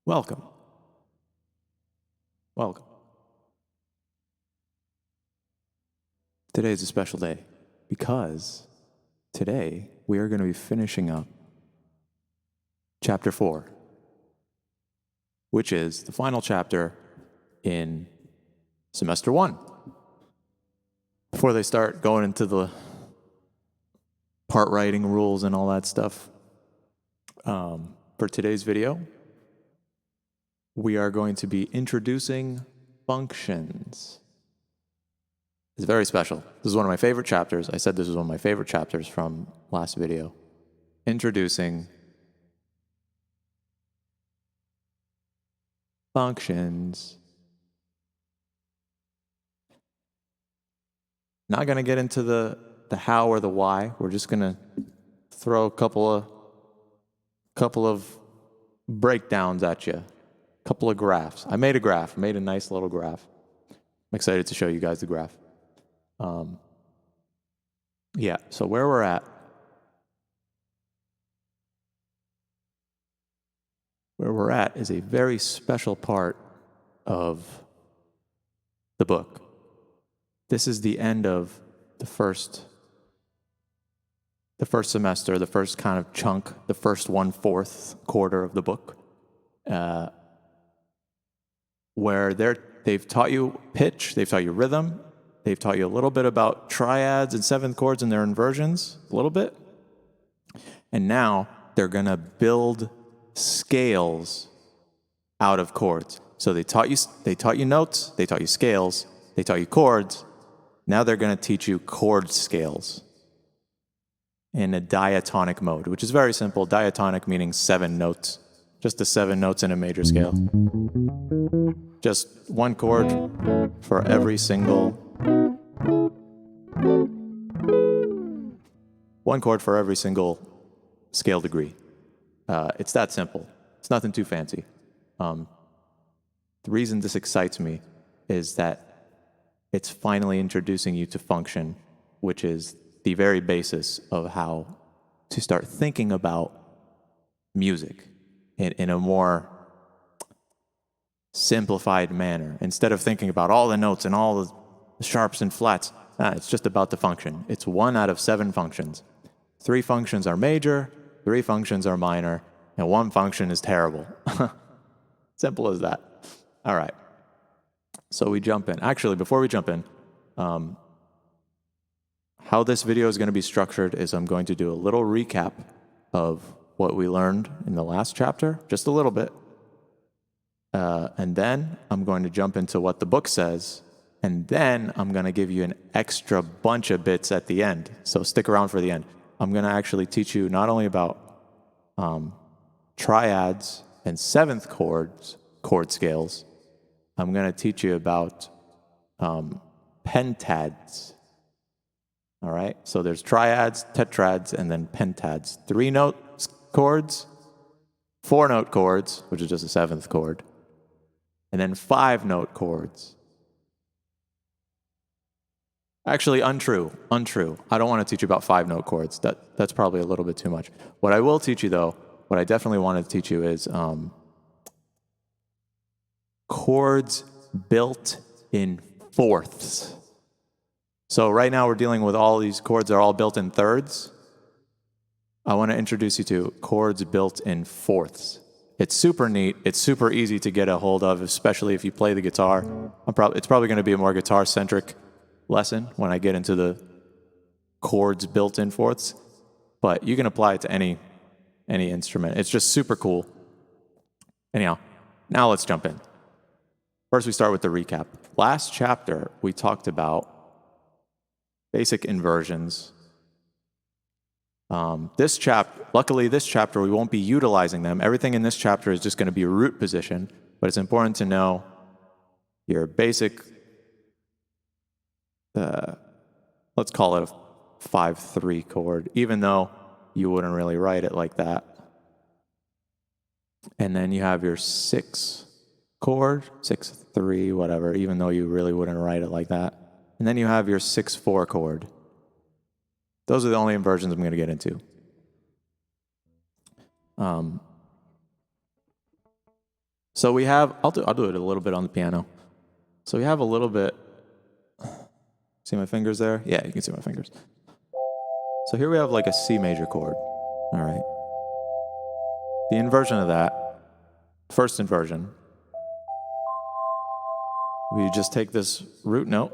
Welcome. Welcome. Today is a special day because today we are going to be finishing up Chapter 4, which is the final chapter in Semester 1. Before they start going into the part writing rules and all that stuff, for today's video, we are going to be introducing functions. It's very special. This is one of my favorite chapters. I said this was one of my favorite chapters from last video. Introducing functions. Not going to get into the how or the why. We're just going to throw a couple of breakdowns at you. Couple of graphs. I made a graph. I made a nice little graph. I'm excited to show you guys the graph. Yeah, so where we're at is a very special part of the book. This is the end of the first semester, the first kind of chunk, the first 1/4 quarter of the book. Where they've taught you pitch, they've taught you rhythm, they've taught you a little bit about triads and seventh chords and their inversions, a little bit. And now they're going to build scales out of chords. So they taught you notes, they taught you scales, they taught you chords. Now they're going to teach you chord scales in a diatonic mode, which is very simple. Diatonic meaning 7 notes. Just the 7 notes in a major scale. Just one chord for every single scale degree. It's that simple. It's nothing too fancy. The reason this excites me is that it's finally introducing you to function, which is the very basis of how to start thinking about music in a more simplified manner. Instead of thinking about all the notes and all the sharps and flats, it's just about the function. It's 1 out of 7 functions. 3 functions are major, 3 functions are minor, and 1 function is terrible. Simple as that. All right. So we jump in. Actually, before we jump in, how this video is going to be structured is I'm going to do a little recap of what we learned in the last chapter, just a little bit. And then I'm going to jump into what the book says, and then I'm going to give you an extra bunch of bits at the end. So stick around for the end. I'm going to actually teach you not only about triads and 7th chord scales, I'm going to teach you about pentads. All right? So there's triads, tetrads, and then pentads. 3-note chords, 4-note chords, which is just a 7th chord, and then 5-note chords. Actually, untrue. I don't want to teach you about 5-note chords. That's probably a little bit too much. What I will teach you, though, what I definitely want to teach you is chords built in fourths. So right now we're dealing with all these chords that are all built in thirds. I want to introduce you to chords built in fourths. It's super neat. It's super easy to get a hold of, especially if you play the guitar. It's probably going to be a more guitar-centric lesson when I get into the chords built in fourths. But you can apply it to any instrument. It's just super cool. Anyhow, now let's jump in. First, we start with the recap. Last chapter, we talked about basic inversions. Luckily, this chapter, we won't be utilizing them. Everything in this chapter is just going to be a root position, but it's important to know your basic, let's call it a 5/3 chord, even though you wouldn't really write it like that. And then you have your 6 chord, 6/3, whatever, even though you really wouldn't write it like that. And then you have your 6/4 chord. Those are the only inversions I'm going to get into. So we have, I'll do it a little bit on the piano. So we have a little bit, see my fingers there? Yeah, you can see my fingers. So here we have like a C major chord, all right? The inversion of that, first inversion, we just take this root note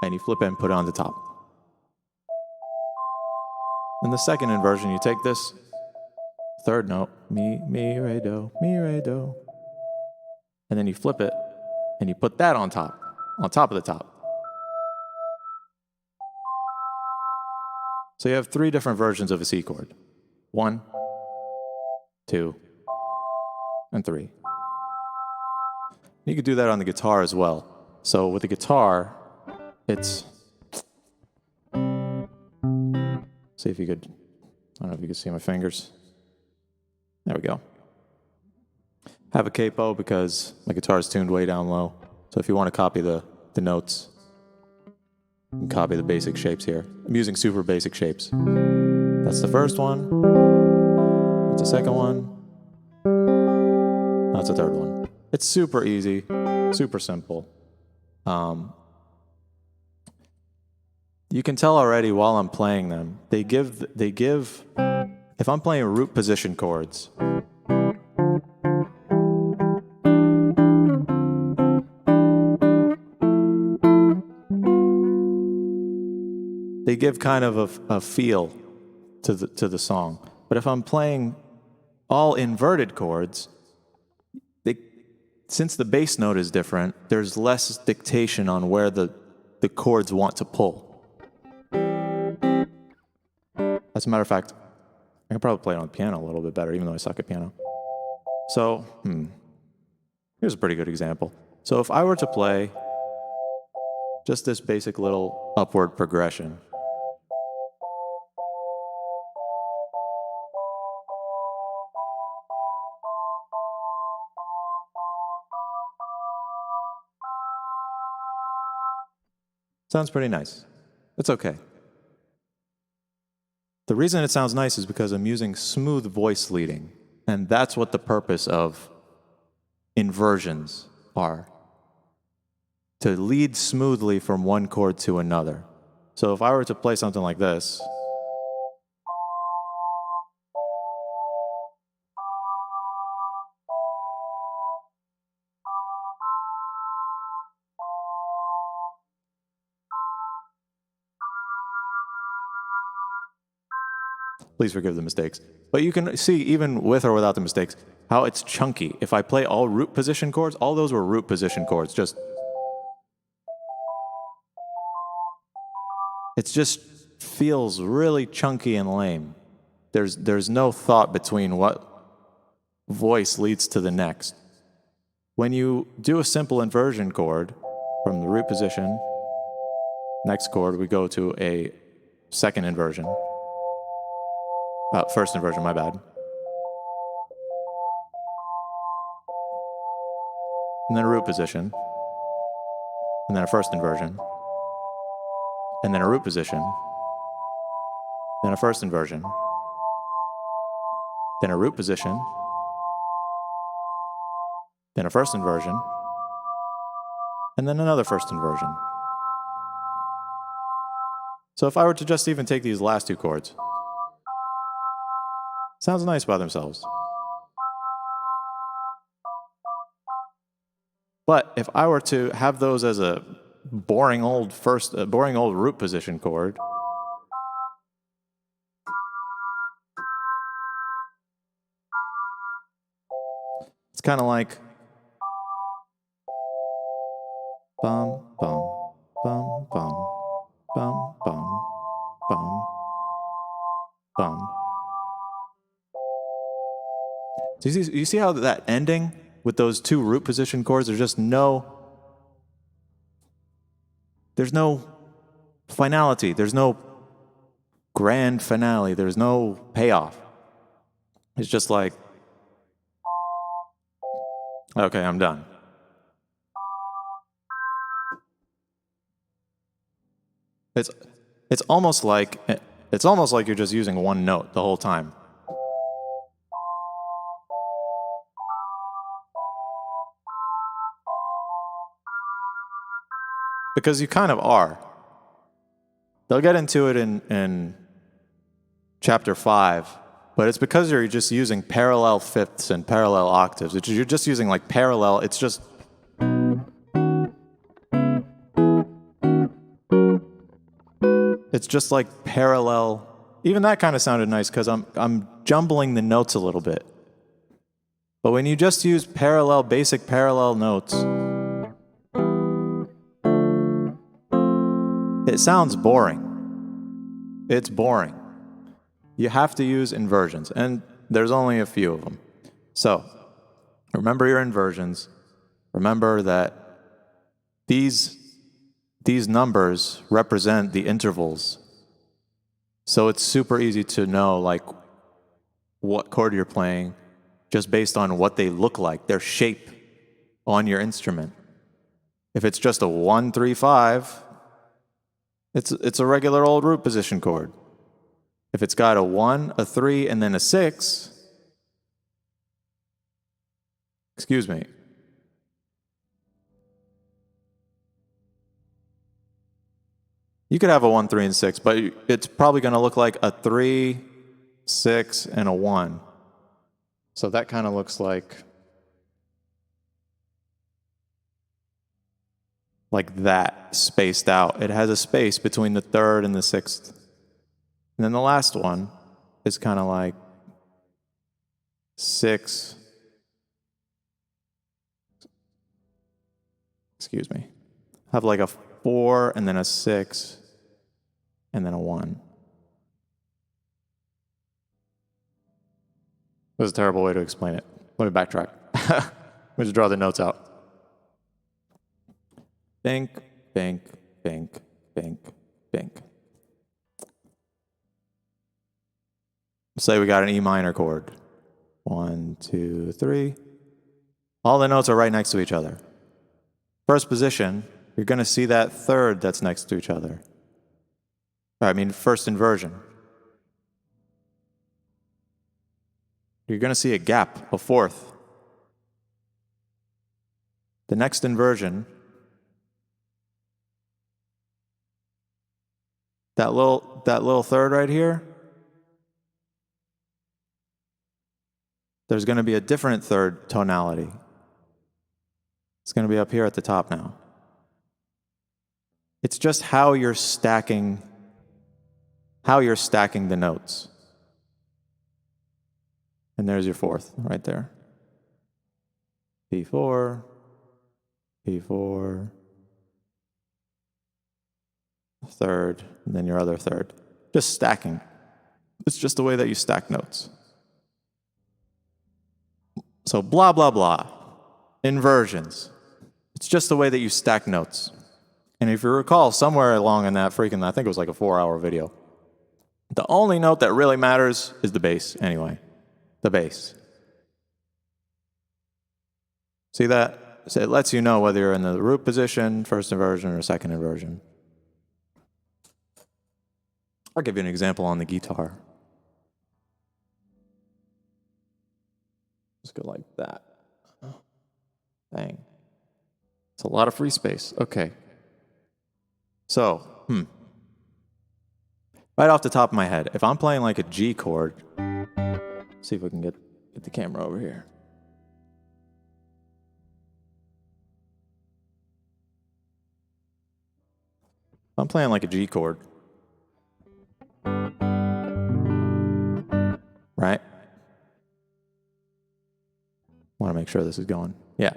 and you flip it and put it on the top. In the second inversion, you take this third note, mi, re, do, and then you flip it and you put that on top of the top. So you have three different versions of a C chord. 1, 2, and 3. You could do that on the guitar as well. So with the guitar, it's, see if you could, I don't know if you can see my fingers. There we go. Have a capo because my guitar is tuned way down low. So if you want to copy the notes, you can copy the basic shapes here. I'm using super basic shapes. That's the first one. That's the second one. That's the third one. It's super easy, super simple. You can tell already while I'm playing them, they give, if I'm playing root position chords, they give kind of a feel to the song. But if I'm playing all inverted chords, since the bass note is different, there's less dictation on where the chords want to pull. As a matter of fact, I can probably play it on the piano a little bit better, even though I suck at piano. So, here's a pretty good example. So if I were to play just this basic little upward progression, sounds pretty nice. It's okay. The reason it sounds nice is because I'm using smooth voice leading, and that's what the purpose of inversions are. To lead smoothly from one chord to another. So if I were to play something like this, please forgive the mistakes. But you can see, even with or without the mistakes, how it's chunky. If I play all root position chords, all those were root position chords. It just feels really chunky and lame. There's no thought between what voice leads to the next. When you do a simple inversion chord from the root position, next chord, we go to a second inversion. First inversion, my bad. And then a root position. And then a first inversion. And then a root position. Then a first inversion. Then a root position. Then a first inversion. And then another first inversion. So if I were to just even take these last two chords, sounds nice by themselves. But if I were to have those as a boring old root position chord, it's kind of like bum bum bum bum bum bum bum bum. So you see how that ending with those two root position chords, there's no finality, there's no grand finale, there's no payoff. It's just like, okay, I'm done. It's almost like you're just using one note the whole time. because you kind of are. They'll get into it in chapter 5, but it's because you're just using parallel fifths and parallel octaves. You're just using like parallel, it's just... It's just like parallel. Even that kind of sounded nice because I'm jumbling the notes a little bit. But when you just use parallel, basic parallel notes, it sounds boring. It's boring. You have to use inversions, and there's only a few of them. So, remember your inversions. Remember that these numbers represent the intervals. So it's super easy to know like what chord you're playing just based on what they look like, their shape on your instrument. If it's just a 1, 3, 5, it's a regular old root position chord. If it's got a 1, a 3, and then a 6, excuse me. You could have a 1, 3, and 6, but it's probably going to look like a 3, 6, and a 1. So that kind of looks like that, spaced out. It has a space between the 3rd and the 6th. And then the last one is kind of like 6, excuse me, have like a 4 and then a 6 and then a 1. That was a terrible way to explain it. Let me backtrack. Let me just draw the notes out. Think, think, think, think, think. Say we got an E minor chord. 1, 2, 3. All the notes are right next to each other. First position, you're going to see that third that's next to each other. First inversion. You're going to see a gap, a fourth. The next inversion, that little third right here, there's going to be a different third tonality. It's going to be up here at the top now. It's just how you're stacking the notes. And there's your fourth right there. P4, P4, third, and then your other third. Just stacking. It's just the way that you stack notes. So blah, blah, blah. Inversions. It's just the way that you stack notes. And if you recall, somewhere along in that I think it was like a 4-hour video, the only note that really matters is the bass anyway. The bass. See that? So it lets you know whether you're in the root position, first inversion, or second inversion. I'll give you an example on the guitar. Just go like that. Dang. It's a lot of free space. Okay. So, right off the top of my head, if I'm playing like a G chord, see if we can get the camera over here. If I'm playing like a G chord, right? Want to make sure this is going. Yeah.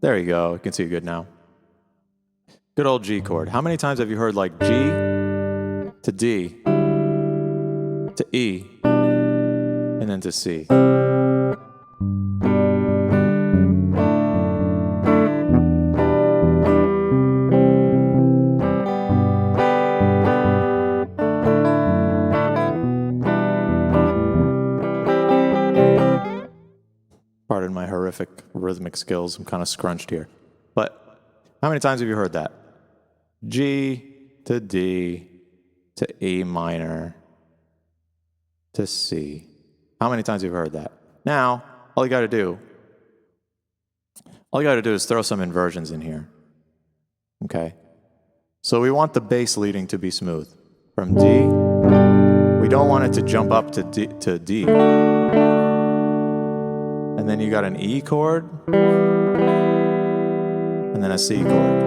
There you go. You can see it good now. Good old G chord. How many times have you heard like G to D to E and then to C? Pardon my horrific rhythmic skills. I'm kind of scrunched here. But how many times have you heard that? G to D to E minor to C. How many times have you heard that? Now, all you got to do all you got to do is throw some inversions in here. Okay? So we want the bass leading to be smooth. From D, we don't want it to jump up to D. And then you got an E chord, and then a C chord.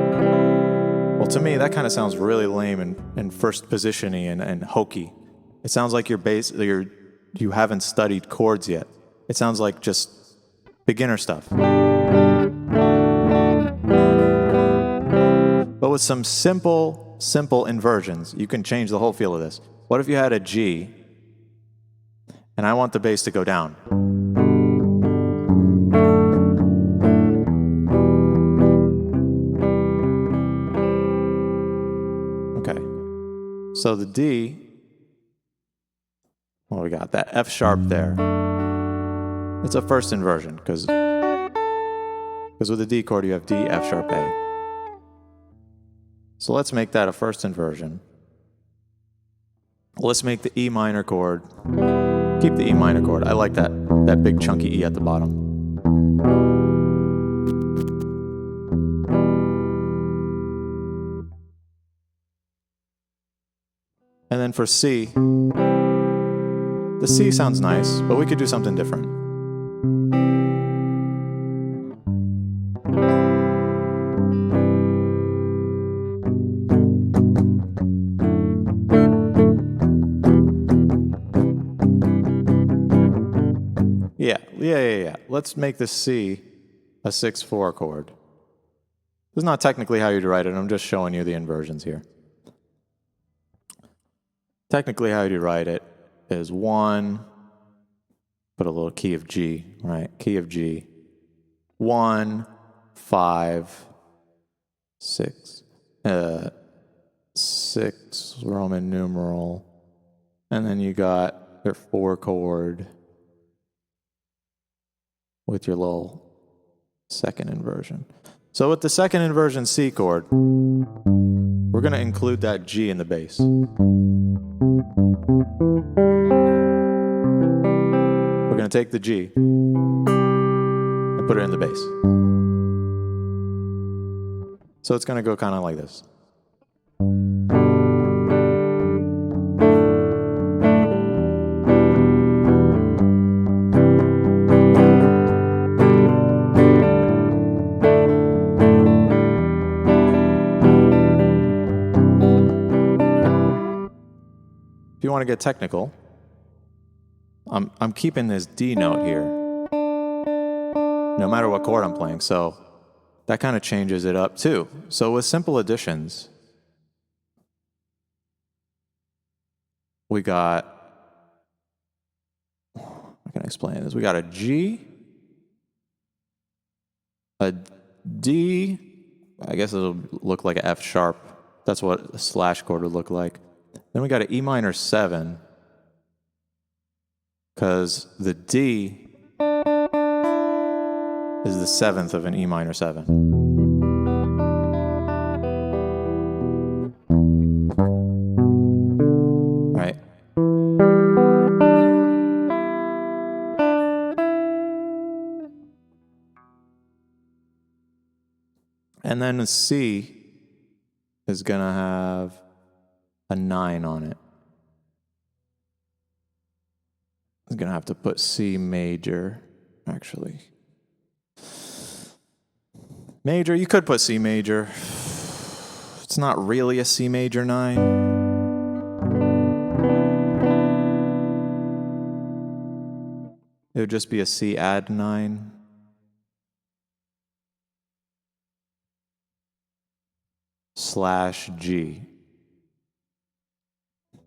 Well, to me, that kind of sounds really lame and first position-y and hokey. It sounds like you haven't studied chords yet. It sounds like just beginner stuff. But with some simple inversions, you can change the whole feel of this. What if you had a G, and I want the bass to go down? Okay. So the D, well, we got that F sharp there. It's a first inversion, because with the D chord you have D, F sharp, A. So let's make that a first inversion. Let's make the E minor chord. Keep the E minor chord. I like that big chunky E at the bottom. And then for C, the C sounds nice, but we could do something different. Yeah. Let's make the C a 6/4 chord. This is not technically how you'd write it. I'm just showing you the inversions here. Technically how you'd write it is 1, put a little key of G, right? Key of G. 1, 5, 6. 6 Roman numeral. And then you got your 4 chord with your little second inversion. So with the second inversion C chord, we're going to include that G in the bass. We're going to take the G and put it in the bass. So it's going to go kind of like this. If you want to get technical, I'm keeping this D note here, no matter what chord I'm playing, so that kind of changes it up too. So with simple additions, we got, I can explain this, we got a G, a D, I guess it'll look like an F sharp, that's what a slash chord would look like. Then we got an E minor 7, because the D is the 7th of an E minor 7. Right? And then the C is going to have a 9 on it. I'm going to have to put C major, actually. Major, you could put C major. It's not really a C major 9. It would just be a C add 9. / G.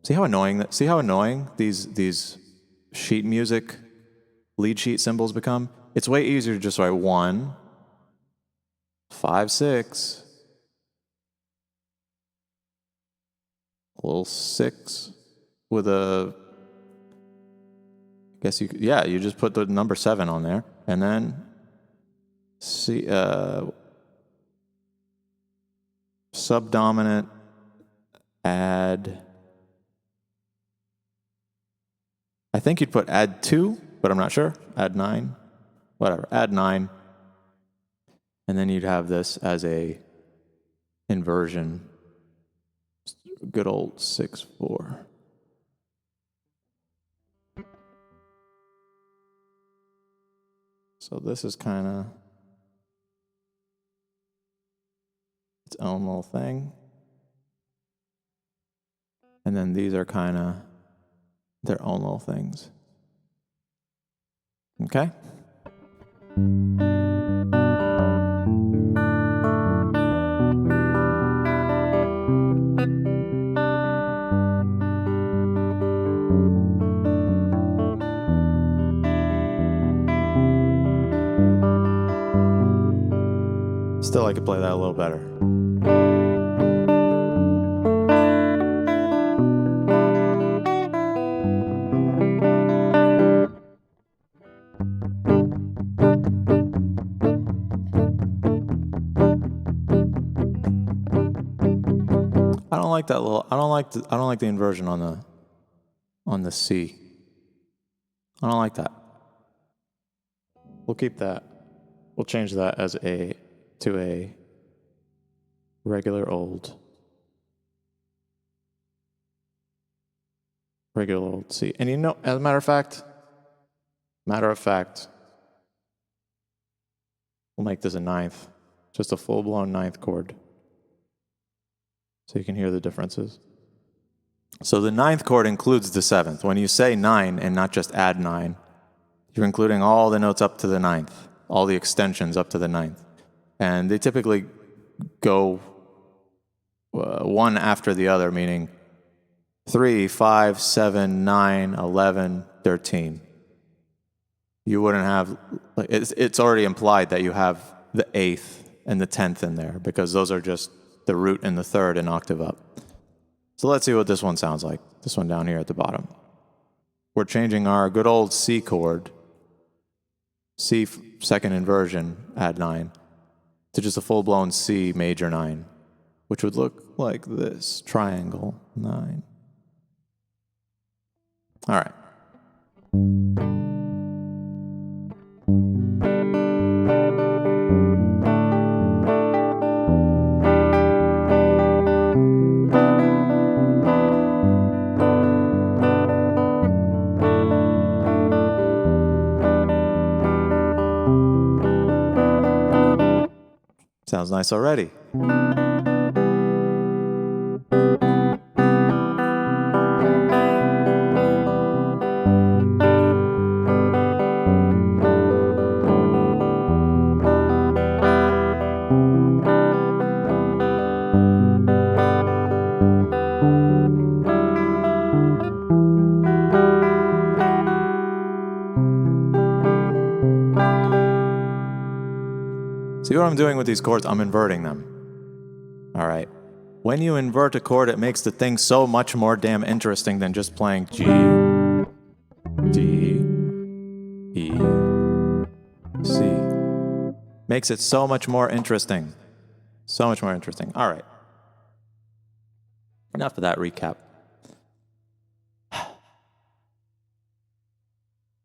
See how annoying these sheet music lead sheet symbols become? It's way easier to just write 1, 5, 6, a little 6 with a, I guess you just put the number 7 on there, and then C, subdominant, add, I think you'd put add 2, but I'm not sure. Add 9, whatever, add 9. And then you'd have this as a inversion. Good old 6/4. So this is kind of its own little thing. And then these are kind of their own little things. Okay? Still, I could play that a little better. I don't like that little. I don't like the inversion on the C. I don't like that. We'll keep that. We'll change that to a regular old C. And you know, as a matter of fact, we'll make this a ninth, just a full-blown ninth chord, so you can hear the differences. So the ninth chord includes the seventh. When you say 9 and not just add 9, you're including all the notes up to the ninth, all the extensions up to the ninth. And they typically go one after the other, meaning 3, 5, 7, 9, 11, 13. You wouldn't have, it's already implied that you have the 8th and the 10th in there, because those are just the root and the third an octave up. So let's see what this one sounds like, this one down here at the bottom. We're changing our good old C chord, C second inversion, add 9, to just a full-blown C major 9, which would look like this, triangle 9. All right. Sounds nice already. See what I'm doing with these chords? I'm inverting them. All right. When you invert a chord, it makes the thing so much more damn interesting than just playing G, D, E, C. Makes it so much more interesting. So much more interesting. All right. Enough of that recap.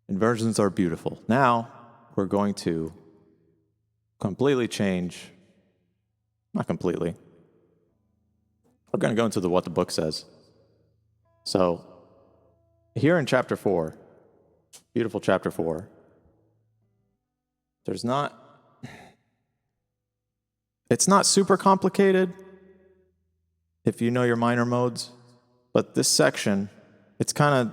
Inversions are beautiful. Now, we're going to completely change, not completely. We're going to go into what the book says. So, here in chapter 4, beautiful chapter 4, it's not super complicated if you know your minor modes, but this section, it's kind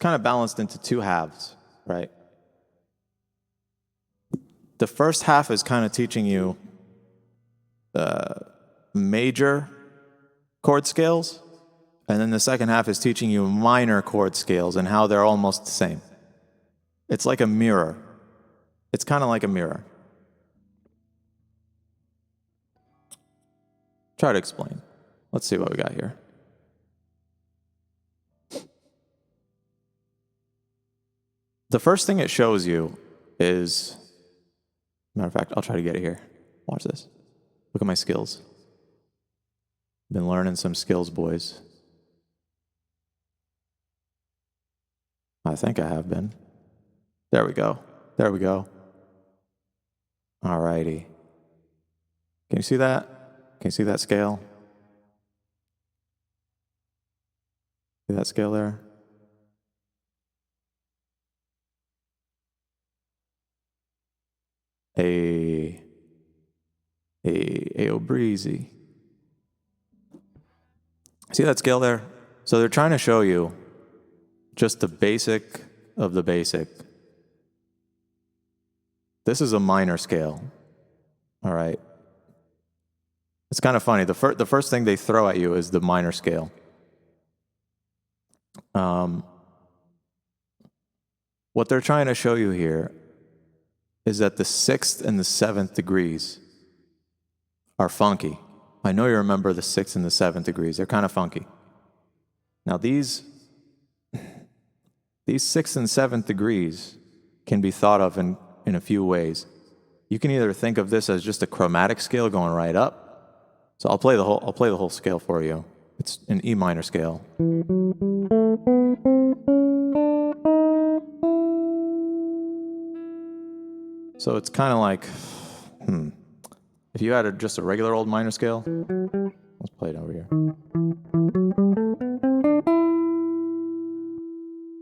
of balanced into two halves, right? The first half is kind of teaching you major chord scales, and then the second half is teaching you minor chord scales and how they're almost the same. It's like a mirror. It's kind of like a mirror. Try to explain. Let's see what we got here. The first thing it shows you is, matter of fact, I'll try to get it here. Watch this. Look at my skills. Been learning some skills, boys. I think I have been. There we go. There we go. Alrighty. Can you see that? Can you see that scale? See that scale there? A breezy. See that scale there? So they're trying to show you just the basic of the basic. This is a minor scale. All right. It's kind of funny. The first thing they throw at you is the minor scale. What they're trying to show you here is that the 6th and the 7th degrees are funky. I know you remember the 6th and the 7th degrees. They're kind of funky. Now these 6th and 7th degrees can be thought of in a few ways. You can either think of this as just a chromatic scale going right up. So I'll play the whole scale for you. It's an E minor scale. So it's kind of like, if you had just a regular old minor scale, let's play it over here.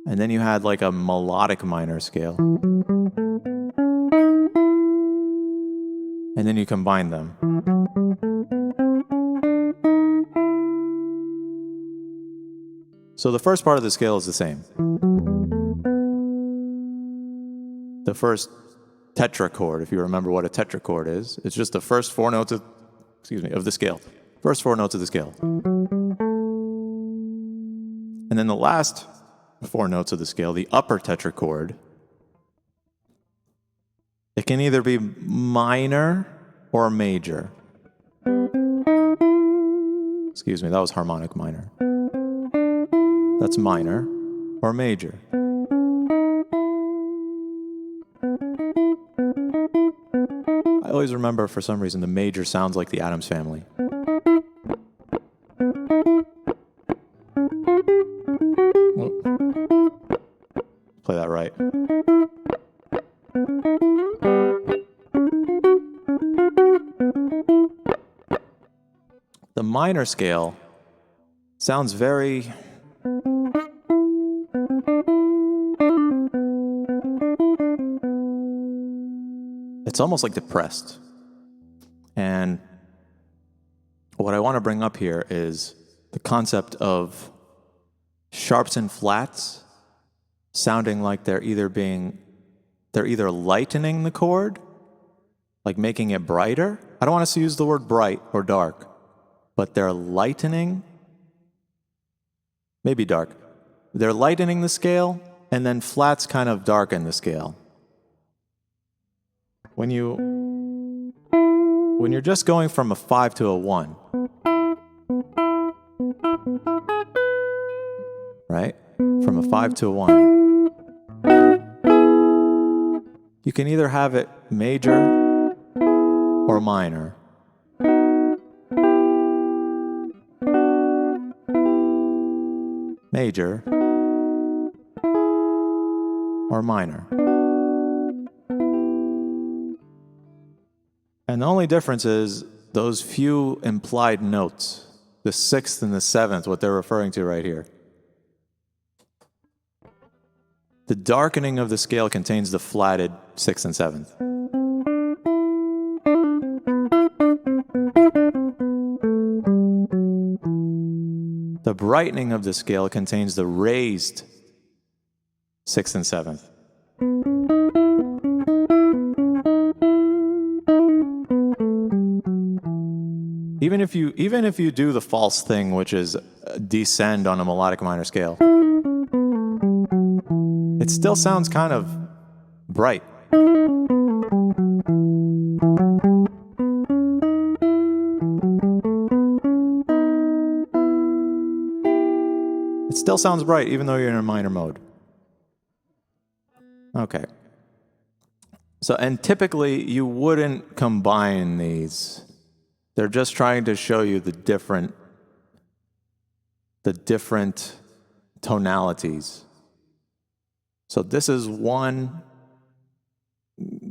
And then you had like a melodic minor scale. And then you combine them. So the first part of the scale is the same. The first tetrachord, if you remember what a tetrachord is, it's just the first 4 notes of the scale. First 4 notes of the scale. And then the last 4 notes of the scale, the upper tetrachord, it can either be minor or major. Excuse me, that was harmonic minor. That's minor or major. I always remember, for some reason, the major sounds like the Addams Family. Play that right. The minor scale sounds very... It's almost like depressed. And what I want to bring up here is the concept of sharps and flats sounding like they're either lightening the chord, like making it brighter. I don't want us to use the word bright or dark, but they're lightening, maybe dark. They're lightening the scale, and then flats kind of darken the scale. When you're just going from a 5 to a 1, right? From a 5 to a 1. You can either have it major or minor. Major or minor. And the only difference is those few implied notes, the 6th and the 7th, what they're referring to right here. The darkening of the scale contains the flatted 6th and 7th. The brightening of the scale contains the raised 6th and 7th. Even if you do the false thing, which is descend on a melodic minor scale, it still sounds kind of bright. It still sounds bright even though you're in a minor mode. Okay. So, and typically you wouldn't combine these. They're just trying to show you the different tonalities. So this is one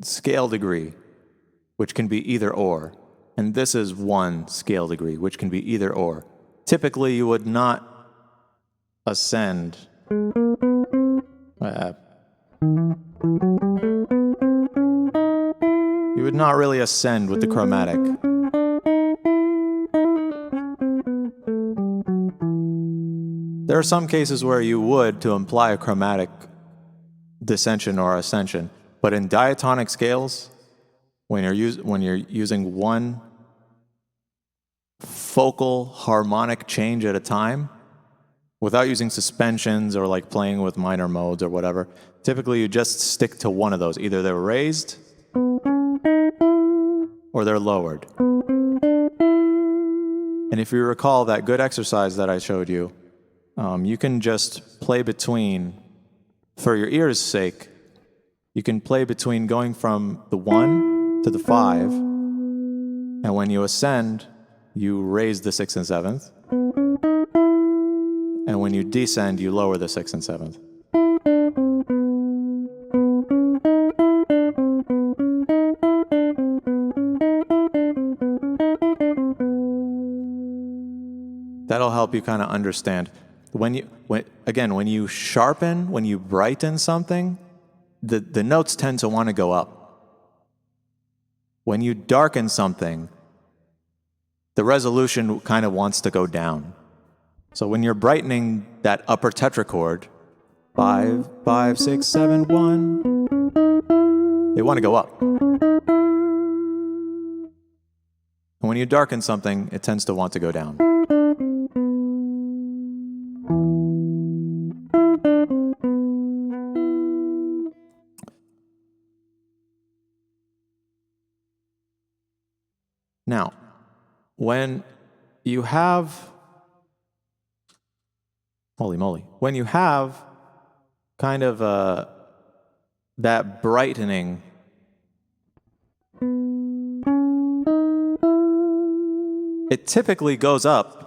scale degree. which can be either or. And this is one scale degree, which can be either or. Typically, you would not ascend. You would not really ascend with the chromatic. There are some cases where you would to imply a chromatic descension or ascension, but in diatonic scales, when you're using one focal harmonic change at a time, without using suspensions or like playing with minor modes or whatever, typically you just stick to one of those. Either they're raised or they're lowered. And if you recall that good exercise that I showed you, you can just play between, for your ear's sake, you can play between going from the 1 to the 5, and when you ascend, you raise the 6th and 7th, and when you descend, you lower the 6th and 7th. That'll help you kind of understand. When you sharpen, when you brighten something, the notes tend to want to go up. When you darken something, the resolution kind of wants to go down. So when you're brightening that upper tetrachord, 5, 5, 6, 7, 1, they want to go up. And when you darken something, it tends to want to go down. Now, when you have, holy moly, when you have kind of that brightening, it typically goes up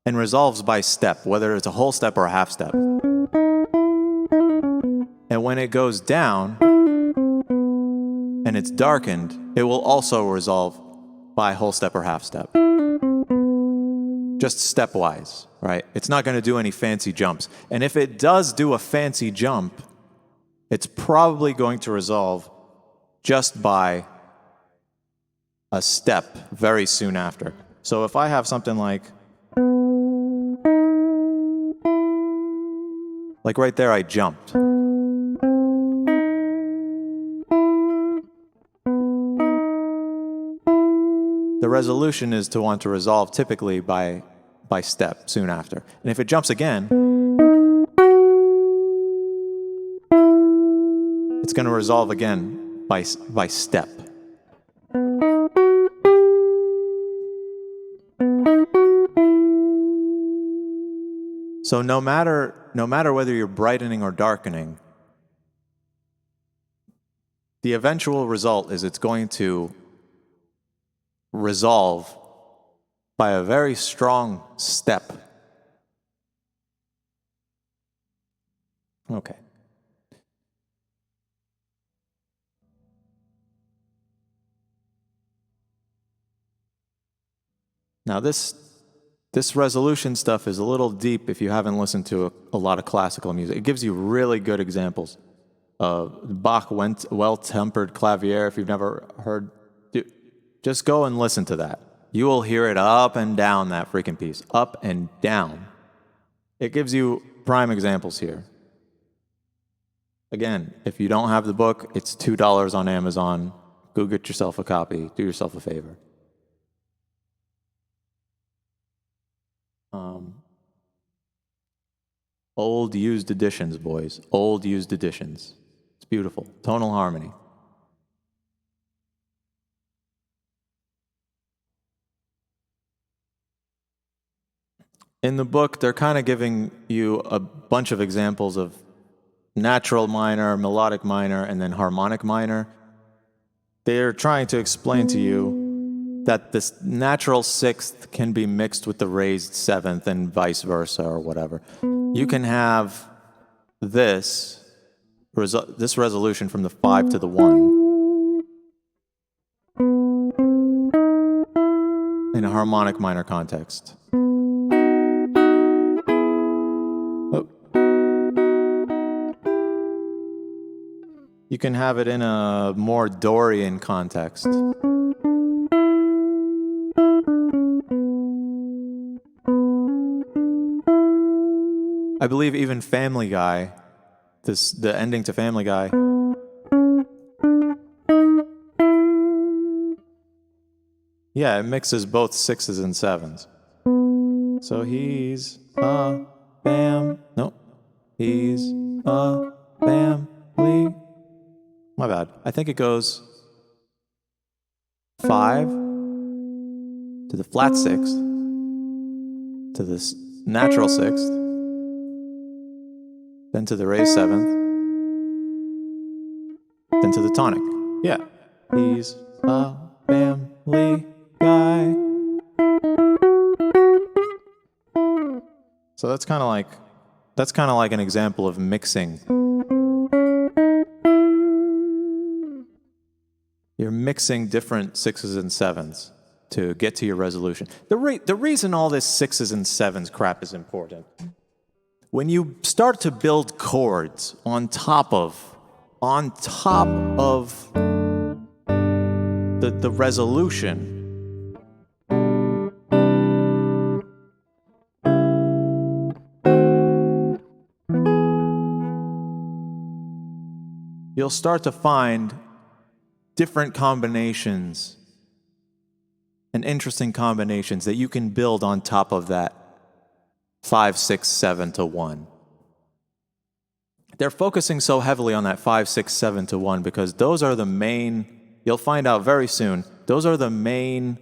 and resolves by step, whether it's a whole step or a half step. And when it goes down and it's darkened, it will also resolve by whole step or half step. Just stepwise, right? It's not going to do any fancy jumps. And if it does do a fancy jump, it's probably going to resolve just by a step very soon after. So if I have something like right there, I jumped. The resolution is to want to resolve typically by step soon after. And if it jumps again, it's going to resolve again by step. So no matter whether you're brightening or darkening, the eventual result is it's going to resolve by a very strong step. Okay. Now this resolution stuff is a little deep if you haven't listened to a lot of classical music. It gives you really good examples of Bach well-tempered clavier. If you've never heard, just go and listen to that. You will hear it up and down, that freaking piece. Up and down. It gives you prime examples here. Again, if you don't have the book, it's $2 on Amazon. Go get yourself a copy. Do yourself a favor. Old used editions, boys. Old used editions. It's beautiful. Tonal harmony. In the book, they're kind of giving you a bunch of examples of natural minor, melodic minor, and then harmonic minor. They're trying to explain to you that this natural sixth can be mixed with the raised seventh and vice versa or whatever. You can have this resolution from the 5 to the 1. in a harmonic minor context. Oh. You can have it in a more Dorian context. I believe even Family Guy, the ending to Family Guy, yeah, it mixes both sixes and sevens. So he's a bam. No. He's a family. My bad. I think it goes 5 to the flat sixth, to the natural sixth, then to the raised seventh, then to the tonic. Yeah. He's a family guy. So that's kind of like an example of mixing. You're mixing different sixes and sevens to get to your resolution. The reason all this sixes and sevens crap is important. When you start to build chords on top of the resolution, you'll start to find different combinations and interesting combinations that you can build on top of that 5, 6, 7 to 1. They're focusing so heavily on that 5, 6, 7 to 1 because those are the main, you'll find out very soon, those are the main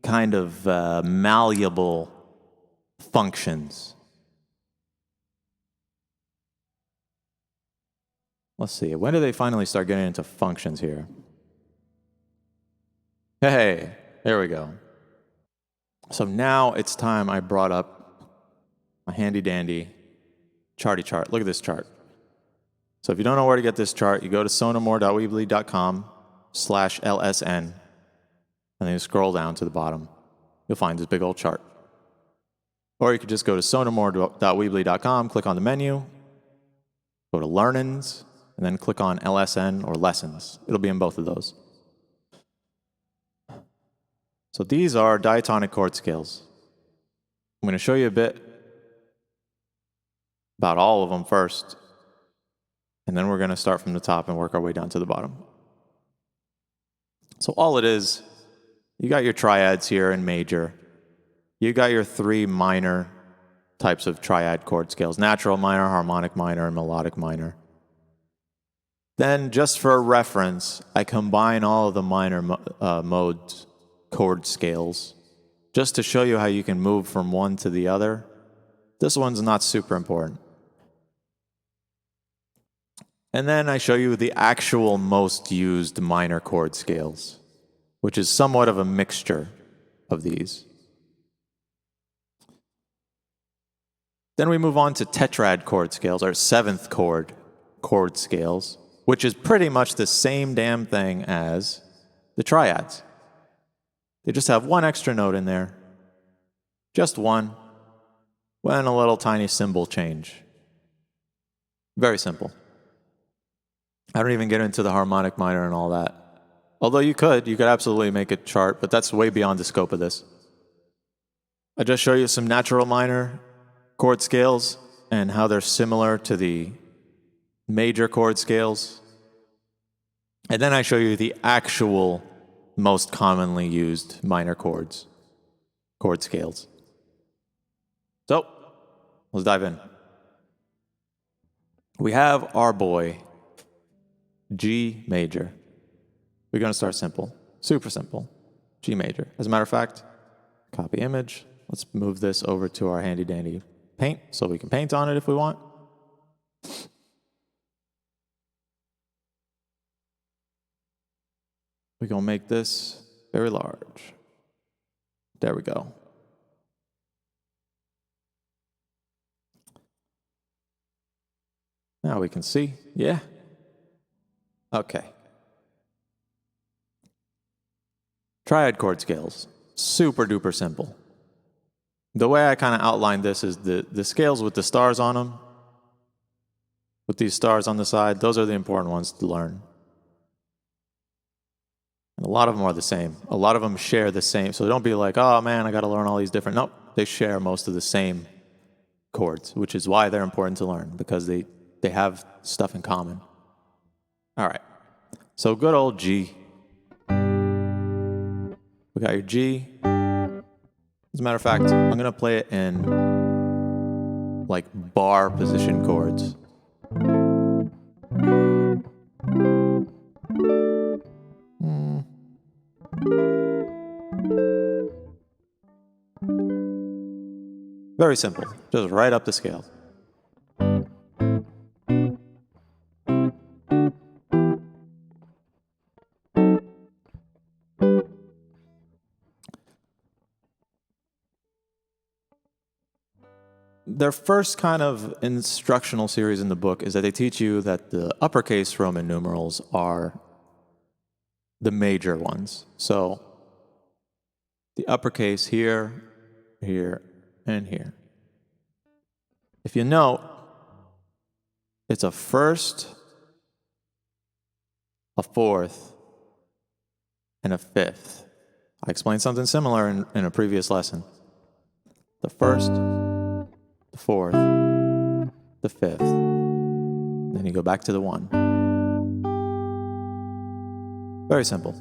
kind of malleable functions. Let's see, when do they finally start getting into functions here? Hey, there we go. So now it's time I brought up my handy dandy charty chart. Look at this chart. So if you don't know where to get this chart, you go to sonamor.weebly.com/LSN, and then you scroll down to the bottom. You'll find this big old chart. Or you could just go to sonamor.weebly.com, click on the menu, go to Learnings, and then click on LSN or Lessons. It'll be in both of those. So these are diatonic chord scales. I'm going to show you a bit about all of them first, and then we're going to start from the top and work our way down to the bottom. So all it is, you got your triads here in major. You got your 3 minor types of triad chord scales: natural minor, harmonic minor, and melodic minor. Then, just for reference, I combine all of the minor modes chord scales just to show you how you can move from one to the other. This one's not super important. And then I show you the actual most used minor chord scales, which is somewhat of a mixture of these. Then we move on to Tetrad chord scales, or 7th chord scales, which is pretty much the same damn thing as the triads. They just have one extra note in there, just one, and a little tiny symbol change. Very simple. I don't even get into the harmonic minor and all that. Although you could absolutely make a chart, but that's way beyond the scope of this. I just show you some natural minor chord scales and how they're similar to the major chord scales. And then I show you the actual most commonly used minor chord scales. So, let's dive in. We have our boy, G major. We're going to start simple, super simple, G major. As a matter of fact, copy image. Let's move this over to our handy dandy paint so we can paint on it if we want. We're going to make this very large. There we go. Now we can see. Yeah? Okay. Triad chord scales. super duper simple. The way I kind of outlined this is the scales with the stars on them, with these stars on the side, those are the important ones to learn. And a lot of them are the same. A lot of them share the same. So don't be like, oh man, I got to learn all these different. Nope, they share most of the same chords, which is why they're important to learn, because they have stuff in common. All right, so good old G. We got your G. As a matter of fact, I'm going to play it in like bar position chords. Very simple, just right up the scale. Their first kind of instructional series in the book is that they teach you that the uppercase Roman numerals are the major ones. So the uppercase here, here, and here. If you note, it's a first, a fourth, and a fifth. I explained something similar in a previous lesson. The first, the fourth, the fifth. Then you go back to the one. Very simple.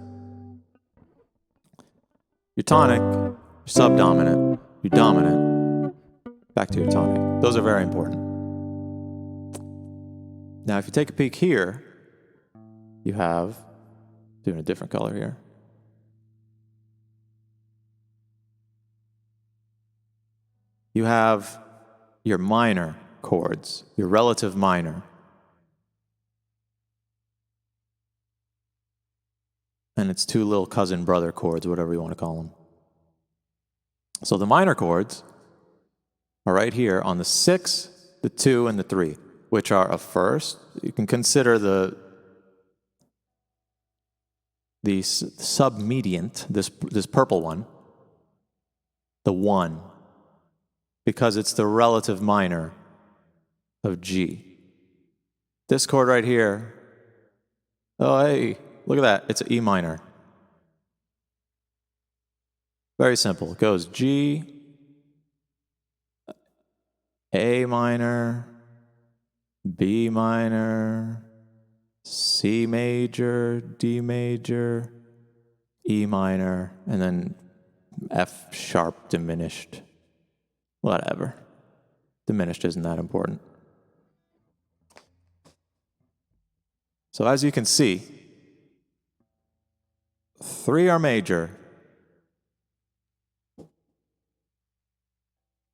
Your tonic, your subdominant, your dominant, back to your tonic. Those are very important. Now, if you take a peek here, you have, doing a different color here, you have your minor chords, your relative minor. And it's two little cousin brother chords, whatever you want to call them. So the minor chords are right here on the 6, the 2, and the 3, which are a first. You can consider the submediant, this purple one, the 1, because it's the relative minor of G. This chord right here, oh hey, look at that, it's an E minor. Very simple. It goes G, A minor, B minor, C major, D major, E minor, and then F sharp diminished. Whatever. Diminished isn't that important. So as you can see, 3 are major,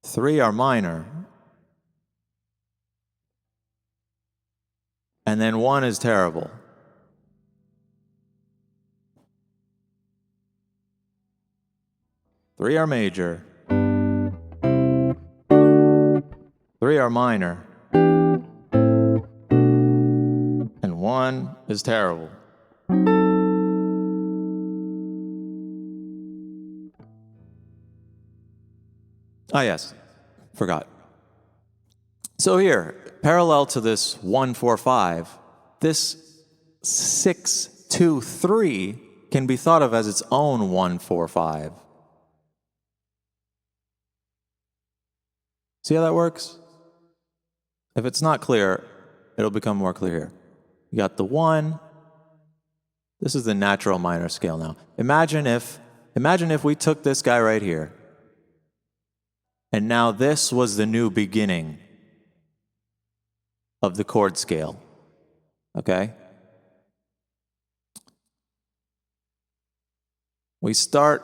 3 are minor, and then 1 is terrible. Three are major, 3 are minor, and 1 is terrible. Ah, yes, forgot. So here, parallel to this 1, 4, 5, this 6, 2, 3 can be thought of as its own 1, 4, 5. See how that works? If it's not clear, it'll become more clear here. You got the 1. This is the natural minor scale now. Imagine if we took this guy right here, and now this was the new beginning of the chord scale. Okay? We start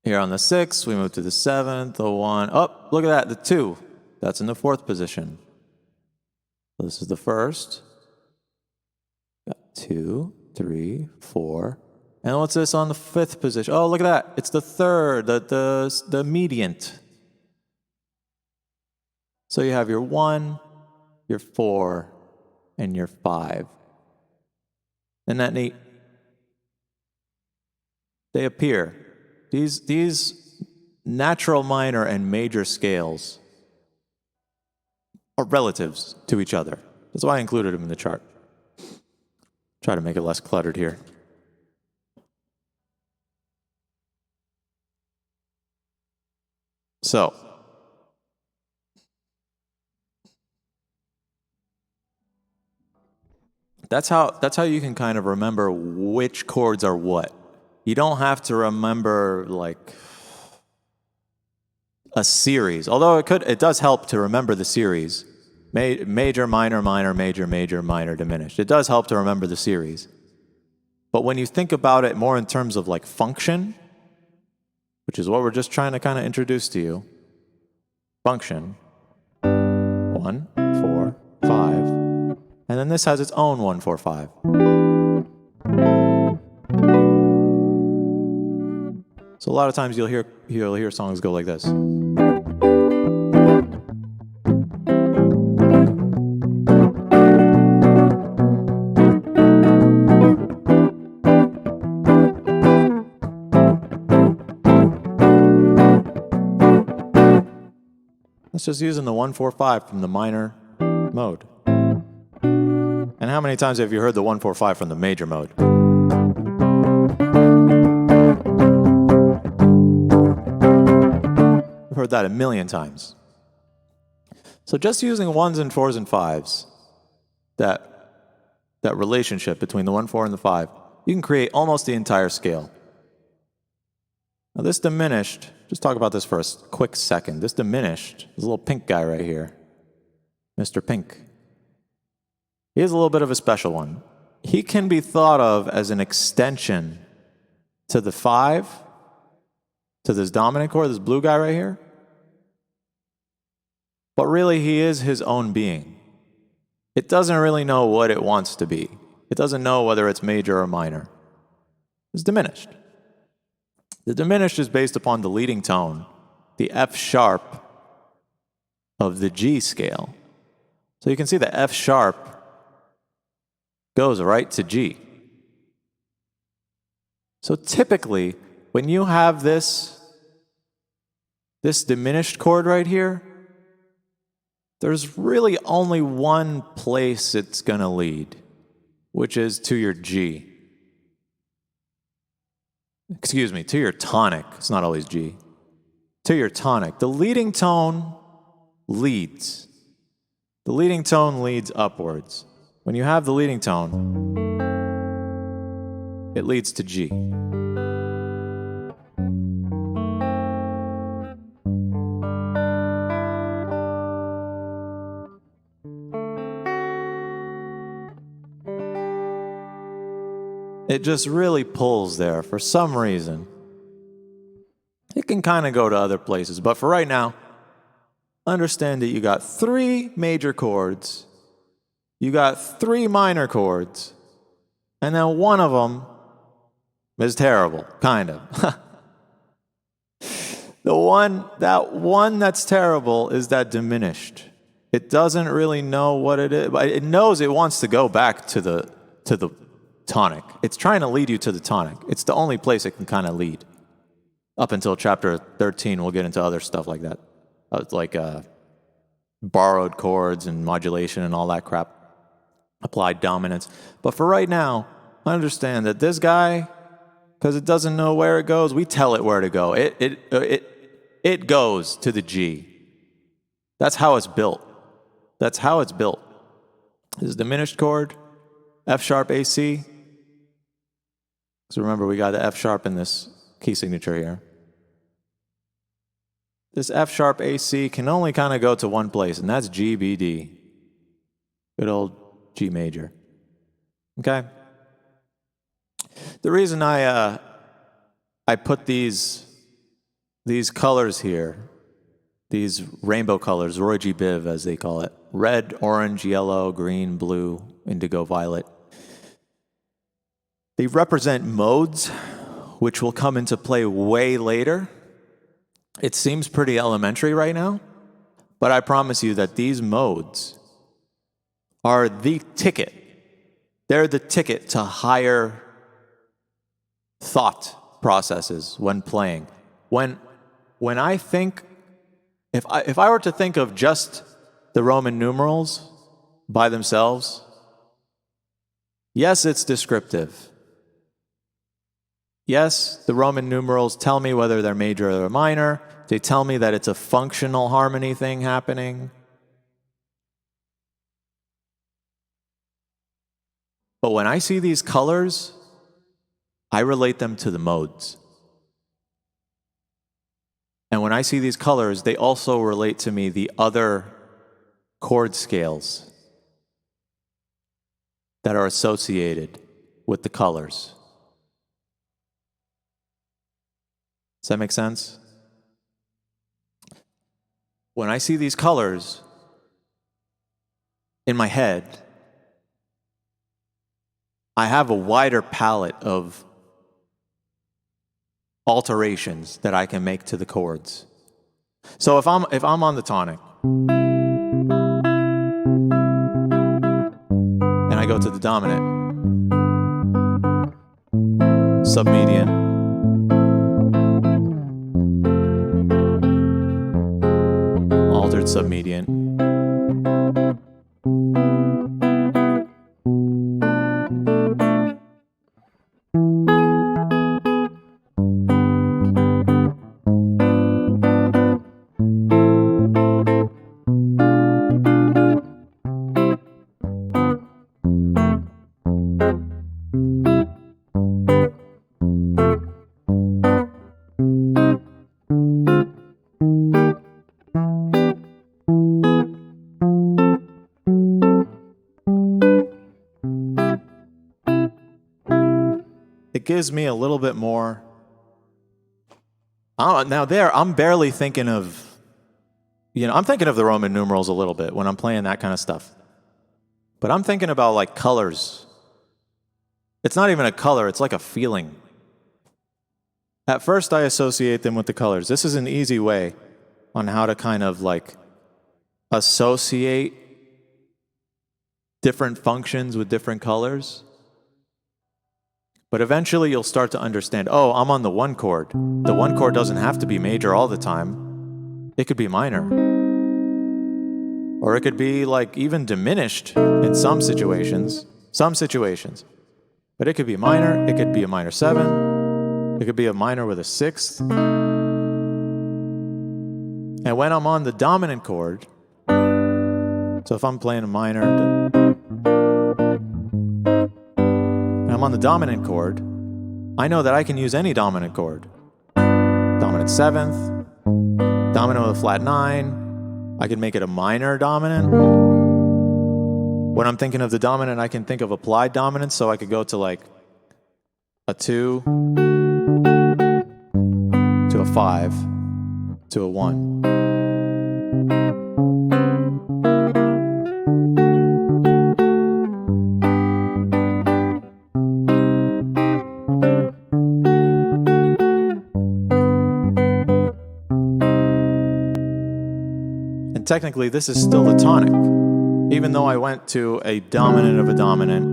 here on the 6, we move to the 7th, the 1. Oh, look at that, the 2. That's in the 4th position. So this is the 1st. Got 2, 3, 4. And what's this on the 5th position? Oh, look at that. It's the 3rd, the mediant. So you have your 1, your 4, and your 5. Isn't that neat? They appear. These natural minor and major scales are relatives to each other. That's why I included them in the chart. Try to make it less cluttered here. So, that's how you can kind of remember which chords are what. You don't have to remember like a series, although it does help to remember the series. Major, minor, minor, major, major, minor, diminished. It does help to remember the series. But when you think about it more in terms of like function, which is what we're just trying to kind of introduce to you, function, 1, 4, 5, and then this has its own 1, 4, 5. So a lot of times you'll hear songs go like this. That's just using the 1, 4, 5 from the minor mode. And how many times have you heard the 1, 4, 5 from the major mode? I've heard that a million times. So just using 1s and 4s and 5s, that relationship between the 1, 4, and the 5, you can create almost the entire scale. Now this diminished, just talk about this for a quick second. This diminished, this little pink guy right here, Mr. Pink. He is a little bit of a special one. He can be thought of as an extension to the 5, to this dominant chord, this blue guy right here. But really, he is his own being. It doesn't really know what it wants to be. It doesn't know whether it's major or minor. It's diminished. The diminished is based upon the leading tone, the F sharp of the G scale. So you can see the F sharp goes right to G. So typically, when you have this diminished chord right here, there's really only one place it's going to lead, which is to your G. Excuse me, to your tonic. It's not always G. To your tonic. The leading tone leads. The leading tone leads upwards. When you have the leading tone, it leads to G. It just really pulls there for some reason. It can kind of go to other places, but for right now, understand that you got 3 major chords, you got 3 minor chords, and then one of them is terrible, kind of. That one that's terrible is that diminished. It doesn't really know what it is, but it knows it wants to go back to the tonic. It's trying to lead you to the tonic. It's the only place it can kind of lead. Up until chapter 13, we'll get into other stuff like that. Like borrowed chords and modulation and all that crap. Applied dominance. But for right now, understand that this guy, because it doesn't know where it goes, we tell it where to go. It goes to the G. That's how it's built. That's how it's built. This is diminished chord, F sharp AC. So remember, we got the F sharp in this key signature here. This F sharp AC can only kind of go to one place, and that's G, B, D. Good old G major. Okay? The reason I put these colors here, these rainbow colors, Roy G. Biv as they call it, red, orange, yellow, green, blue, indigo, violet, they represent modes which will come into play way later. It seems pretty elementary right now, but I promise you that these modes are the ticket. They're the ticket to higher thought processes when playing. When I think, if I were to think of just the Roman numerals by themselves, yes, it's descriptive. Yes, the Roman numerals tell me whether they're major or minor. They tell me that it's a functional harmony thing happening. But when I see these colors, I relate them to the modes. And when I see these colors, they also relate to me the other chord scales that are associated with the colors. Does that make sense? When I see these colors in my head, I have a wider palette of alterations that I can make to the chords. So if I'm on the tonic and I go to the dominant, submedian, altered submedian, it gives me a little bit more. Now there, I'm barely thinking of, I'm thinking of the Roman numerals a little bit when I'm playing that kind of stuff. But I'm thinking about like colors. It's not even a color, it's like a feeling. At first I associate them with the colors. This is an easy way on how to kind of like associate different functions with different colors. But eventually you'll start to understand, oh, I'm on the one chord. The one chord doesn't have to be major all the time. It could be minor. Or it could be like even diminished in some situations. But it could be minor, it could be a minor 7, it could be a minor with a 6th. And when I'm on the dominant chord, so if I'm playing a minor, I'm on the dominant chord, I know that I can use any dominant chord. Dominant 7th, dominant with a flat 9, I can make it a minor dominant. When I'm thinking of the dominant, I can think of applied dominance, so I could go to like a 2, to a 5, to a 1. And technically, this is still the tonic, even though I went to a dominant of a dominant,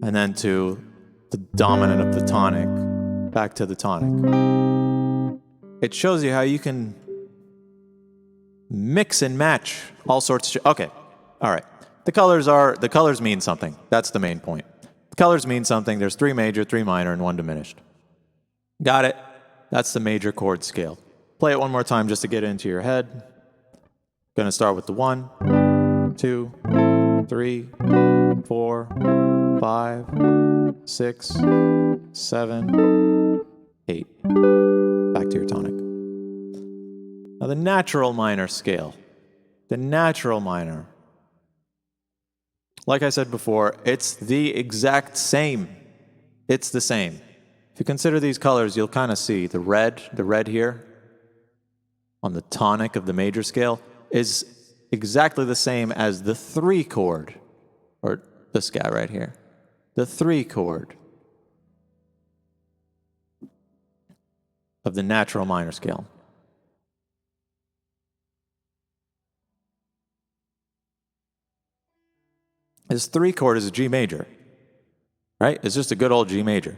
and then to the dominant of the tonic, back to the tonic. It shows you how you can mix and match all sorts of okay, all right. The colors mean something. That's the main point. The colors mean something. There's 3 major, 3 minor, and 1 diminished. Got it? That's the major chord scale. Play it one more time just to get it into your head. Gonna start with the 1, 2, 3, 4, 5, 6, 7, 8. Back to your tonic. Now the natural minor scale. The natural minor. Like I said before, it's the exact same. It's the same. If you consider these colors, you'll kind of see the red here on the tonic of the major scale is exactly the same as the 3 chord, or this guy right here, the 3 chord of the natural minor scale. This 3 chord is a G major, right? It's just a good old G major.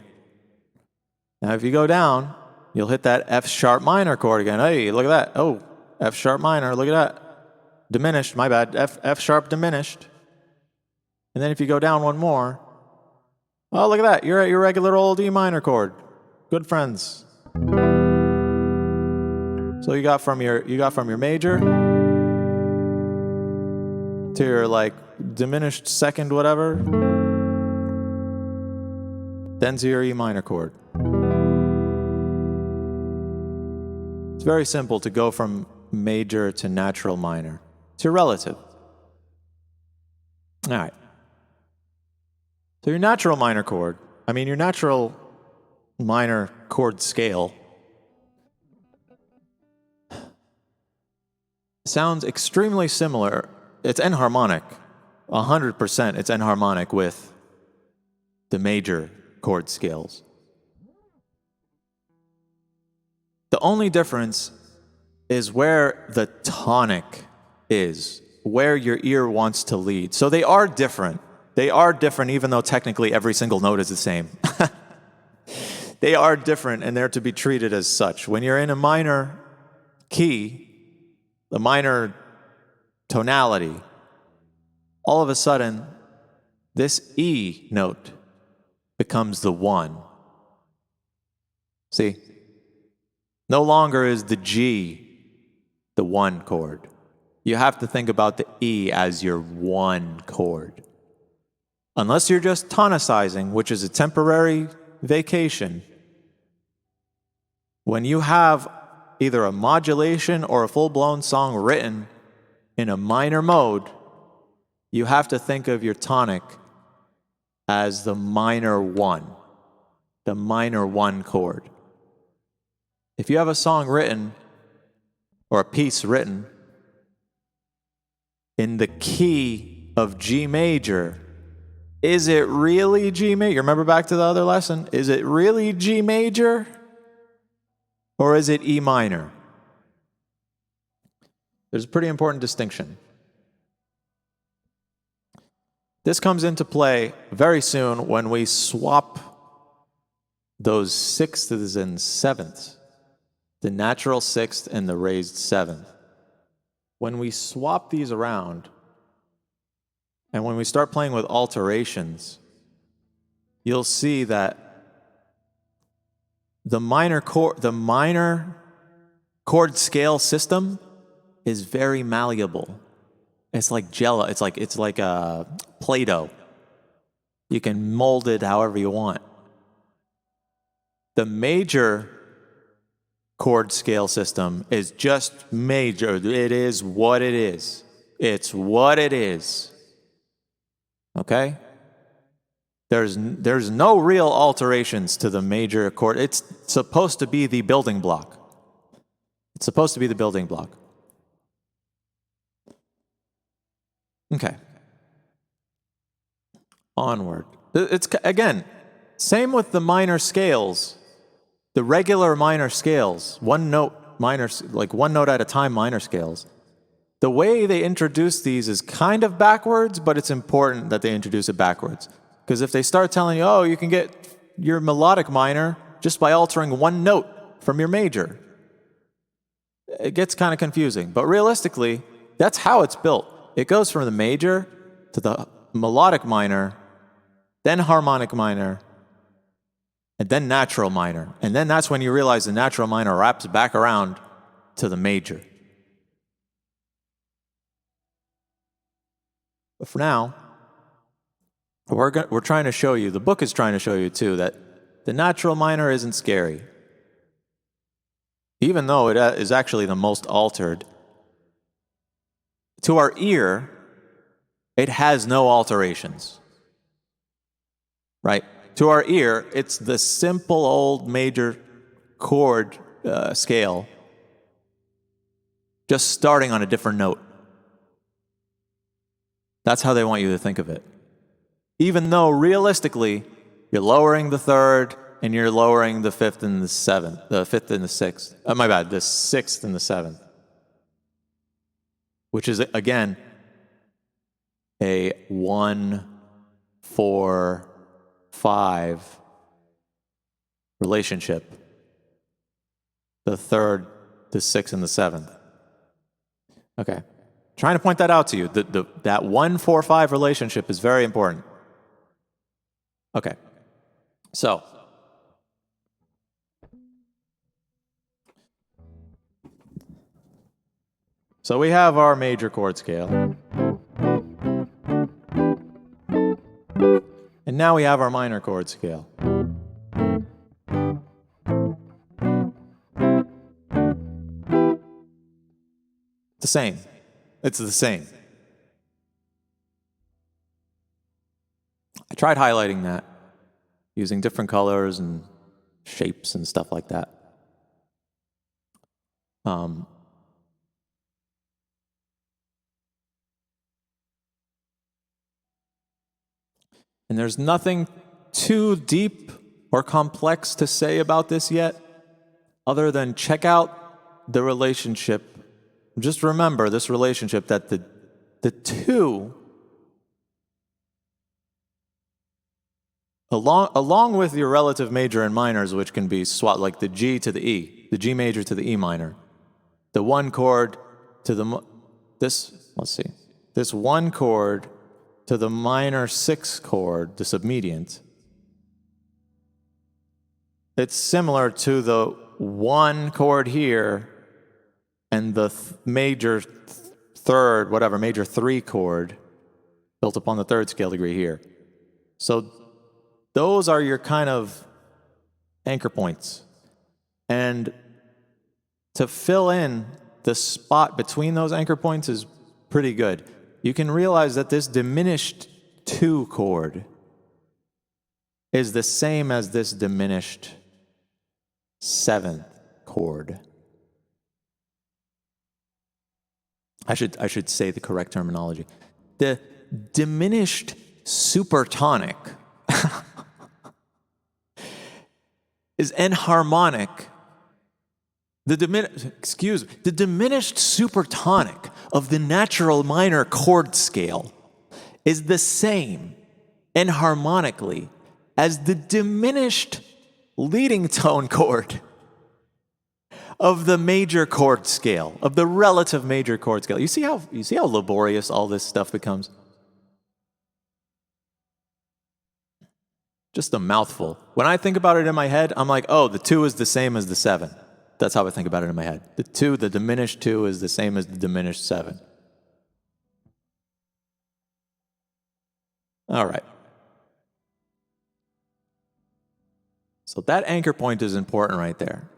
Now, if you go down, you'll hit that F sharp minor chord again. Hey, look at that. Oh, F sharp minor, look at that. Diminished, my bad. F sharp diminished. And then if you go down one more, oh, look at that. You're at your regular old E minor chord. Good friends. So you got from your major to your like diminished second whatever, then to your E minor chord. It's very simple to go from major to natural minor. It's your relative. All right. So your natural minor chord scale sounds extremely similar. It's enharmonic. 100% it's enharmonic with the major chord scales. The only difference is where the tonic is, where your ear wants to lead. So they are different. They are different even though technically every single note is the same. They are different and they're to be treated as such. When you're in a minor key, the minor tonality, all of a sudden, this E note becomes the 1. See? No longer is the G the 1 chord. You have to think about the E as your 1 chord. Unless you're just tonicizing, which is a temporary vacation, when you have either a modulation or a full-blown song written in a minor mode, you have to think of your tonic as the minor 1 chord. If you have a song written, or a piece written, in the key of G major, is it really G major? Remember back to the other lesson? Is it really G major? Or is it E minor? There's a pretty important distinction. This comes into play very soon when we swap those sixths and sevenths, the natural sixth and the raised seventh. When we swap these around, and when we start playing with alterations, you'll see that the minor chord scale system is very malleable. It's like Jello. It's like a Play-Doh. You can mold it however you want. The major chord scale system is just major. It is what it is. It's what it is. Okay? There's no real alterations to the major chord. It's supposed to be the building block. It's supposed to be the building block. Okay. Onward. It's, again, same with the minor scales. The regular minor scales, one note at a time minor scales. The way they introduce these is kind of backwards, but it's important that they introduce it backwards. Because if they start telling you, oh, you can get your melodic minor just by altering one note from your major, it gets kind of confusing. But realistically, that's how it's built. It goes from the major to the melodic minor, then harmonic minor, and then natural minor. And then that's when you realize the natural minor wraps back around to the major. But for now, we're trying to show you, the book is trying to show you too, that the natural minor isn't scary. Even though it is actually the most altered, to our ear, it has no alterations. Right? To our ear, it's the simple old major chord scale, just starting on a different note. That's how they want you to think of it. Even though realistically, you're lowering the third and you're lowering the fifth and the seventh, the fifth and the sixth. The sixth and the seventh. Which is, again, a 1, 4, 5, relationship, the third, the sixth, and the seventh. Okay. Trying to point that out to you. That 1-4-5 relationship is very important. Okay. So we have our major chord scale. And now we have our minor chord scale. The same. It's the same. I tried highlighting that using different colors and shapes and stuff like that. And there's nothing too deep or complex to say about this yet, other than check out the relationship. Just remember this relationship that the two, along with your relative major and minors, which can be swapped, like the G to the E, the G major to the E minor, the one chord to the, this one chord to the minor sixth chord, the submediant. It's similar to the one chord here and the major third, whatever, major three chord built upon the third scale degree here. So those are your kind of anchor points. And to fill in the spot between those anchor points is pretty good. You can realize that this diminished 2 chord is the same as this diminished 7th chord. I should say the correct terminology. The diminished supertonic is enharmonic. The diminished supertonic of the natural minor chord scale is the same enharmonically as the diminished leading tone chord of the major chord scale, of the relative major chord scale. You see how laborious all this stuff becomes? Just a mouthful. When I think about it in my head, I'm like, oh, the 2 is the same as the 7. That's how I think about it in my head. The diminished 2 is the same as the diminished 7. All right. So that anchor point is important right there.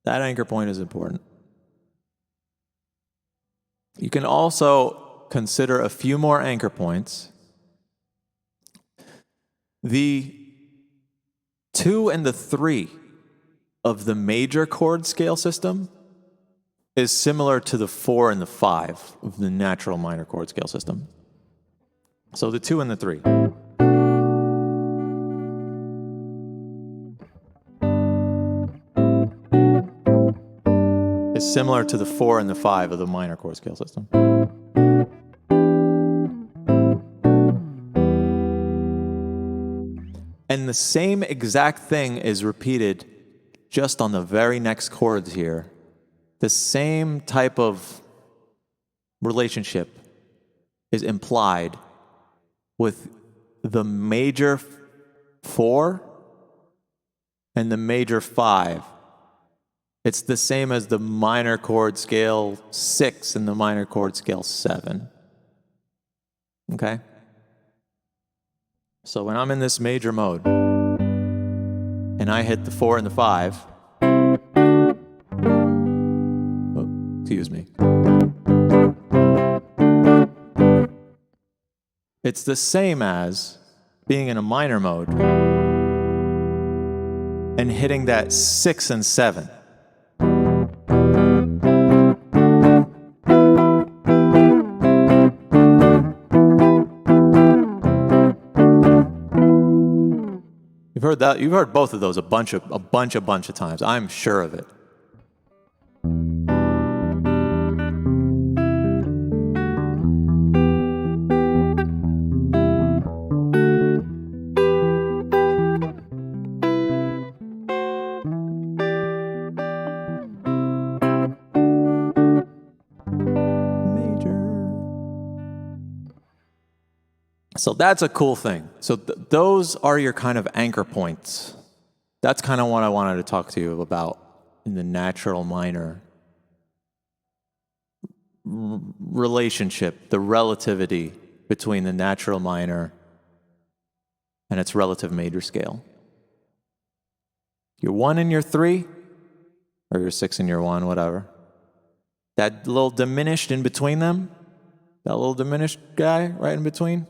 That anchor point is important. You can also consider a few more anchor points. The 2 and the 3 of the major chord scale system is similar to the 4 and the 5 of the natural minor chord scale system. So the 2 and the 3. Is similar to the 4 and the 5 of the minor chord scale system. And the same exact thing is repeated just on the very next chords here. The same type of relationship is implied with the major 4 and the major 5. It's the same as the minor chord scale 6 and the minor chord scale 7. Okay? So when I'm in this major mode, and I hit the 4 and the 5, excuse me, it's the same as being in a minor mode and hitting that 6 and 7. You've heard that. You've heard both of those a bunch of times. I'm sure of it. So that's a cool thing. So those are your kind of anchor points. That's kind of what I wanted to talk to you about in the natural minor relationship, the relativity between the natural minor and its relative major scale. Your 1 and your 3, or your 6 and your 1, whatever. That little diminished in between them, that little diminished guy right in between.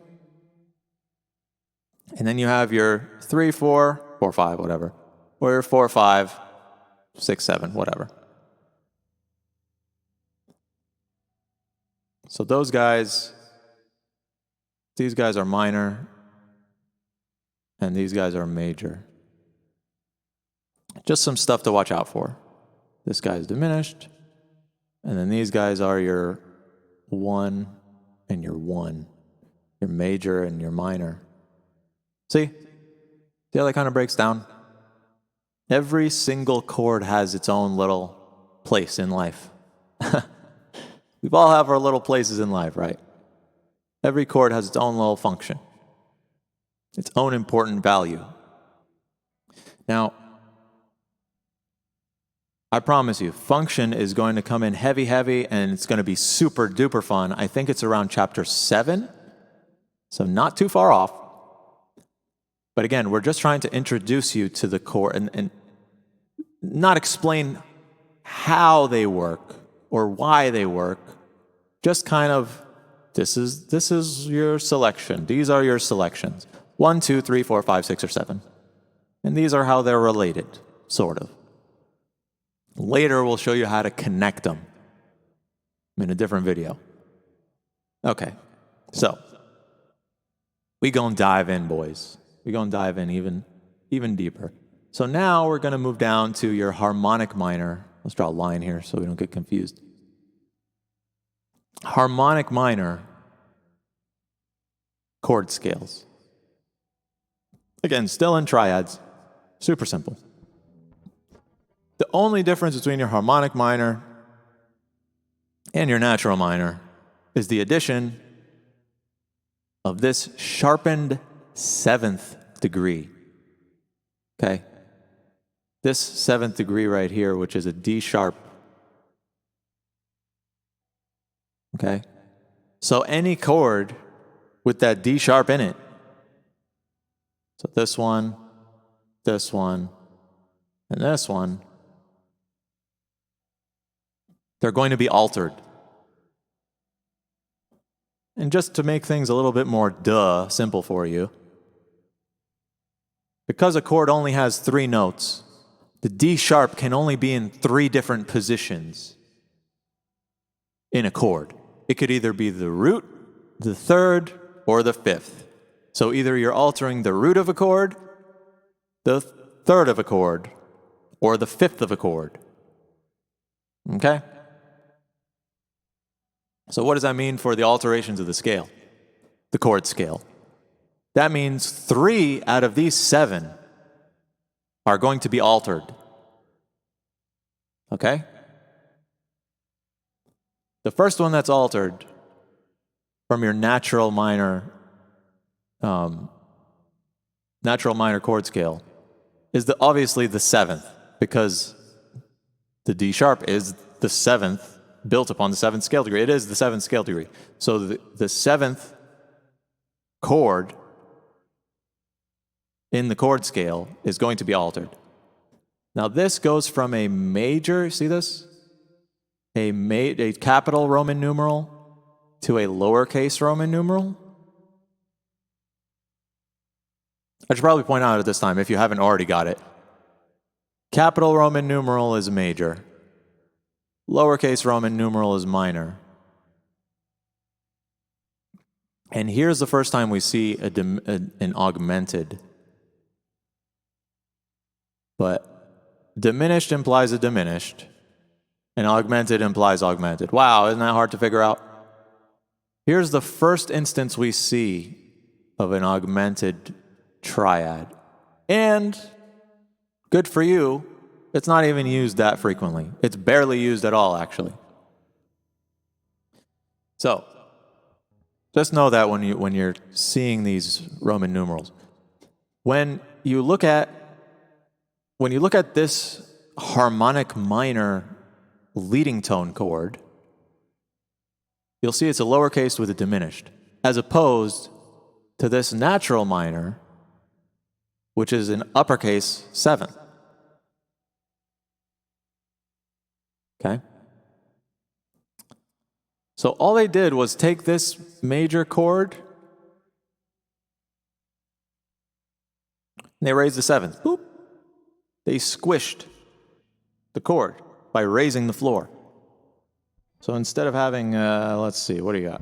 And then you have your 3, 4, 4, 5, whatever. Or your 4, 5, 6, 7, whatever. So those guys, these guys are minor, and these guys are major. Just some stuff to watch out for. This guy's diminished, and then these guys are your 1 and your 1, your major and your minor. See how that kind of breaks down? Every single chord has its own little place in life. We all have our little places in life, right? Every chord has its own little function, its own important value. Now, I promise you, function is going to come in heavy, and it's going to be super duper fun. I think it's around chapter 7, so not too far off. But again, we're just trying to introduce you to the chord and not explain how they work or why they work. Just kind of, this is your selection. These are your selections. 1, 2, 3, 4, 5, 6, or 7. And these are how they're related, sort of. Later, we'll show you how to connect them in a different video. Okay, so we gonna dive in, boys. We gonna dive in even deeper. So now we're gonna move down to your harmonic minor. Let's draw a line here so we don't get confused. Harmonic minor chord scales. Again, still in triads. Super simple. The only difference between your harmonic minor and your natural minor is the addition of this sharpened 7th degree. Okay? This 7th degree right here, which is a D sharp. Okay? So any chord with that D sharp in it, so this one, and this one, they're going to be altered. And just to make things a little bit more simple for you, because a chord only has 3 notes, the D sharp can only be in 3 different positions in a chord. It could either be the root, the 3rd, or the 5th. So either you're altering the root of a chord, the 3rd of a chord, or the 5th of a chord. Okay? So what does that mean for the alterations of the scale? The chord scale. That means 3 out of these 7 are going to be altered. Okay? The first one that's altered from your natural minor chord scale is obviously the 7th, because the D sharp is the 7th built upon the 7th scale degree. It is the 7th scale degree. So the 7th chord in the chord scale is going to be altered. Now this goes from a major, see this? A capital Roman numeral to a lowercase Roman numeral. I should probably point out at this time, if you haven't already got it, capital Roman numeral is major. Lowercase Roman numeral is minor. And here's the first time we see an augmented. But diminished implies a diminished, and augmented implies augmented. Wow, isn't that hard to figure out? Here's the first instance we see of an augmented triad. And good for you, it's not even used that frequently. It's barely used at all, actually. So, Just know that when you're seeing these Roman numerals. When you look at this harmonic minor leading tone chord, you'll see it's a lowercase with a diminished, as opposed to this natural minor, which is an uppercase 7th. Okay? So all they did was take this major chord and they raised the 7th. Boop. They squished the chord by raising the floor. So instead of having, let's see, what do you got?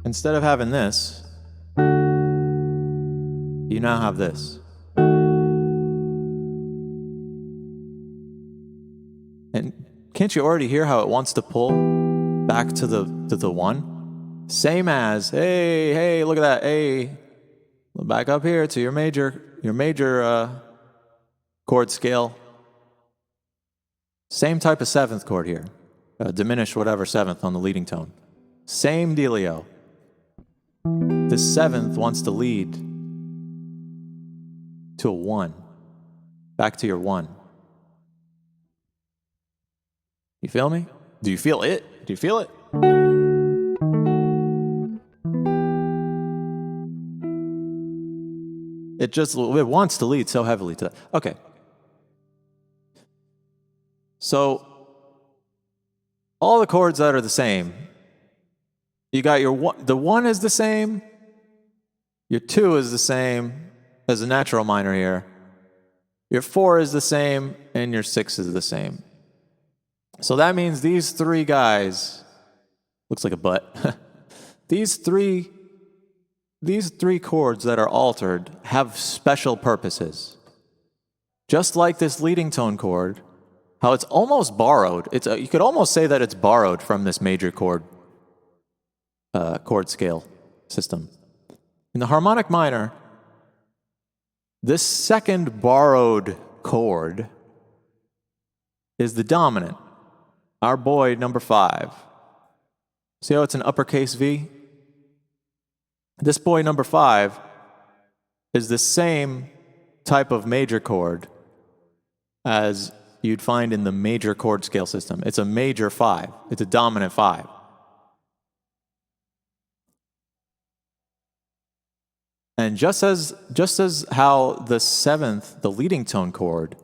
Instead of having this, you now have this. And can't you already hear how it wants to pull back to the 1? Same as, hey, look at that, hey, back up here to your major chord scale. Same type of 7th chord here, diminished whatever 7th on the leading tone. Same dealio. The 7th wants to lead to a 1, back to your 1. You feel me? Do you feel it? Do you feel it? It wants to lead so heavily to that. Okay. So, all the chords that are the same, you got your 1, the 1 is the same, your 2 is the same as the natural minor here, your 4 is the same, and your 6 is the same. So that means these 3 guys, looks like a butt, these three chords that are altered have special purposes. Just like this leading tone chord, how it's almost borrowed. You could almost say that it's borrowed from this major chord scale system. In the harmonic minor, this second borrowed chord is the dominant. Our boy, number 5. See how it's an uppercase V? This boy, number 5, is the same type of major chord as you'd find in the major chord scale system. It's a major 5. It's a dominant 5. And just as how the 7th, the leading tone chord,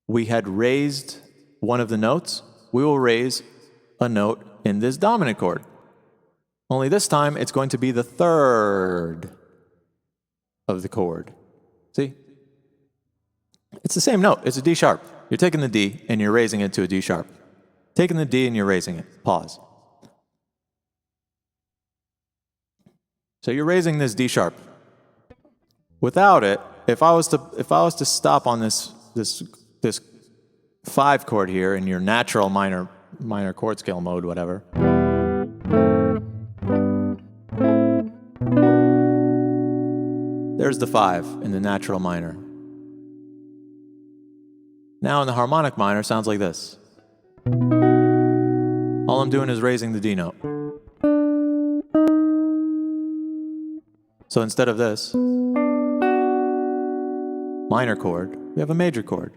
we had raised one of the notes, we will raise a note in this dominant chord. Only this time, it's going to be the 3rd of the chord. See? It's the same note. It's a D sharp. You're taking the D and you're raising it to a D sharp. Taking the D and you're raising it. Pause. So you're raising this D sharp. Without it, if I was to stop on this 5 chord here in your natural minor chord scale mode, whatever. There's the 5 in the natural minor. Now in the harmonic minor, sounds like this. All I'm doing is raising the D note. So instead of this minor chord, we have a major chord.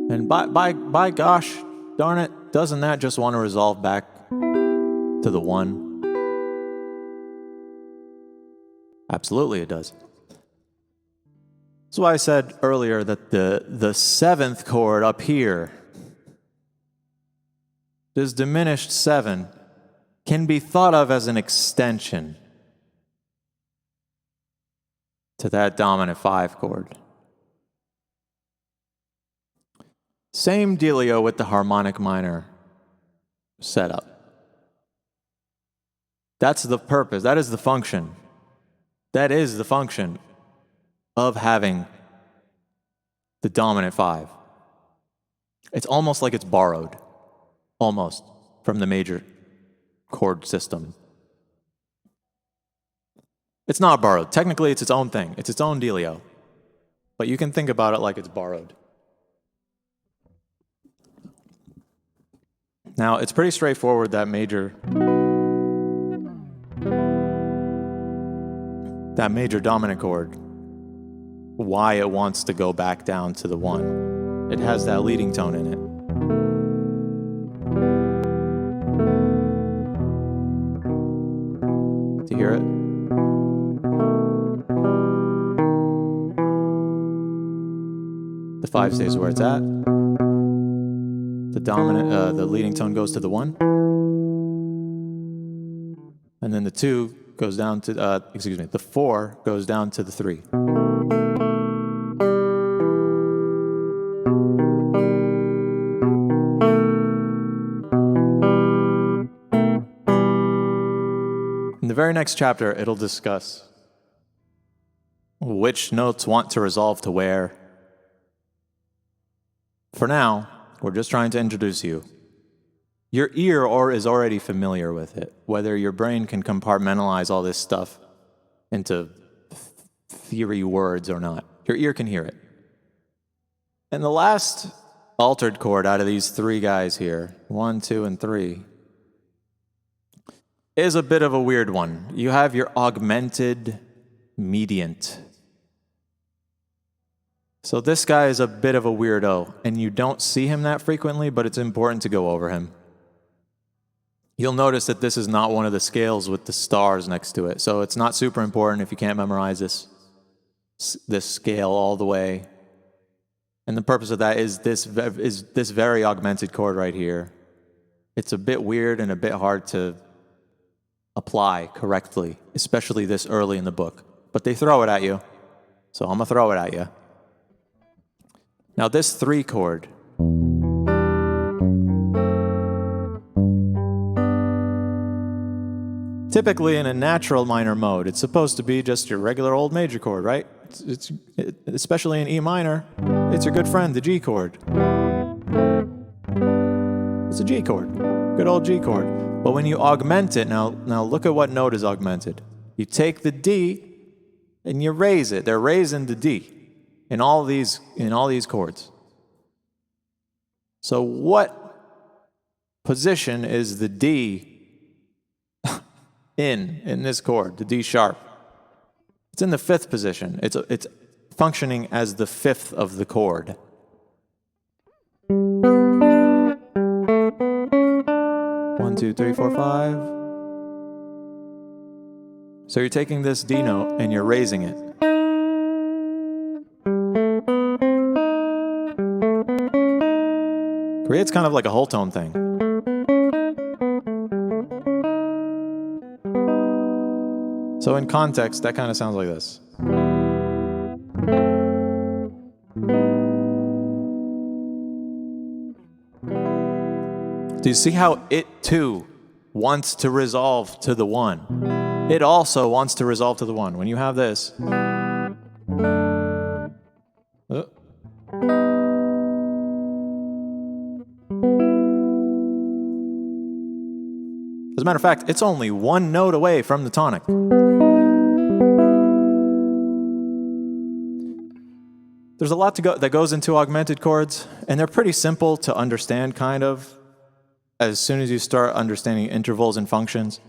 And by gosh darn it, doesn't that just want to resolve back to the 1? Absolutely it does. That's why I said earlier that the 7th chord up here, this diminished 7, can be thought of as an extension to that dominant 5 chord. Same dealio with the harmonic minor setup. That's the purpose. That is the function. That is the function of having the dominant 5. It's almost like it's borrowed, almost, from the major chord system. It's not borrowed. Technically, it's its own thing. It's its own dealio. But you can think about it like it's borrowed. Now, it's pretty straightforward, that major dominant chord, why it wants to go back down to the 1. It has that leading tone in it. Do you hear it? The 5 stays where it's at. The leading tone goes to the 1. And then the 2 goes down to, the 4 goes down to the 3. In the very next chapter, it'll discuss which notes want to resolve to where. For now, we're just trying to introduce you. Your ear is already familiar with it, whether your brain can compartmentalize all this stuff into theory words or not. Your ear can hear it. And the last altered chord out of these 3 guys here, 1, 2, and 3, is a bit of a weird one. You have your augmented mediant. So this guy is a bit of a weirdo, and you don't see him that frequently, but it's important to go over him. You'll notice that this is not one of the scales with the stars next to it, so it's not super important if you can't memorize this scale all the way. And the purpose of that is this very augmented chord right here. It's a bit weird and a bit hard to apply correctly, especially this early in the book. But they throw it at you, so I'm going to throw it at you. Now this 3 chord, typically in a natural minor mode, it's supposed to be just your regular old major chord, right? Especially in E minor, it's your good friend, the G chord. It's a G chord, good old G chord. But when you augment it, now look at what note is augmented. You take the D and you raise it. They're raising the D in all these chords. So what position is the D in this chord, the D sharp? It's in the 5th position. It's functioning as the 5th of the chord. One, two, three, four, 5. So you're taking this D note and you're raising it. Creates kind of like a whole tone thing. So in context, that kind of sounds like this. Do you see how it too wants to resolve to the 1? It also wants to resolve to the 1. When you have this, as a matter of fact, it's only 1 note away from the tonic. There's a lot that goes into augmented chords, and they're pretty simple to understand, kind of, as soon as you start understanding intervals and functions.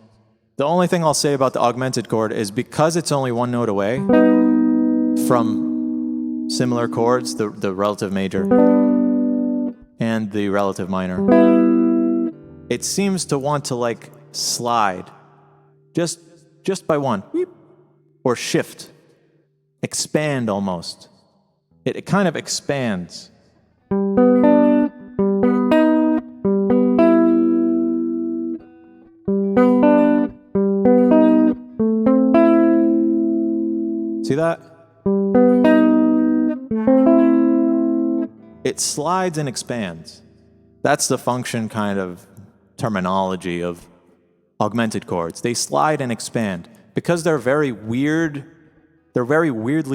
The only thing I'll say about the augmented chord is because it's only 1 note away from similar chords, the relative major and the relative minor, it seems to want to like slide just by 1, or shift, expand almost. It kind of expands. See that? It slides and expands. That's the function kind of terminology of augmented chords. They slide and expand. Because they're very weirdly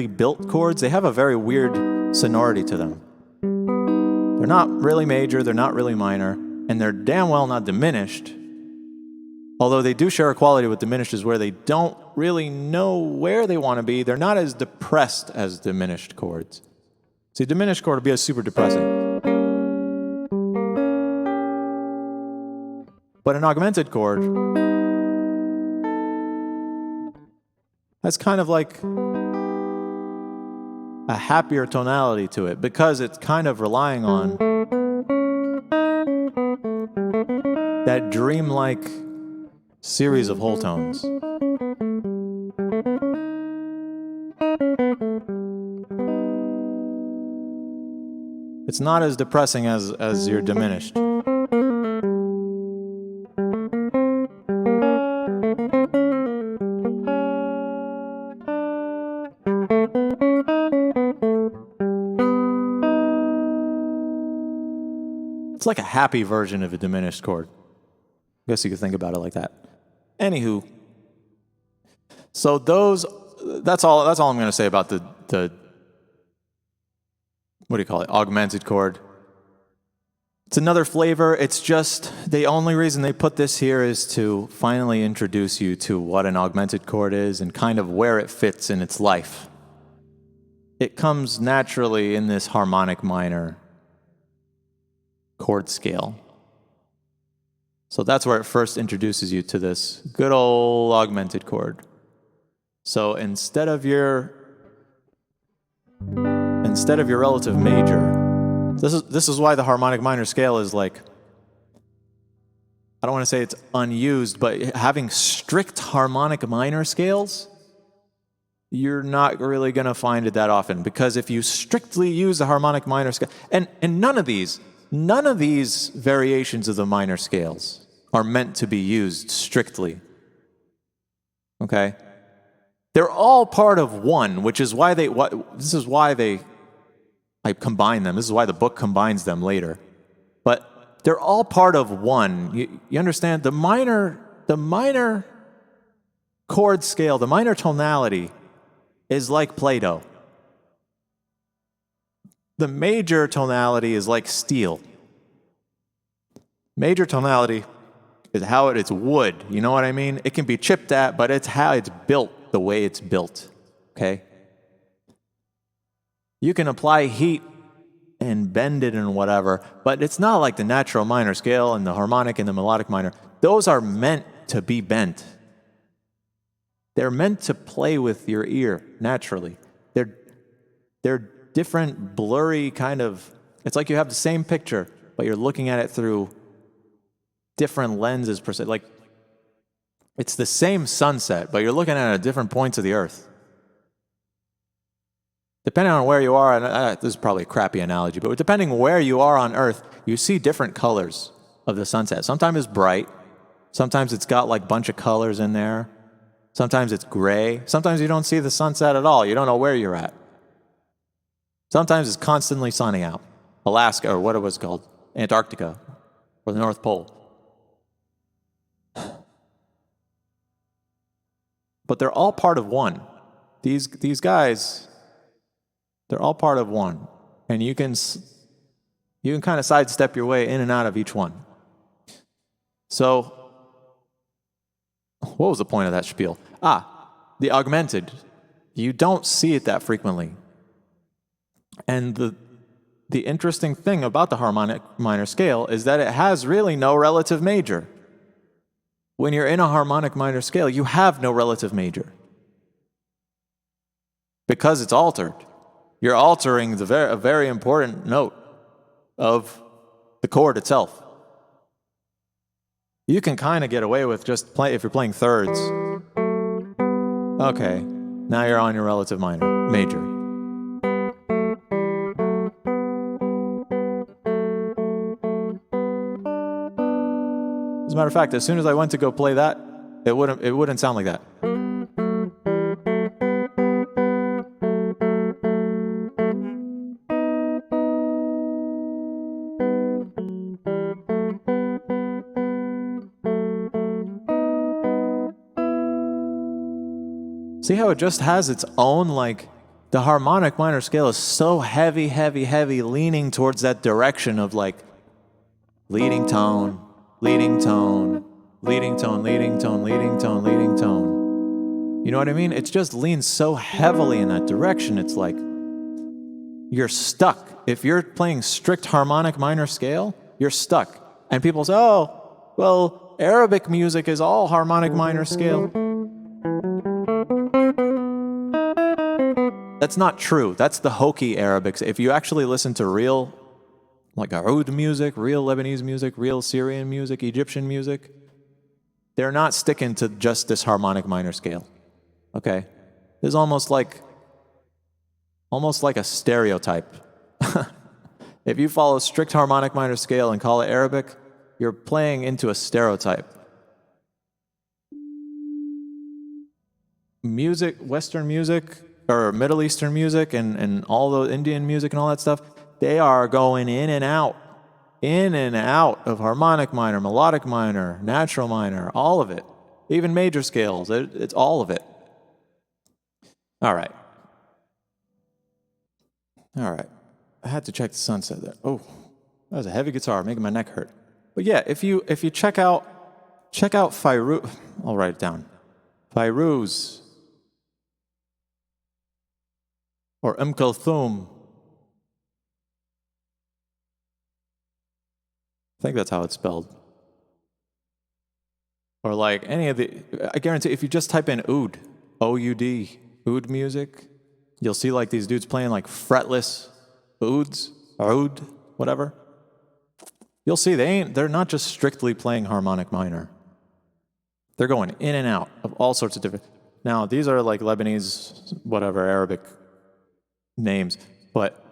built chords, they have a very weird sonority to them. They're not really major, they're not really minor, and they're damn well not diminished. Although they do share a quality with diminishes where they don't really know where they want to be. They're not as depressed as diminished chords. See, diminished chord would be super depressing. But an augmented chord has kind of like a happier tonality to it because it's kind of relying on that dreamlike series of whole tones. It's not as depressing as your diminished. It's like a happy version of a diminished chord. I guess you could think about it like that. Anywho, so that's all I'm going to say about the what do you call it? Augmented chord. It's another flavor. It's just the only reason they put this here is to finally introduce you to what an augmented chord is and kind of where it fits in its life. It comes naturally in this harmonic minor chord scale. So that's where it first introduces you to this good old augmented chord. So instead of your relative major, this is why the harmonic minor scale is like, I don't want to say it's unused, but having strict harmonic minor scales, you're not really going to find it that often, because if you strictly use the harmonic minor scale, and none of these variations of the minor scales are meant to be used strictly. Okay? They're all part of one, which is why I combine them. This is why the book combines them later. But they're all part of one. You understand? The minor chord scale, the minor tonality is like Play-Doh. The major tonality is like steel. Major tonality is how it's wood. You know what I mean? It can be chipped at, but it's how it's built, the way it's built. Okay? You can apply heat and bend it and whatever, but it's not like the natural minor scale and the harmonic and the melodic minor. Those are meant to be bent. They're meant to play with your ear naturally. They're different, blurry kind of, it's like you have the same picture, but you're looking at it through different lenses per se. Like, it's the same sunset, but you're looking at it at different points of the earth. Depending on where you are, and this is probably a crappy analogy, but depending where you are on Earth, you see different colors of the sunset. Sometimes it's bright. Sometimes it's got like a bunch of colors in there. Sometimes it's gray. Sometimes you don't see the sunset at all. You don't know where you're at. Sometimes it's constantly sunny out. Alaska, or what it was called, Antarctica, or the North Pole. But they're all part of one. These guys, they're all part of one. And you can kind of sidestep your way in and out of each one. So, what was the point of that spiel? The augmented. You don't see it that frequently. And the interesting thing about the harmonic minor scale is that it has really no relative major. When you're in a harmonic minor scale, you have no relative major. Because it's altered. You're altering a very important note of the chord itself. You can kind of get away with just if you're playing thirds. Okay, now you're on your relative major. As a matter of fact, as soon as I went to go play that, it wouldn't sound like that. See how it just has its own, like, the harmonic minor scale is so heavy, heavy, heavy, leaning towards that direction of, like, leading tone, leading tone, leading tone, leading tone, leading tone, leading tone. You know what I mean? It just leans so heavily in that direction. It's like you're stuck. If you're playing strict harmonic minor scale, you're stuck. And people say, oh, well, Arabic music is all harmonic minor scale. That's not true. That's the hokey Arabics. If you actually listen to real, like oud music, real Lebanese music, real Syrian music, Egyptian music, they're not sticking to just this harmonic minor scale. Okay? There's almost like a stereotype. If you follow strict harmonic minor scale and call it Arabic, you're playing into a stereotype. Music, Western music, or Middle Eastern music, and all the Indian music and all that stuff, they are going in and out of harmonic minor, melodic minor, natural minor, all of it. Even major scales, it's all of it. All right. I had to check the sunset there. Oh, that was a heavy guitar, making my neck hurt. But yeah, if you check out Fairuz, I'll write it down. Fairuz or Kulthum. I think that's how it's spelled. Or like any of the, I guarantee if you just type in oud, O-U-D, oud music, you'll see like these dudes playing like fretless ouds, oud, whatever. You'll see they're not just strictly playing harmonic minor. They're going in and out of all sorts of different. Now, these are like Lebanese, whatever, Arabic names, but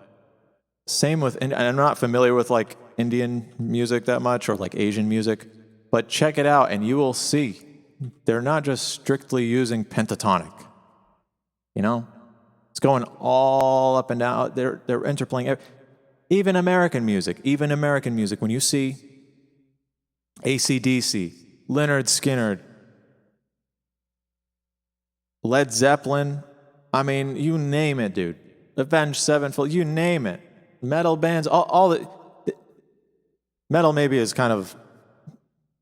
same with, and I'm not familiar with like Indian music that much or like Asian music, but check it out and you will see they're not just strictly using pentatonic. You know? It's going all up and down. They're interplaying. Even American music, when you see AC/DC, Lynyrd Skynyrd, Led Zeppelin, I mean, you name it, dude. Avenged Sevenfold, you name it. Metal bands, all the metal maybe is kind of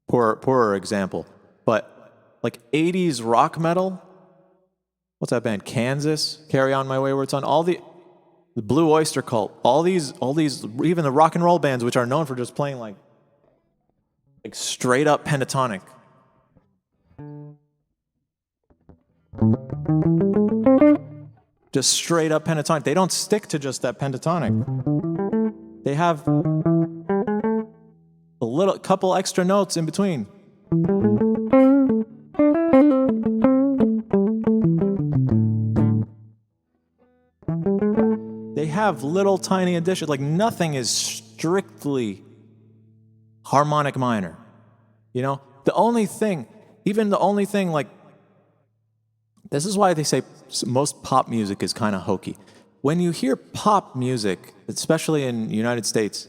poorer example, but like 80s rock metal, what's that band? Kansas, Carry On My Wayward Son, all the Blue Oyster Cult, all these, even the rock and roll bands, which are known for just playing like straight up pentatonic. Just straight up pentatonic. They don't stick to just that pentatonic. They have a couple extra notes in between. They have little tiny additions. Like nothing is strictly harmonic minor. You know? The only thing like, this is why they say most pop music is kind of hokey. When you hear pop music, especially in the United States,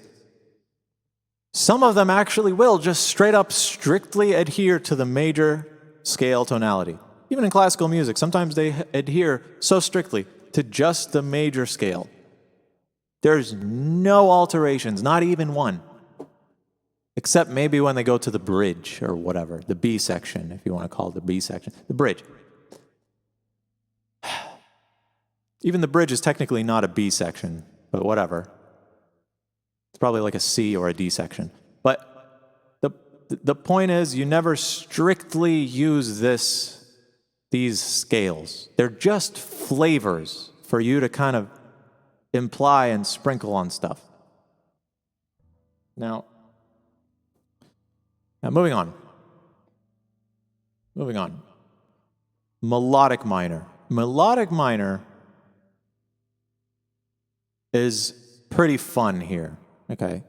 some of them actually will just straight up strictly adhere to the major scale tonality. Even in classical music, sometimes they adhere so strictly to just the major scale. There's no alterations, not even one. Except maybe when they go to the bridge or whatever, the B section, if you want to call it the B section, the bridge. Even the bridge is technically not a B section, but whatever. It's probably like a C or a D section. But the point is, you never strictly use these scales. They're just flavors for you to kind of imply and sprinkle on stuff. Now moving on. Melodic minor. Melodic minor is pretty fun here, okay?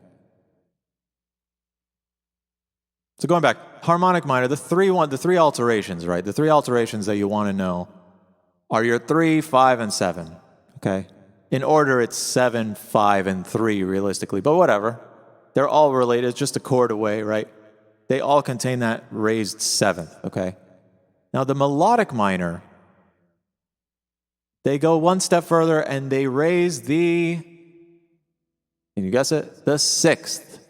So going back, harmonic minor, the three alterations, right? The three alterations that you want to know are your 3, 5, and 7, okay? In order, it's 7, 5, and 3, realistically, but whatever. They're all related, it's just a chord away, right? They all contain that raised 7th, okay? Now, the melodic minor, they go one step further and they raise can you guess it? The 6th.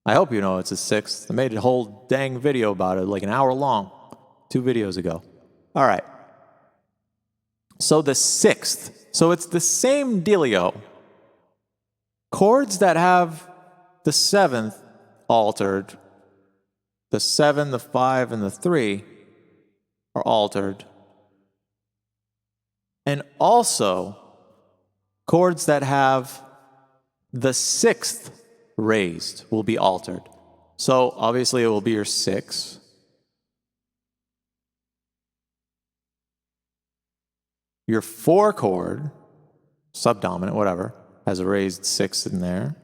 I hope you know it's a sixth. I made a whole dang video about it, like an hour long, 2 videos ago. All right. So the sixth. So it's the same dealio. Chords that have the seventh altered, the 7, the 5, and the 3 are altered. And also, chords that have the sixth raised will be altered. So obviously it will be your 6. Your 4 chord, subdominant, whatever, has a raised 6 in there.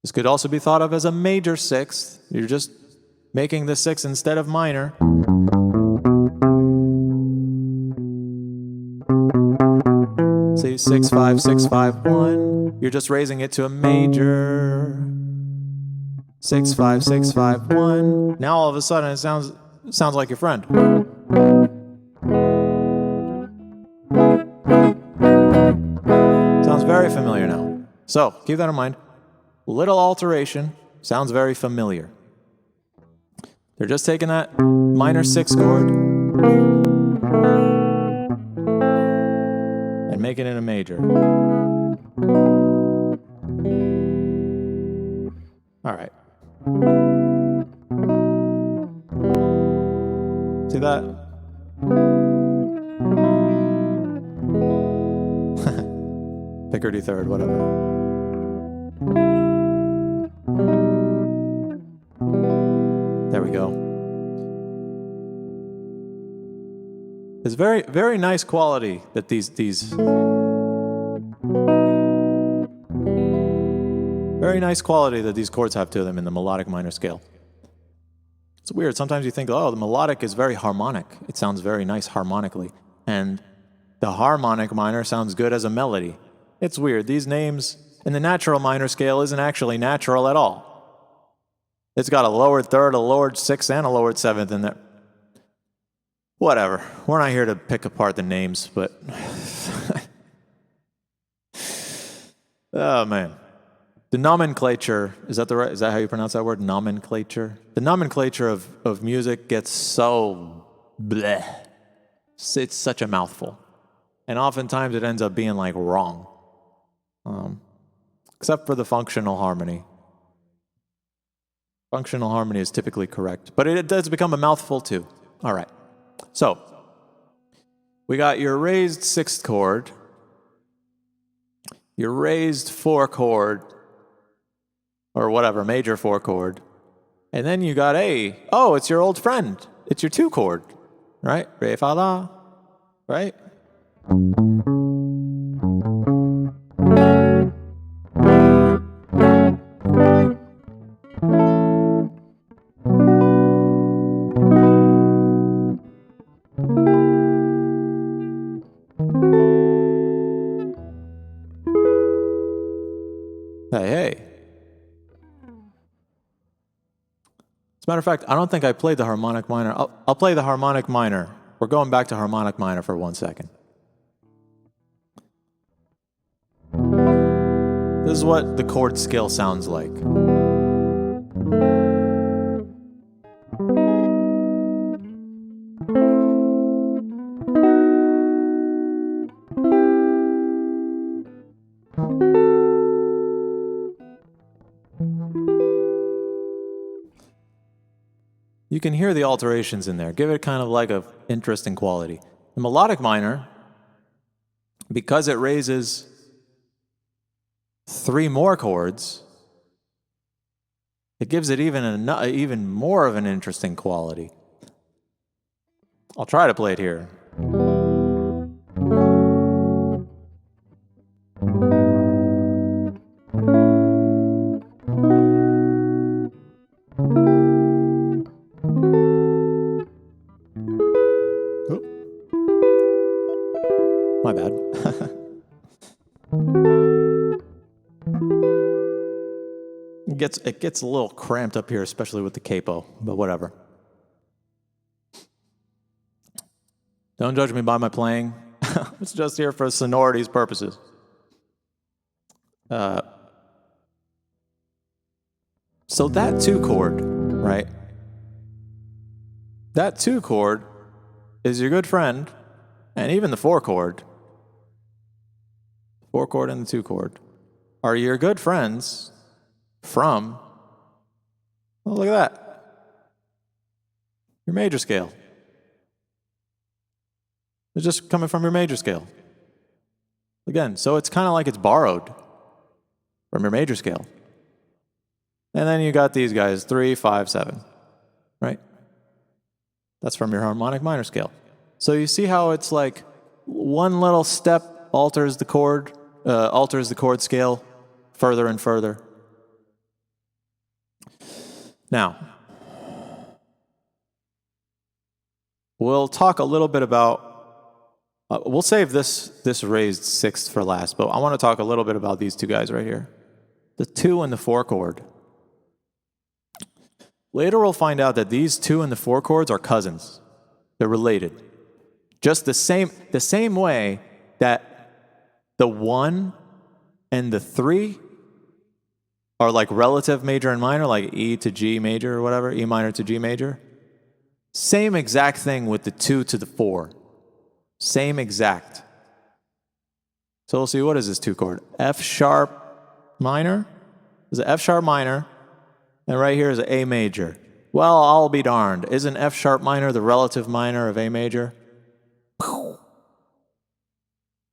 This could also be thought of as a major 6th. You're just making the 6 instead of minor. Say 6, 5, 6, 5, 1. You're just raising it to a major. 6, 5, 6, 5, 1. Now all of a sudden it sounds like your friend. Sounds very familiar now. So keep that in mind. Little alteration, sounds very familiar. They're just taking that minor 6 chord and making it a major. All right. See that? Picardy third, whatever. There we go. It's very, very nice quality that these very nice quality that these chords have to them in the melodic minor scale. It's weird. Sometimes you think, oh, the melodic is very harmonic. It sounds very nice harmonically. And the harmonic minor sounds good as a melody. It's weird. These names in the natural minor scale isn't actually natural at all. It's got a lowered third, a lowered 6th, and a lowered 7th in there. Whatever. We're not here to pick apart the names, but... oh, man. The nomenclature, is that how you pronounce that word? Nomenclature? The nomenclature of music gets so bleh. It's such a mouthful. And oftentimes it ends up being like wrong. Except for the functional harmony. Functional harmony is typically correct, but it does become a mouthful too. All right. So, we got your raised 6th chord, your raised 4 chord, or whatever, major 4 chord, and then you got it's your old friend. It's your 2 chord, right? Re, fa, la, right? Hey. As a matter of fact, I don't think I played the harmonic minor. I'll play the harmonic minor. We're going back to harmonic minor for 1 second. This is what the chord scale sounds like. You can hear the alterations in there. Give it kind of like an interesting quality. The melodic minor, because it raises 3 more chords, it gives it even more of an interesting quality. I'll try to play it here. My bad. It gets a little cramped up here, especially with the capo, but whatever. Don't judge me by my playing. It's just here for sonority's purposes. So that 2 chord, right? That 2 chord is your good friend, and even the 4 chord, 4 chord and the 2 chord, are your good friends from, oh, look at that, your major scale. They're just coming from your major scale. Again, so it's kind of like it's borrowed from your major scale. And then you got these guys, 3, 5, 7, right? That's from your harmonic minor scale. So you see how it's like one little step alters the chord scale further and further. Now, we'll talk a little bit about, we'll save this raised 6th for last, but I want to talk a little bit about these 2 guys right here. The 2 and the 4 chord. Later we'll find out that these 2 and the 4 chords are cousins. They're related. Just the same way that the 1 and the 3 are like relative major and minor, like E to G major or whatever, E minor to G major. Same exact thing with the 2 to the 4. Same exact. So we'll see, what is this 2 chord? F sharp minor? Is it F sharp minor? And right here is an A major. Well, I'll be darned. Isn't F sharp minor the relative minor of A major? It's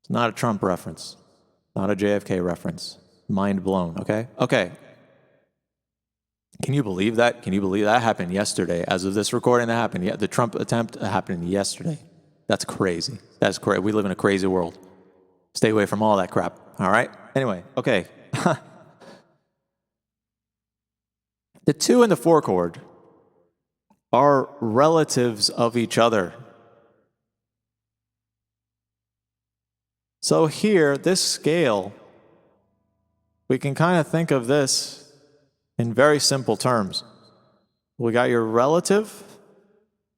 not a Trump reference. Not a JFK reference. Mind blown, okay? Okay. Can you believe that? Can you believe that happened yesterday? As of this recording, that happened. Yeah, the Trump attempt happened yesterday. That's crazy. That's crazy. We live in a crazy world. Stay away from all that crap, all right? Anyway, okay. The 2 and the 4 chord are relatives of each other. So here, this scale, we can kind of think of this in very simple terms. We got your relative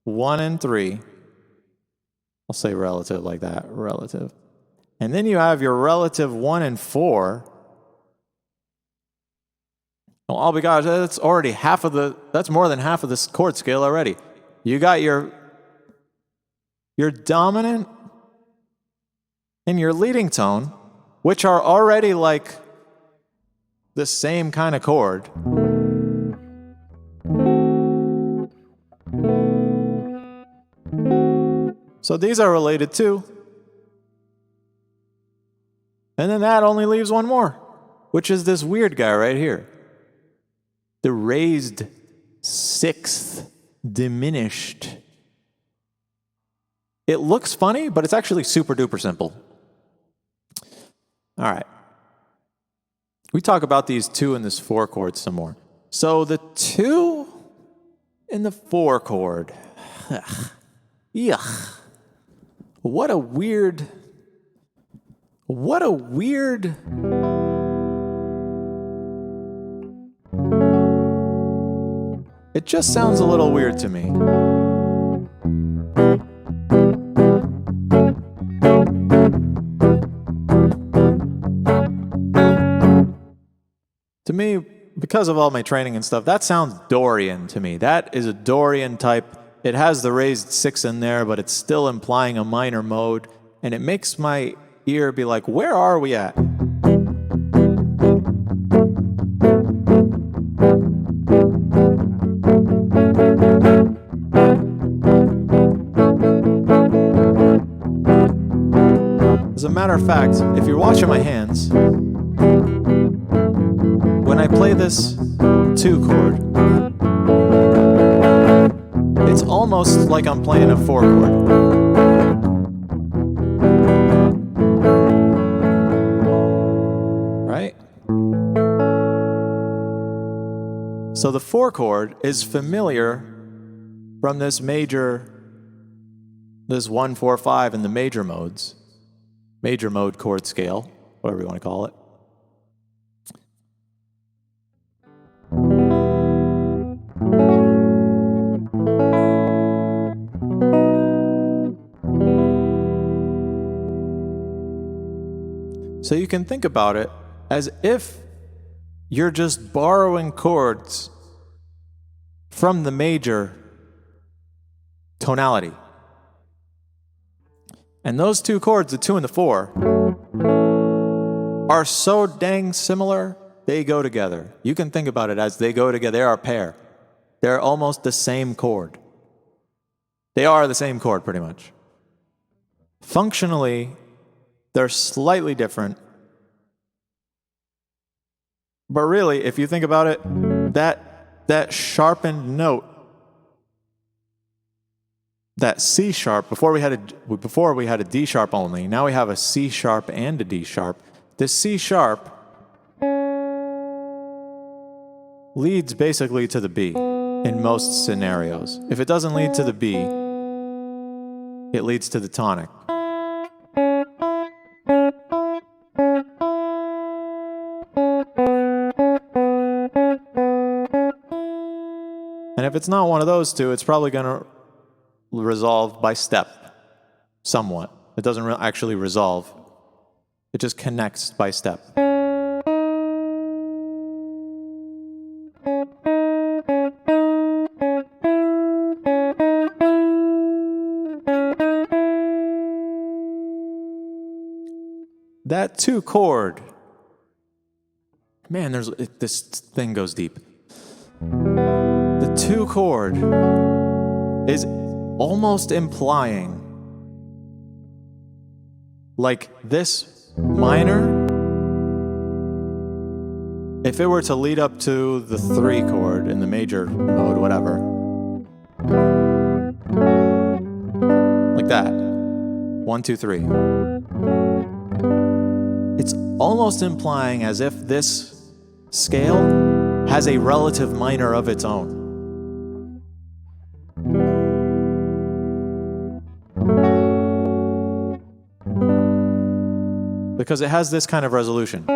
1 and 3. I'll say relative like that, relative. And then you have your relative 1 and 4. Well, oh my gosh, that's already that's more than half of this chord scale already. You got your dominant and your leading tone, which are already like the same kind of chord. So these are related too. And then that only leaves one more, which is this weird guy right here. The raised 6th diminished. It looks funny, but it's actually super duper simple. All right. We talk about these 2 and this 4 chords some more. So the 2 and the 4 chord. Yuck. What a weird. It just sounds a little weird to me. To me, because of all my training and stuff, that sounds Dorian to me. That is a Dorian type. It has the raised 6 in there, but it's still implying a minor mode. And it makes my ear be like, where are we at? As a matter of fact, if you're watching my hands, when I play this 2 chord, it's almost like I'm playing a 4 chord. Right? So the 4 chord is familiar from this major, this 1, 4, 5 in the major modes. Major mode chord scale, whatever you want to call it. So you can think about it as if you're just borrowing chords from the major tonality. And those two chords, the 2 and the 4, are so dang similar, they go together. You can think about it as they go together. They are a pair. They're almost the same chord. They are the same chord, pretty much. Functionally, they're slightly different. But really, if you think about it, that sharpened note, that C sharp, before we had a D sharp only, now we have a C sharp and a D sharp. This C sharp leads basically to the B in most scenarios. If it doesn't lead to the B, it leads to the tonic. And if it's not one of those two, it's probably going to resolve by step, somewhat. It doesn't actually resolve. It just connects by step. That 2 chord, man, this thing goes deep. The 2 chord is almost implying, like this minor, if it were to lead up to the 3 chord in the major mode, whatever, like that, 1, 2, 3. It's almost implying as if this scale has a relative minor of its own. Because it has this kind of resolution.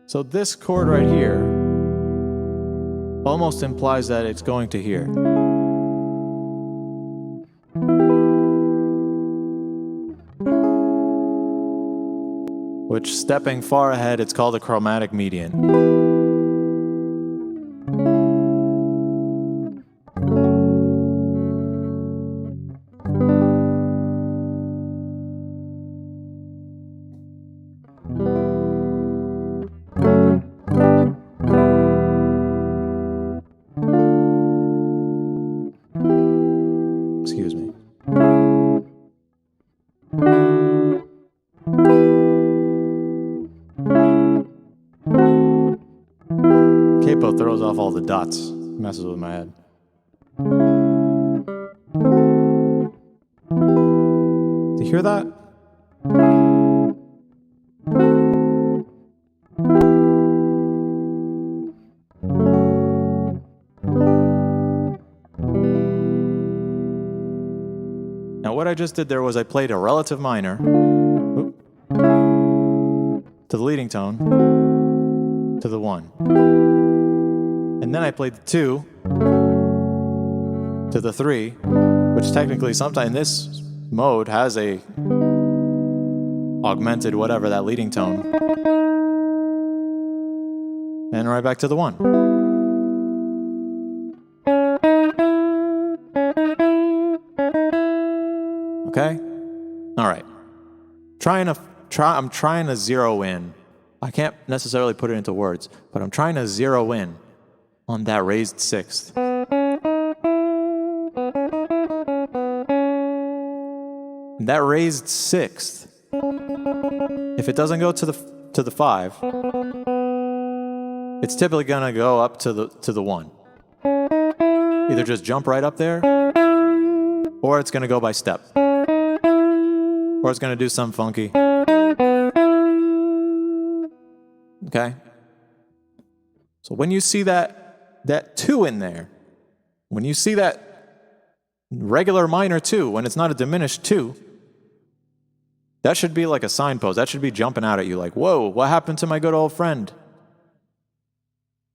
So this chord right here almost implies that it's going to here. Which, stepping far ahead, it's called a chromatic median. Excuse me. Capo throws off all the dots, messes with my head. Do you hear that? Now what I just did there was I played a relative minor to the leading tone to the 1. And then I played the 2 to the 3, which technically sometimes in this mode has a augmented whatever, that leading tone. And right back to the 1. Okay? All right. I'm trying to zero in. I can't necessarily put it into words, but I'm trying to zero in on that raised 6th. That raised 6th, if it doesn't go to the 5, it's typically gonna go up to the 1. Either just jump right up there, or it's gonna go by step, or it's gonna do some funky. Okay? So when you see that 2 in there, when you see that regular minor 2, when it's not a diminished 2, that should be like a signpost. That should be jumping out at you like, whoa, what happened to my good old friend?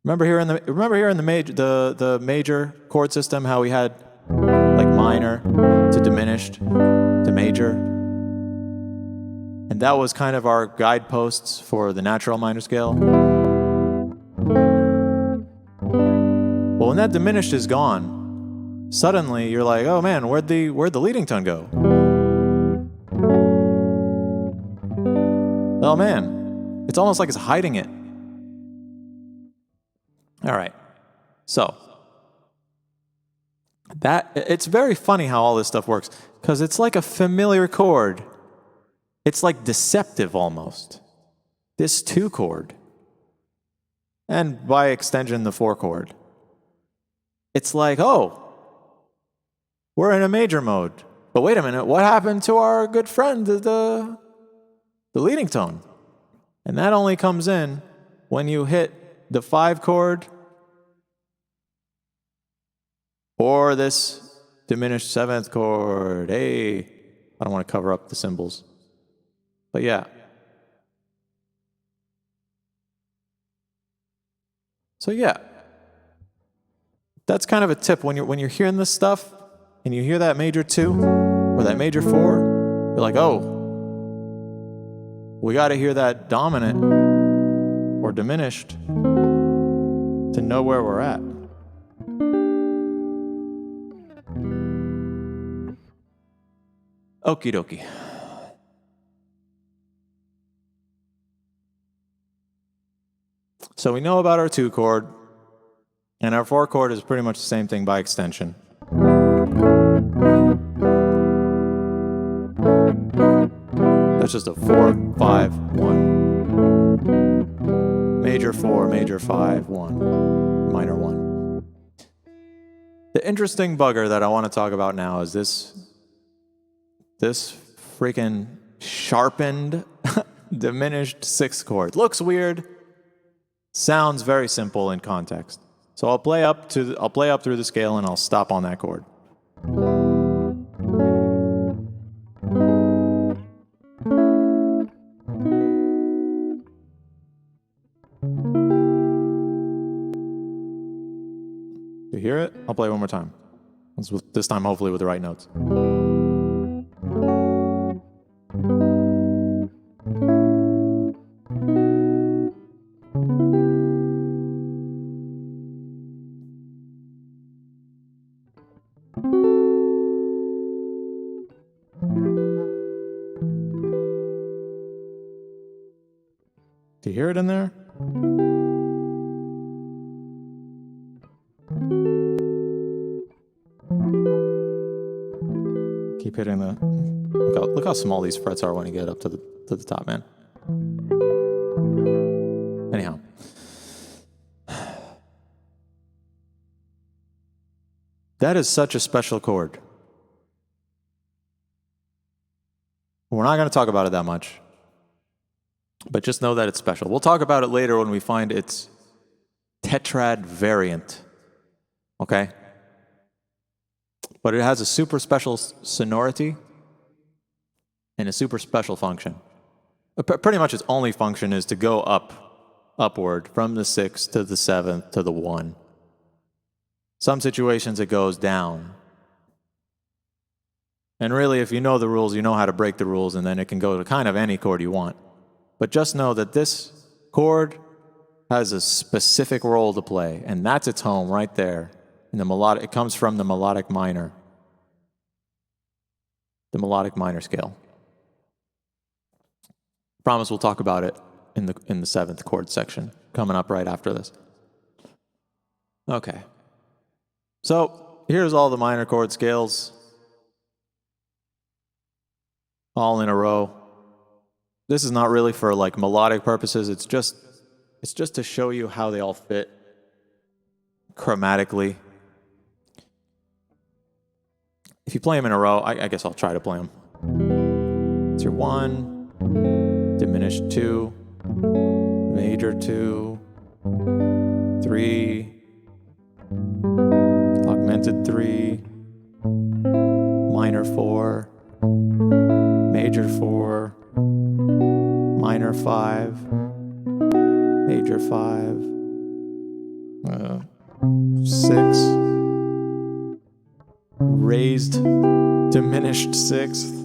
Remember here in the major chord system how we had like minor to diminished to major? And that was kind of our guideposts for the natural minor scale. Well, when that diminished is gone, suddenly you're like, oh man, where'd the leading tone go? Oh man, it's almost like it's hiding it. All right, so it's very funny how all this stuff works, because it's like a familiar chord. It's like deceptive almost. This 2 chord, and by extension the 4 chord. It's like, oh, we're in a major mode. But wait a minute, what happened to our good friend, the leading tone? And that only comes in when you hit the 5 chord or this diminished 7th chord. Hey, I don't want to cover up the symbols. But yeah. So yeah. That's kind of a tip when you're hearing this stuff and you hear that major 2 or that major 4, you're like, oh, we got to hear that dominant or diminished to know where we're at. Okie dokie. So we know about our 2 chord, and our 4 chord is pretty much the same thing by extension. That's just a 4, 5, 1. Major 4, major 5, 1, minor 1. The interesting bugger that I want to talk about now is this freaking sharpened, diminished 6th chord. Looks weird, sounds very simple in context. So I'll play up through the scale and I'll stop on that chord. You hear it? I'll play one more time. This time hopefully with the right notes. Do you hear it in there? Keep hitting the... Look how small these frets are when you get up to the top, man. Anyhow. That is such a special chord. We're not going to talk about it that much. But just know that it's special. We'll talk about it later when we find its tetrad variant. Okay? But it has a super special sonority and a super special function. Pretty much its only function is to go upward from the 6th to the 7th to the 1. Some situations it goes down. And really, if you know the rules, you know how to break the rules, and then it can go to kind of any chord you want. But just know that this chord has a specific role to play, and that's its home right there. In the melodic, it comes from the melodic minor. The melodic minor scale. Promise we'll talk about it in the 7th chord section, coming up right after this. Okay. So, here's all the minor chord scales. All in a row. This is not really for like melodic purposes. It's just to show you how they all fit chromatically. If you play them in a row, I guess I'll try to play them. It's your 1, diminished 2, major 2, 3, augmented 3, minor 4, major 4, minor 5, major 5, 6, raised, diminished 6th,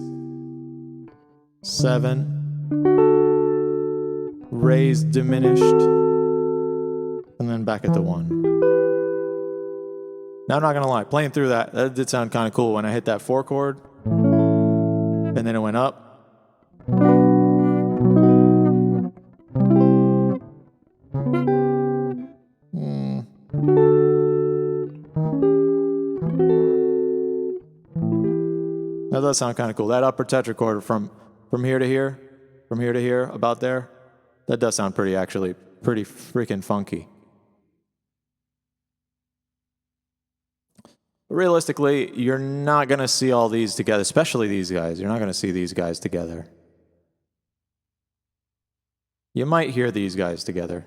7, raised, diminished, and then back at the 1. Now, I'm not going to lie, playing through that did sound kind of cool when I hit that 4 chord, and then it went up. That does sound kind of cool. That upper tetrachord from here to here, from here to here, about there, that does sound pretty freaking funky. Realistically, you're not going to see all these together, especially these guys. You're not going to see these guys together. You might hear these guys together,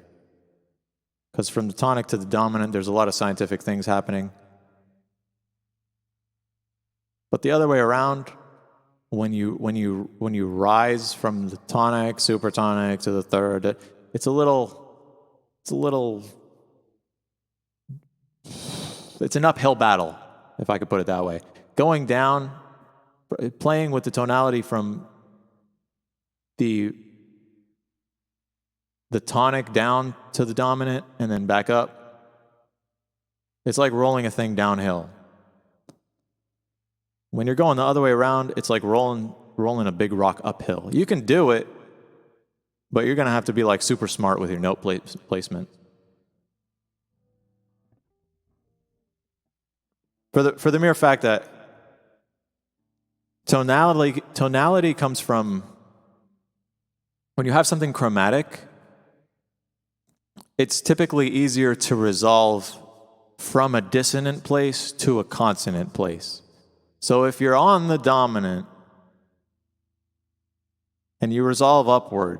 because from the tonic to the dominant, there's a lot of scientific things happening. But the other way around, when you rise from the tonic, supertonic to the third, it's an uphill battle, if I could put it that way. Going down, playing with the tonality from the tonic down to the dominant and then back up, it's like rolling a thing downhill. When you're going the other way around, it's like rolling a big rock uphill. You can do it, but you're going to have to be like super smart with your note placement. For the mere fact that tonality comes from, when you have something chromatic, it's typically easier to resolve from a dissonant place to a consonant place. So if you're on the dominant and you resolve upward,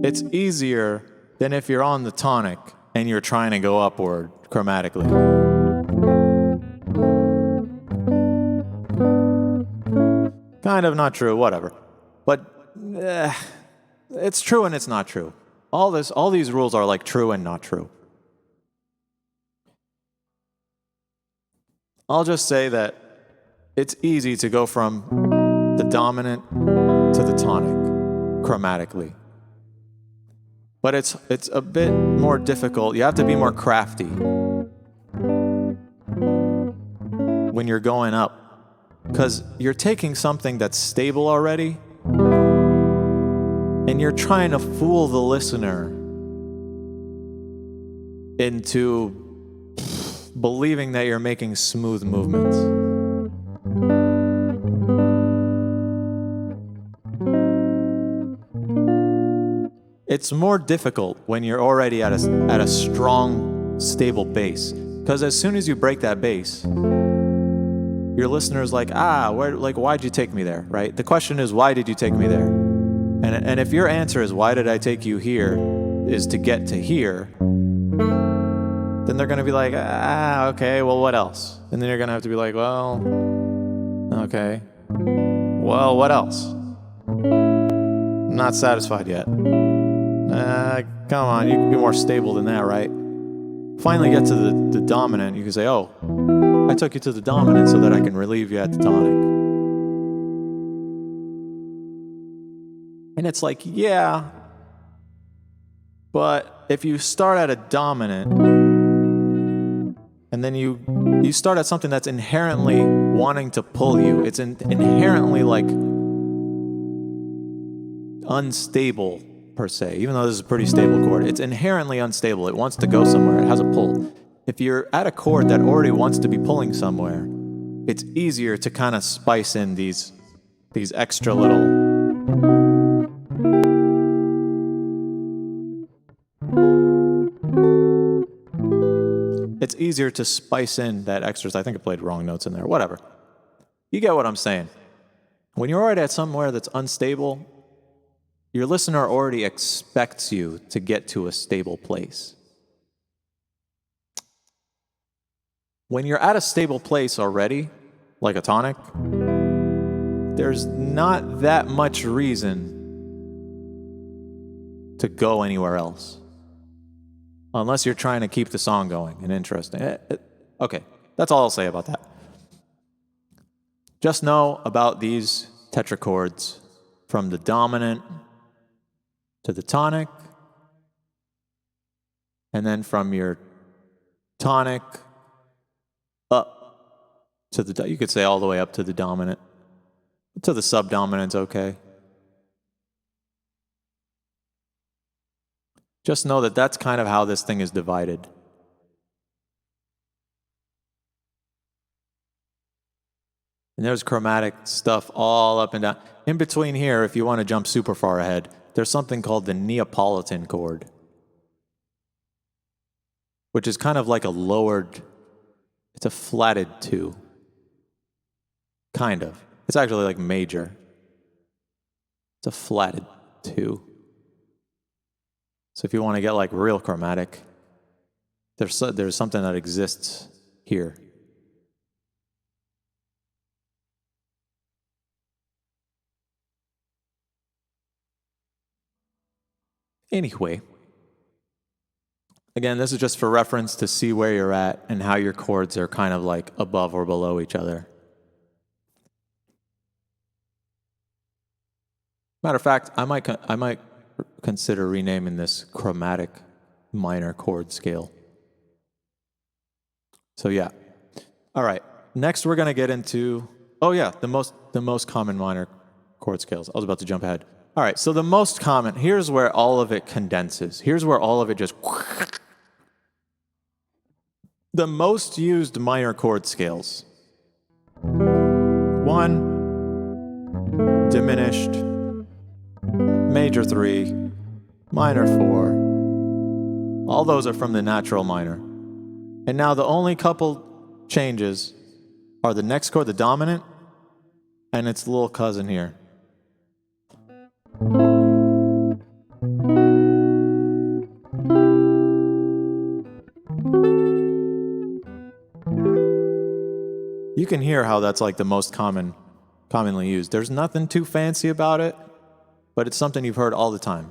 it's easier than if you're on the tonic and you're trying to go upward chromatically. Kind of not true, whatever. But it's true and it's not true. All these rules are like true and not true. I'll just say that it's easy to go from the dominant to the tonic chromatically. But it's a bit more difficult. You have to be more crafty when you're going up, because you're taking something that's stable already and you're trying to fool the listener into believing that you're making smooth movements. It's more difficult when you're already at a strong, stable bass, because as soon as you break that bass, your listener's like, why'd you take me there, right? The question is, why did you take me there? And if your answer is, why did I take you here, is to get to here, then they're going to be like, okay, well, what else? And then you're going to have to be like, well, okay, well, what else? I'm not satisfied yet. Come on, you can be more stable than that, right? Finally get to the dominant, you can say, oh, I took you to the dominant so that I can relieve you at the tonic. And it's like, yeah, but if you start at a dominant and then you start at something that's inherently wanting to pull you, it's inherently like unstable per se, even though this is a pretty stable chord, it's inherently unstable. It wants to go somewhere. It has a pull. If you're at a chord that already wants to be pulling somewhere, it's easier to kind of spice in these extra little it's easier to spice in that extras. I think I played wrong notes in there. Whatever. You get what I'm saying. When you're already at somewhere that's unstable, your listener already expects you to get to a stable place. When you're at a stable place already, like a tonic, there's not that much reason to go anywhere else. Unless you're trying to keep the song going and interesting. Okay, that's all I'll say about that. Just know about these tetrachords from the dominant to the tonic, and then from your tonic up to the, you could say all the way up to the dominant. To the subdominant's okay. Just know that that's kind of how this thing is divided. And there's chromatic stuff all up and down. In between here, if you want to jump super far ahead, there's something called the Neapolitan chord, which is kind of like a lowered, it's a flatted 2. Kind of. It's actually like major. It's a flatted 2. So if you want to get like real chromatic, there's something that exists here. Anyway, again, this is just for reference to see where you're at and how your chords are kind of like above or below each other. Matter of fact, I might consider renaming this chromatic minor chord scale. So yeah. All right. Next we're going to get into, oh yeah, the most common minor chord scales. I was about to jump ahead. All right, so the most common, here's where all of it condenses. Here's where all of it just... The most used minor chord scales. 1, diminished, major 3, minor 4. All those are from the natural minor. And now the only couple changes are the next chord, the dominant, and its little cousin here. You can hear how that's like the most commonly used. There's nothing too fancy about it, but it's something you've heard all the time.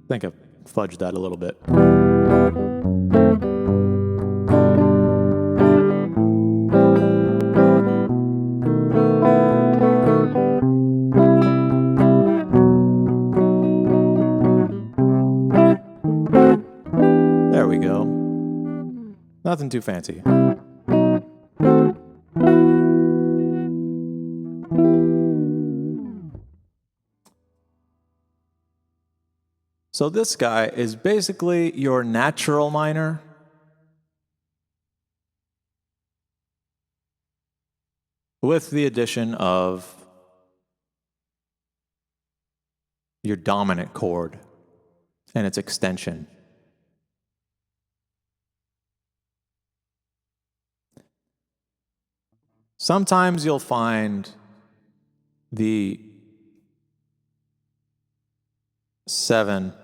I think I've fudged that a little bit. There we go. Nothing too fancy. So this guy is basically your natural minor with the addition of your dominant chord and its extension. Sometimes you'll find the 7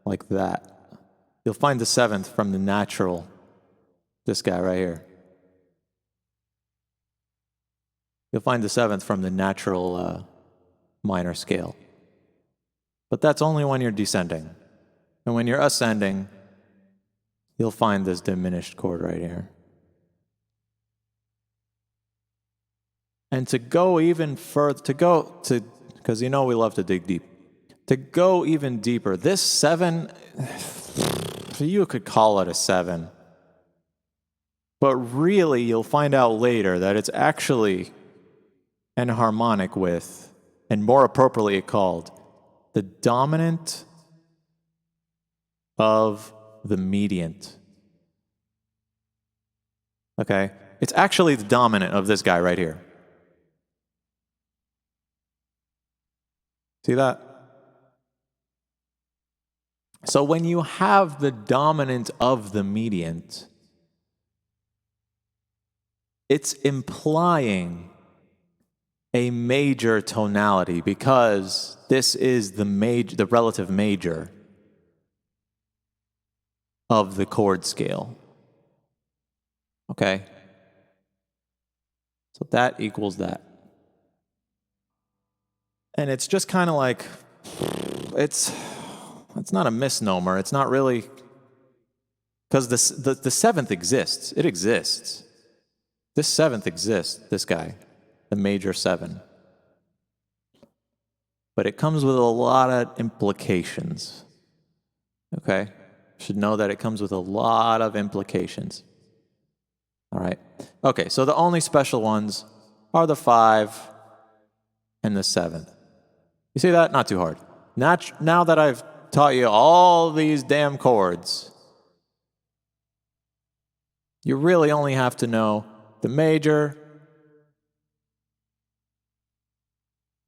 like that. You'll find the 7th from the natural, this guy right here. You'll find the 7th from the natural minor scale. But that's only when you're descending. And when you're ascending, you'll find this diminished chord right here. And to go even further, because you know we love to dig deep. To go even deeper, this 7, you could call it a 7. But really, you'll find out later that it's actually an harmonic with, and more appropriately called, the dominant of the mediant. Okay? It's actually the dominant of this guy right here. See that? So when you have the dominant of the mediant, it's implying a major tonality because this is the relative major of the chord scale. Okay? So that equals that. And it's just kind of like, it's not a misnomer. It's not really, because the seventh exists. It exists. This seventh exists, this guy, the major seven. But it comes with a lot of implications. Okay? Should know that it comes with a lot of implications. All right. Okay, so the only special ones are the 5 and the 7. You see that? Not too hard. Now that I've taught you all these damn chords, you really only have to know the major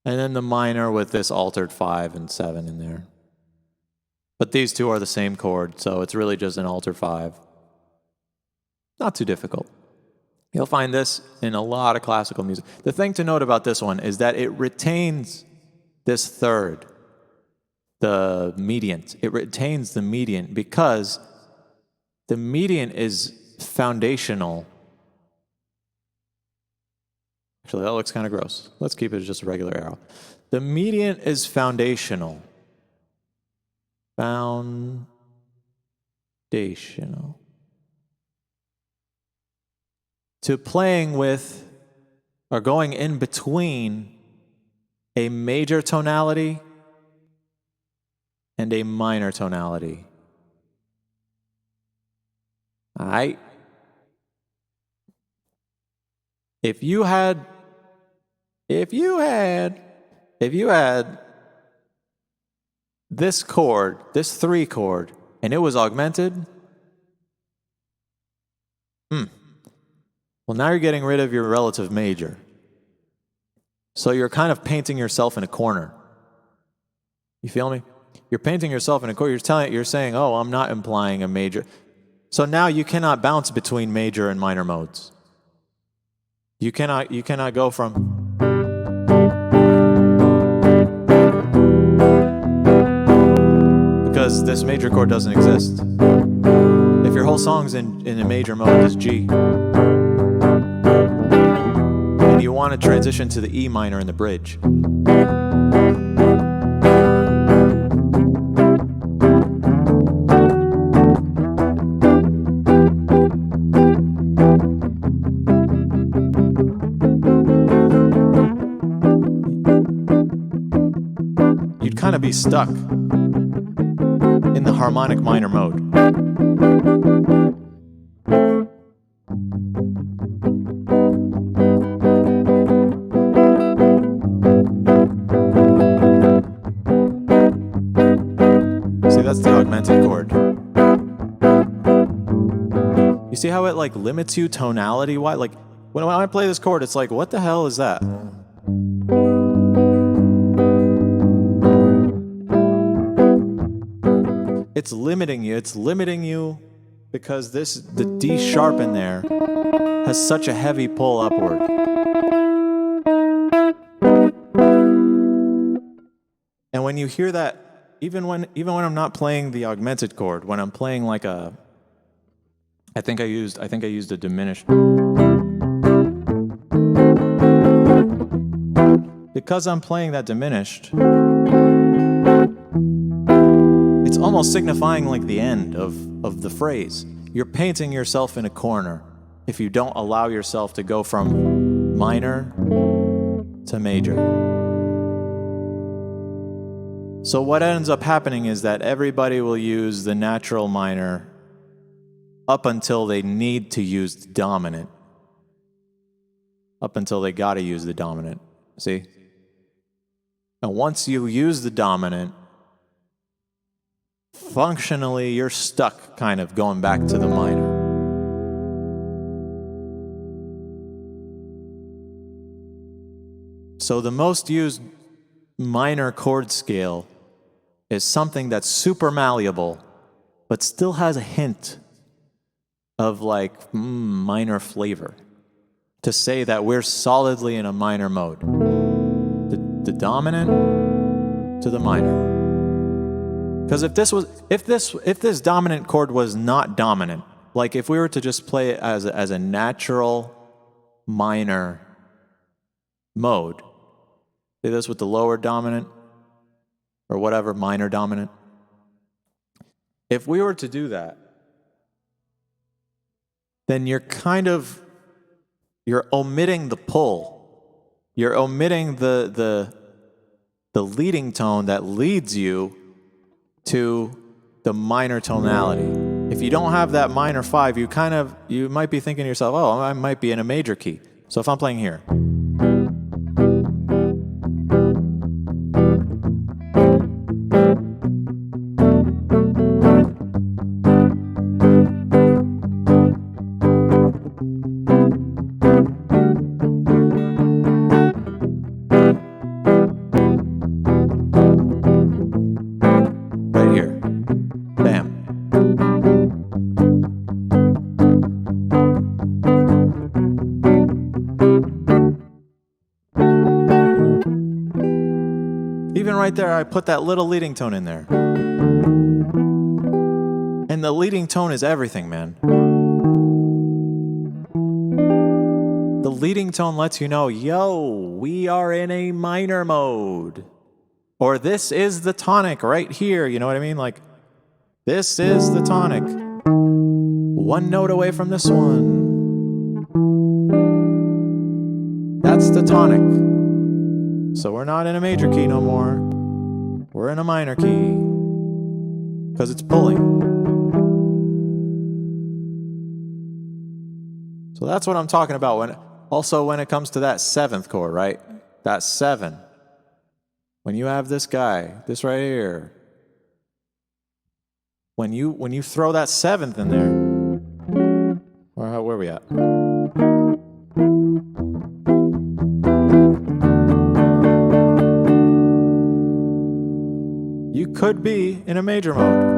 and then the minor with this altered 5 and 7 in there. But these two are the same chord, so it's really just an altered 5. Not too difficult. You'll find this in a lot of classical music. The thing to note about this one is that it retains this third, the mediant. It retains the mediant because the mediant is foundational. Actually, that looks kind of gross. Let's keep it as just a regular arrow. The mediant is foundational. Foundational. To playing with or going in between a major tonality and a minor tonality. All right? If you had this chord, this 3 chord, and it was augmented, well, now you're getting rid of your relative major. So you're kind of painting yourself in a corner. You feel me? You're painting yourself in a corner. You're saying, oh, I'm not implying a major. So now you cannot bounce between major and minor modes. You cannot go from because this major chord doesn't exist. If your whole song's in a major mode, it's G. And you want to transition to the E minor in the bridge. You'd kind of be stuck in the harmonic minor mode. That's the augmented chord. You see how it like limits you tonality? Why? Like when I play this chord, it's like, what the hell is that? It's limiting you. It's limiting you because the D sharp in there has such a heavy pull upward. And when you hear that, even when I'm not playing the augmented chord, when I'm playing like I think I used a diminished. Because I'm playing that diminished, it's almost signifying like the end of the phrase. You're painting yourself in a corner if you don't allow yourself to go from minor to major. So what ends up happening is that everybody will use the natural minor up until they need to use the dominant. Up until they gotta use the dominant. See? And once you use the dominant, functionally you're stuck kind of going back to the minor. So the most used minor chord scale is something that's super malleable, but still has a hint of like minor flavor. to say that we're solidly in a minor mode. The dominant to the minor. Because if this dominant chord was not dominant, like if we were to just play it as a natural minor mode, say this with the lower dominant or whatever, minor dominant. If we were to do that, then you're omitting the pull. You're omitting the leading tone that leads you to the minor tonality. If you don't have that minor 5, you might be thinking to yourself, oh, I might be in a major key. So if I'm playing here, right there, I put that little leading tone in there. And the leading tone is everything, man. The leading tone lets you know, yo, we are in a minor mode. Or this is the tonic right here, you know what I mean? Like, this is the tonic. One note away from this one. That's the tonic. So we're not in a major key no more. We're in a minor key because it's pulling. So that's what I'm talking about. When it comes to that 7th chord, right? That 7. When you have this guy, this right here. When you throw that 7th in there, where are we at? You could be in a major mode.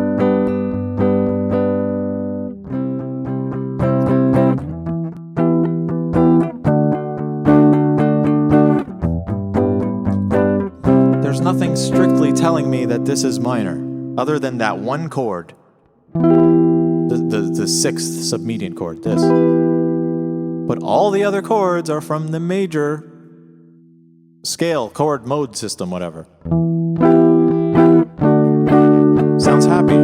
There's nothing strictly telling me that this is minor, other than that one chord, the 6th submedian chord, this. But all the other chords are from the major scale, chord, mode system, whatever. Sounds happy.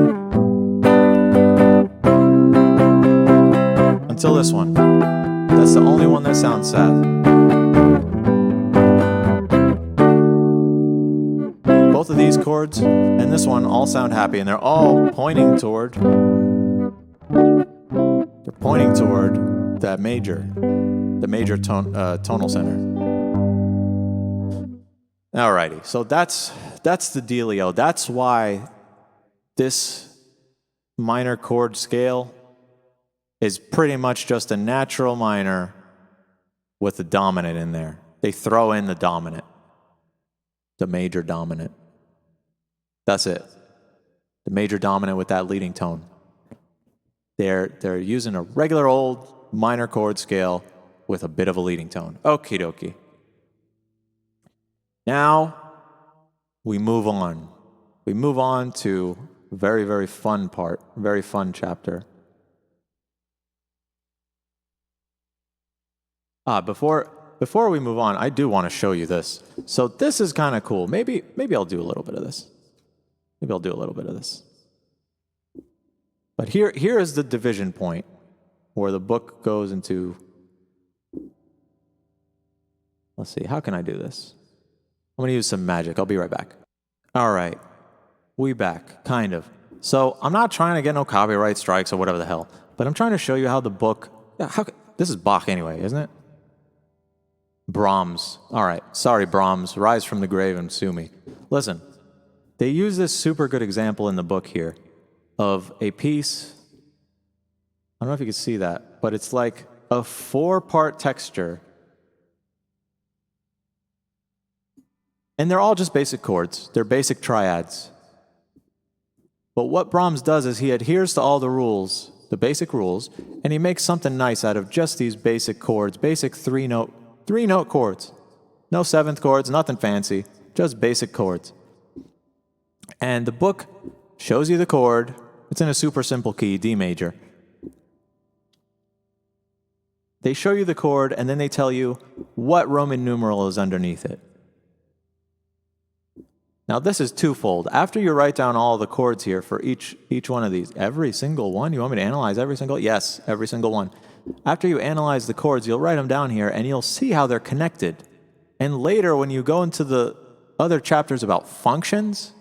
Until this one. That's the only one that sounds sad. Both of these chords and this one all sound happy, and they're all pointing toward that major, the major tonal center. Alrighty, so that's the dealio. That's why this minor chord scale is pretty much just a natural minor with the dominant in there. They throw in the dominant, the major dominant. That's it. The major dominant with that leading tone. They're using a regular old minor chord scale with a bit of a leading tone. Okie dokie. Now we move on. We move on to very, very fun part, very fun chapter. Before we move on, I do want to show you this. So this is kind of cool. Maybe I'll do a little bit of this. But here is the division point where the book goes into. Let's see, how can I do this? I'm going to use some magic. I'll be right back. All right. We back, kind of. So I'm not trying to get no copyright strikes or whatever the hell, but I'm trying to show you how the book. This is Bach anyway, isn't it? Brahms. All right. Sorry, Brahms. Rise from the grave and sue me. Listen, they use this super good example in the book here of a piece. I don't know if you can see that, but it's like a 4-part texture. And they're all just basic chords. They're basic triads. But what Brahms does is he adheres to all the rules the basic rules, and he makes something nice out of just these basic chords, basic three-note chords. No seventh chords, nothing fancy, just basic chords. And the book shows you the chord. It's in a super simple key, D major. They show you the chord, and then they tell you what Roman numeral is underneath it. Now, this is twofold. After you write down all the chords here for each one of these, every single one, you want me to analyze every single? Yes, every single one. After you analyze the chords, you'll write them down here, and you'll see how they're connected. And later, when you go into the other chapters about functions,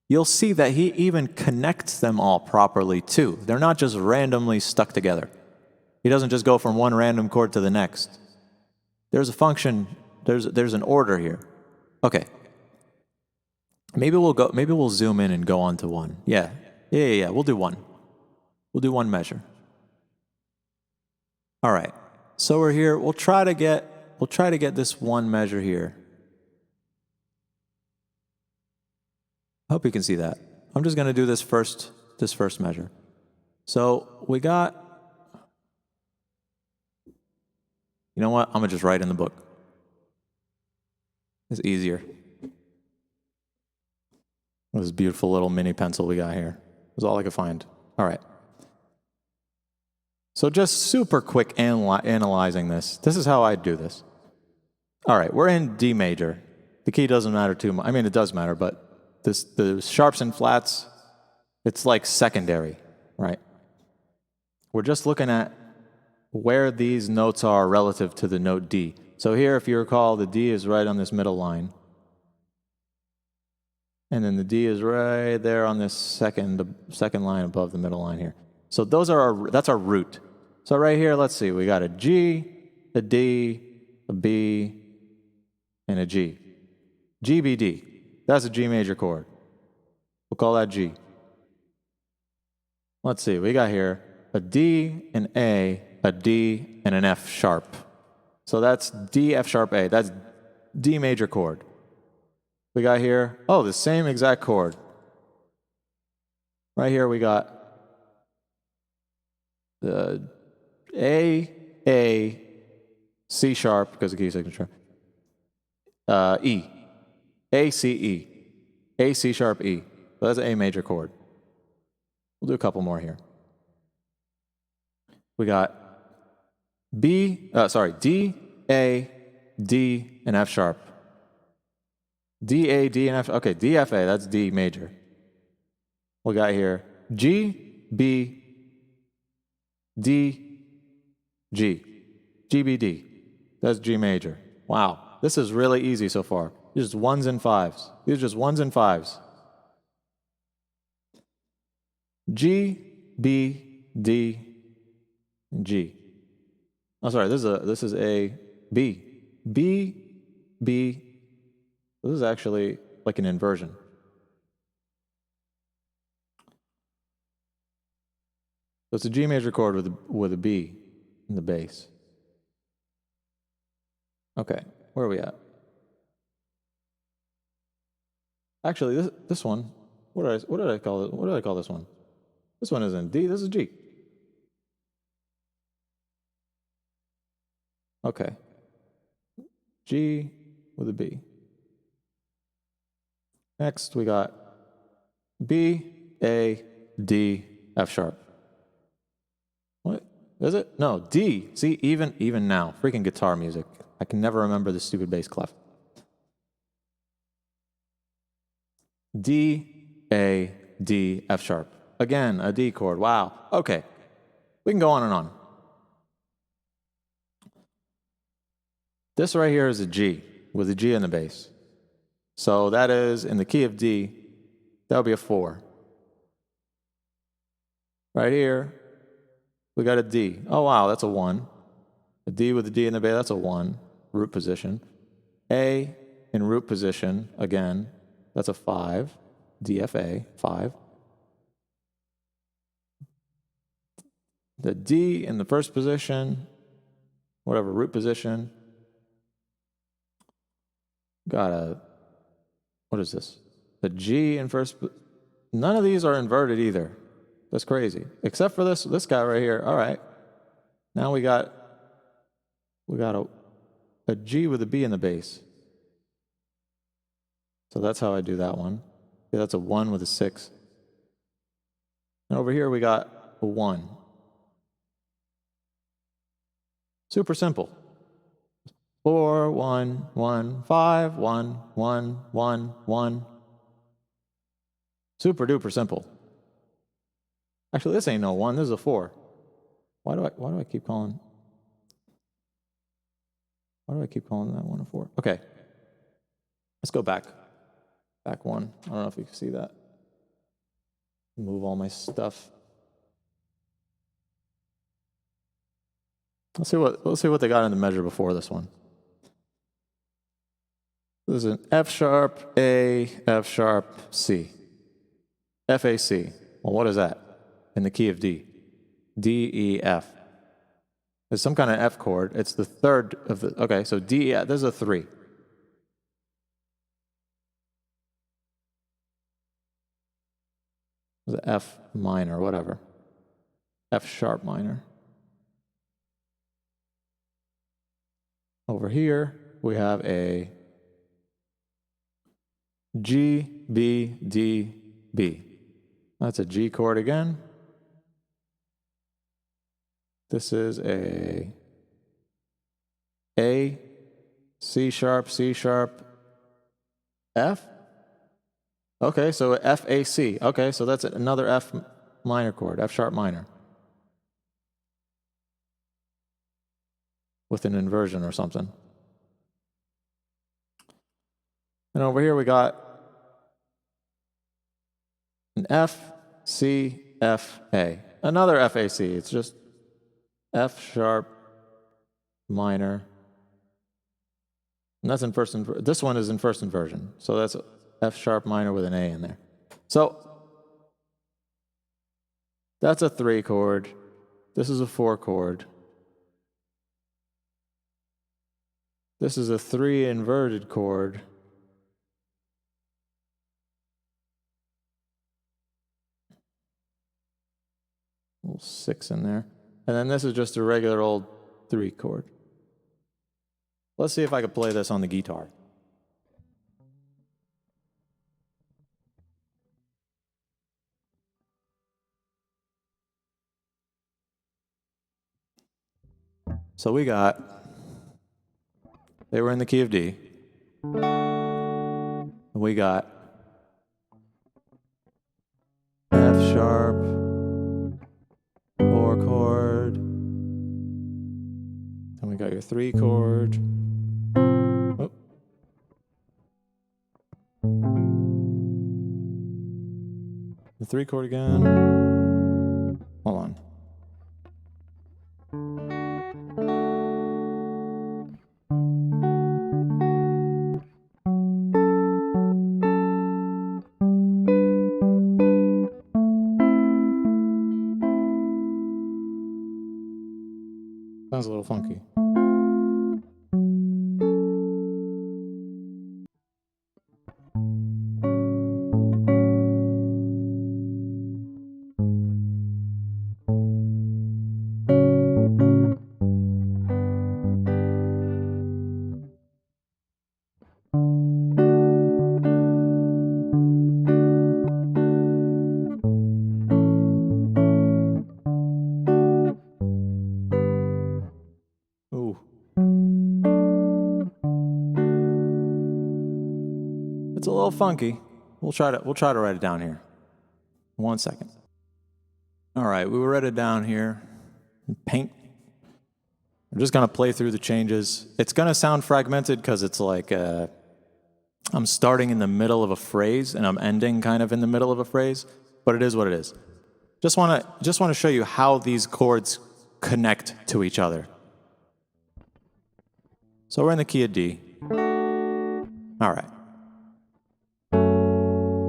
you'll see that he even connects them all properly, too. They're not just randomly stuck together. He doesn't just go from one random chord to the next. There's a function, there's an order here. Okay. Maybe we'll zoom in and go on to one. Yeah. We'll do one. We'll do one measure. All right. So we're here. We'll try to get this one measure here. I hope you can see that. I'm just going to do this first measure. So we got, you know what? I'm going to just write in the book. It's easier. This beautiful little mini pencil we got here. That's all I could find. All right. So just super quick analyzing this. This is how I do this. All right, we're in D major. The key doesn't matter too much. I mean, it does matter, but the sharps and flats, it's like secondary, right? We're just looking at where these notes are relative to the note D. So here, if you recall, the D is right on this middle line. And then the D is right there on this second line above the middle line here. So that's our root. So right here, let's see, we got a G, a D, a B, and a G. G, B, D. That's a G major chord. We'll call that G. Let's see, we got here a D, an A, a D, and an F sharp. So that's D, F sharp, A. That's D major chord. We got here, the same exact chord. Right here we got the A, C sharp, because of key signature, E. A, C, E. A, C sharp, E. So that's an A major chord. We'll do a couple more here. We got D, A, D, and F sharp. D, A, D, and F. Okay, D, F, A. That's D major. We got here G, B, D, G. G, B, D. That's G major. Wow, this is really easy so far. These are just ones and fives. These are just ones and fives. G, B, D, and G. Oh, sorry, this is a B. B, B. This is actually like an inversion. So it's a G major chord with a B in the bass. Okay, where are we at? Actually, this one, what did I call it? What did I call this one? This one isn't D, this is G. Okay. G with a B. Next, we got B, A, D, F sharp. What? Is it? No, D. See, even now. Freaking guitar music. I can never remember the stupid bass clef. D, A, D, F sharp. Again, a D chord. Wow. Okay. We can go on and on. This right here is a G, with a G in the bass. So that is, in the key of D, that would be a 4. Right here, we got a D. Oh, wow, that's a 1. A D with a D in the bass, that's a 1. Root position. A in root position, again, that's a 5. D, F, A, 5. The D in the first position, whatever, root position. Got a, what is this? The G in first, none of these are inverted either. That's crazy. Except for this guy right here. All right. Now we got a G with a B in the bass. So that's how I do that one. Yeah, that's a 1 with a 6. And over here we got a 1. Super simple. 4, 1, 1, 5, 1, 1, 1, 1. Super duper simple. Actually, this ain't no 1, this is a 4. Why do I keep calling that one a 4? Okay. Let's go back. Back 1. I don't know if you can see that. Move all my stuff. Let's see what they got in the measure before this one. This is an F sharp, A, F sharp, C. F, A, C. Well, what is that? In the key of D. D, E, F. There's some kind of F chord. It's the third of the, okay, so D, E, there's a 3. The F minor, whatever. F sharp minor. Over here, we have a G, B, D, B. That's a G chord again. This is A, C sharp, F. Okay, so F, A, C. Okay, so that's another F minor chord, F sharp minor. With an inversion or something. And over here we got an F, C, F, A. Another F, A, C. It's just F sharp minor. And that's in first inversion. This one is in first inversion. So that's F sharp minor with an A in there. So that's a 3 chord. This is a 4 chord. This is a 3 inverted chord. A little 6 in there. And then this is just a regular old 3 chord. Let's see if I can play this on the guitar. So we got, they were in the key of D. And we got F sharp, 4 chord. Then we got your 3 chord. Oh. The 3 chord again. Hold on. Sounds a little funky. Ooh. It's a little funky. We'll try to write it down here. 1 second. All right, we will write it down here. Paint. I'm just gonna play through the changes. It's gonna sound fragmented because it's like I'm starting in the middle of a phrase and I'm ending kind of in the middle of a phrase, but it is what it is. Just wanna show you how these chords connect to each other. So we're in the key of D. All right.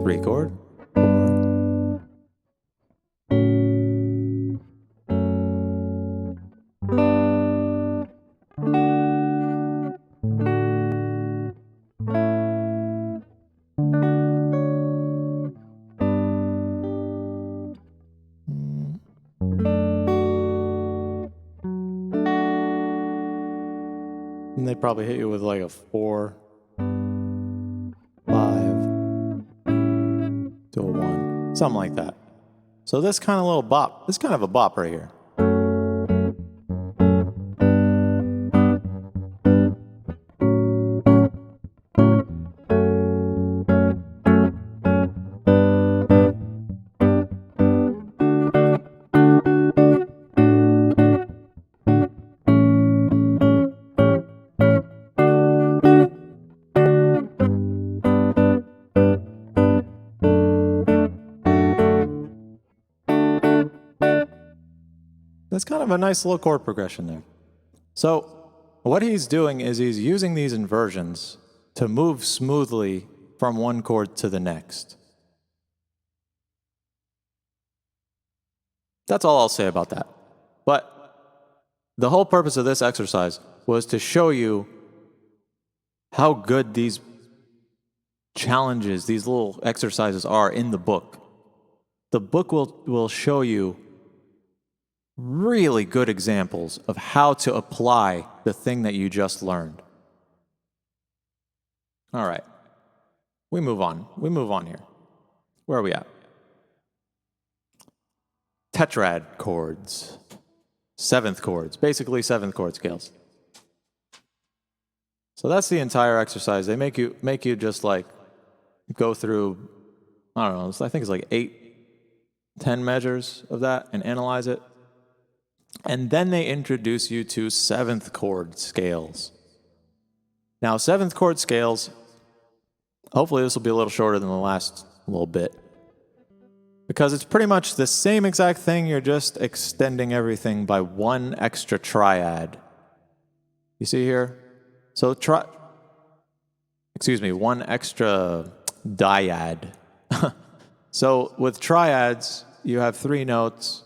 3 chord. 4. probably hit you with like a 4, 5 to a 1, something like that. So this kind of little bop, this kind of a bop right here. That's kind of a nice little chord progression there. So what he's doing is he's using these inversions to move smoothly from one chord to the next. That's all I'll say about that. But the whole purpose of this exercise was to show you how good these challenges, these little exercises are in the book. The book will show you really good examples of how to apply the thing that you just learned. All right. We move on. We move on here. Where are we at? Tetrad chords. 7th chords. Basically 7th chord scales. So that's the entire exercise. They make you just like go through, I don't know, I think it's like 8, 10 measures of that and analyze it. And then they introduce you to 7th chord scales. Now, 7th chord scales, hopefully this will be a little shorter than the last little bit, because it's pretty much the same exact thing, you're just extending everything by one extra triad. You see here? So one extra dyad. So with triads, you have 3 notes.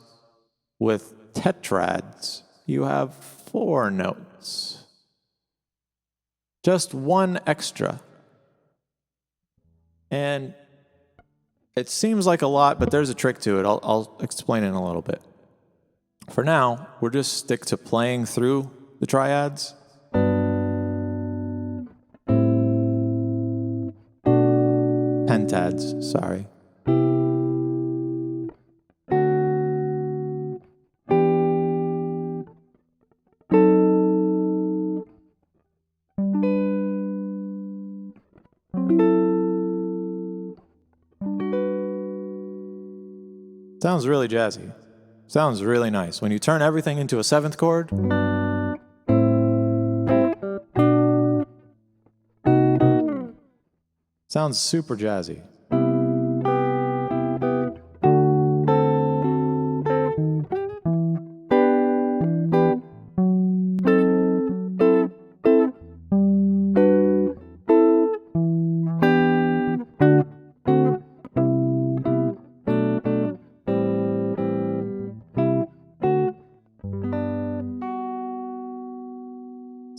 With tetrads, you have 4 notes. Just one extra. And it seems like a lot, but there's a trick to it. I'll explain it in a little bit. For now, we'll just stick to playing through the triads. Pentads, sorry. Sounds really jazzy. Sounds really nice. When you turn everything into a 7th chord, sounds super jazzy.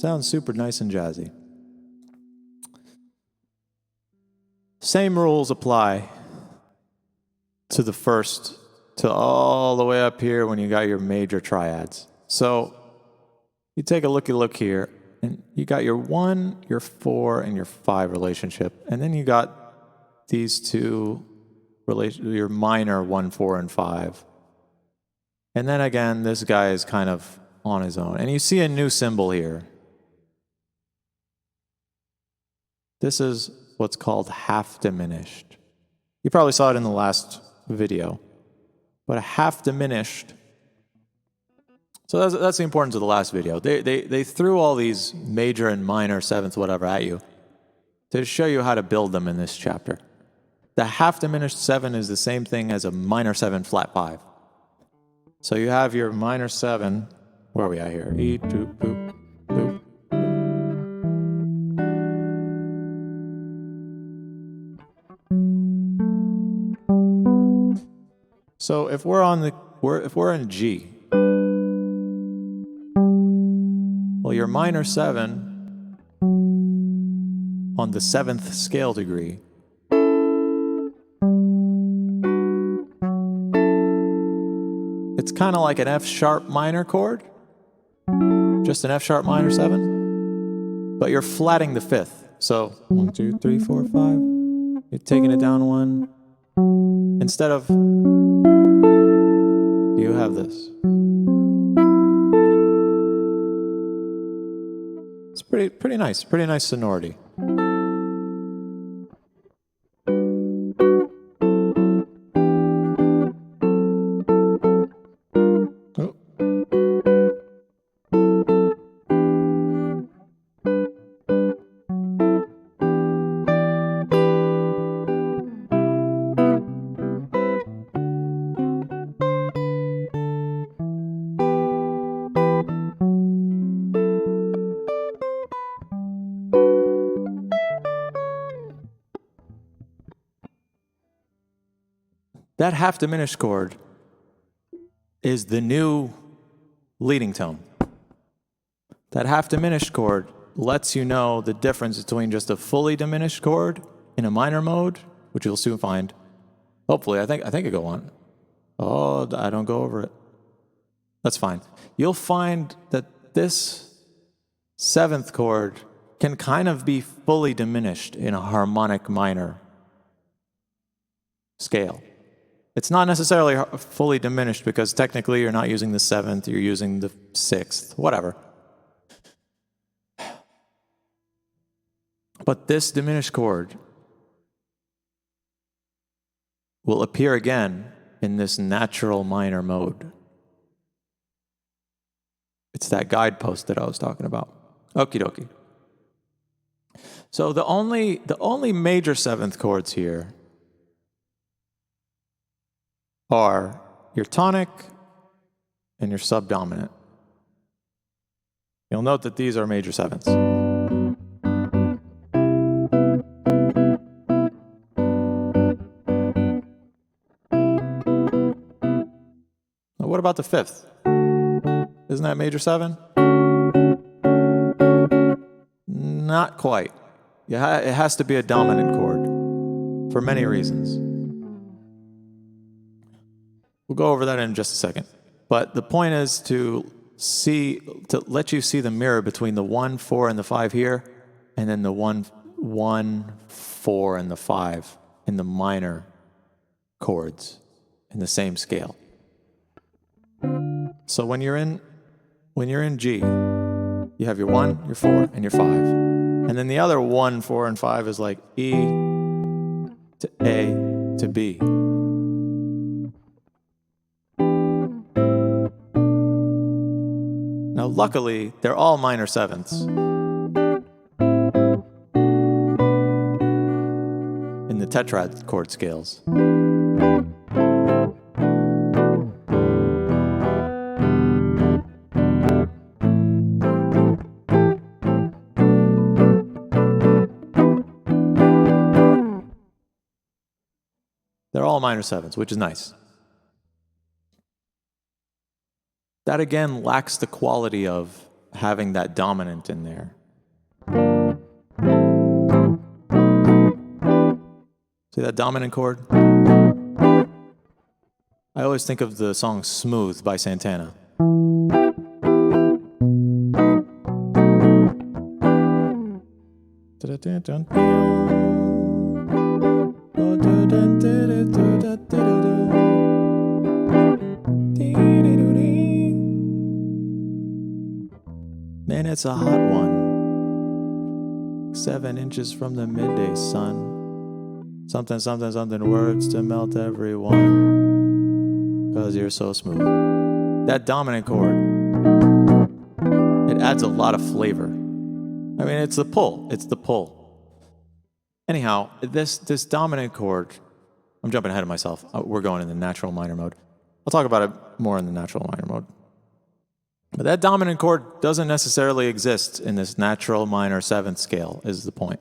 Sounds super nice and jazzy. Same rules apply to the first, to all the way up here when you got your major triads. So you take a look here, and you got your 1, your 4, and your 5 relationship. And then you got these 2, your minor 1, 4, and 5. And then again, this guy is kind of on his own. And you see a new symbol here. This is what's called half diminished. You probably saw it in the last video. But a half diminished. So that's the importance of the last video. They threw all these major and minor 7th whatever at you to show you how to build them in this chapter. The half diminished 7 is the same thing as a minor 7 flat 5. So you have your minor 7, where are we at here? E, 2, boop, boop. So if we're in G, well, your minor 7 on the 7th scale degree it's kind of like an F sharp minor chord, just an F sharp minor 7. but you're flatting the fifth. So 1, 2, 3, 4, 5. You're taking it down one. Instead of, you have this. It's pretty nice sonority. Oh. That half diminished chord is the new leading tone. That half diminished chord lets you know the difference between just a fully diminished chord in a minor mode, which you'll soon find. Hopefully, I think I go on. Oh, I don't go over it. That's fine. You'll find that this seventh chord can kind of be fully diminished in a harmonic minor scale. It's not necessarily fully diminished because technically you're not using the seventh, you're using the sixth, whatever. But this diminished chord will appear again in this natural minor mode. It's that guidepost that I was talking about. Okie dokie. So the only major seventh chords here are your tonic and your subdominant. You'll note that these are major sevenths. Now, what about the fifth? Isn't that major seven? Not quite. It has to be a dominant chord for many reasons. We'll go over that in just a second. But the point is to let you see the mirror between the 1, 4, and the 5 here, and then the 1, 4, and the 5 in the minor chords in the same scale. So when you're in G, you have your 1, your 4, and your 5. And then the other 1, 4, and 5 is like E to A to B. Now, luckily, they're all minor sevenths. In the Tetrad ChordScales. They're all minor sevenths, which is nice. That again lacks the quality of having that dominant in there. See that dominant chord? I always think of the song Smooth by Santana. Man, it's a hot one. 7 inches from the midday sun. Something, something, something, words to melt everyone. 'Cause you're so smooth. That dominant chord, it adds a lot of flavor. I mean, it's the pull. It's the pull. Anyhow, this dominant chord, I'm jumping ahead of myself. We're going in the natural minor mode. I'll talk about it more in the natural minor mode. But that dominant chord doesn't necessarily exist in this natural minor seventh scale, is the point.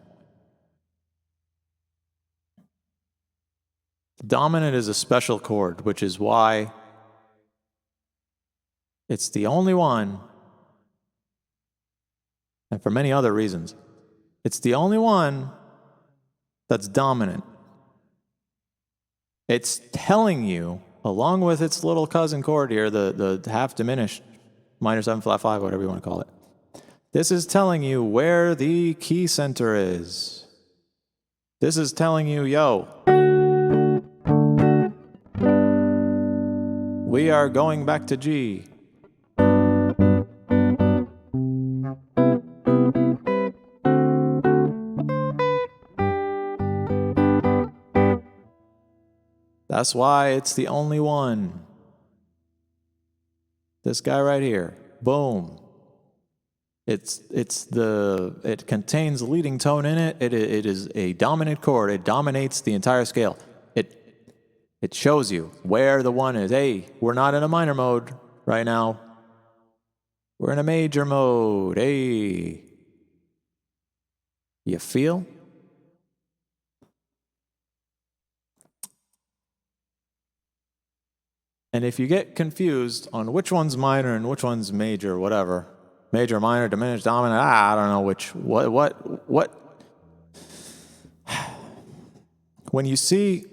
Dominant is a special chord, which is why it's the only one, and for many other reasons, it's the only one that's dominant. It's telling you, along with its little cousin chord here, the half diminished, minor 7 flat 5, whatever you want to call it, This is telling you where the key center is. This is telling you, yo, we are going back to G. That's why it's the only one. This guy right here. Boom. It contains leading tone in it. It is a dominant chord. It dominates the entire scale. It shows you where the one is. Hey, we're not in a minor mode right now. We're in a major mode. Hey. You feel? And if you get confused on which one's minor and which one's major, whatever, major, minor, diminished, dominant, I don't know which, what. When you see,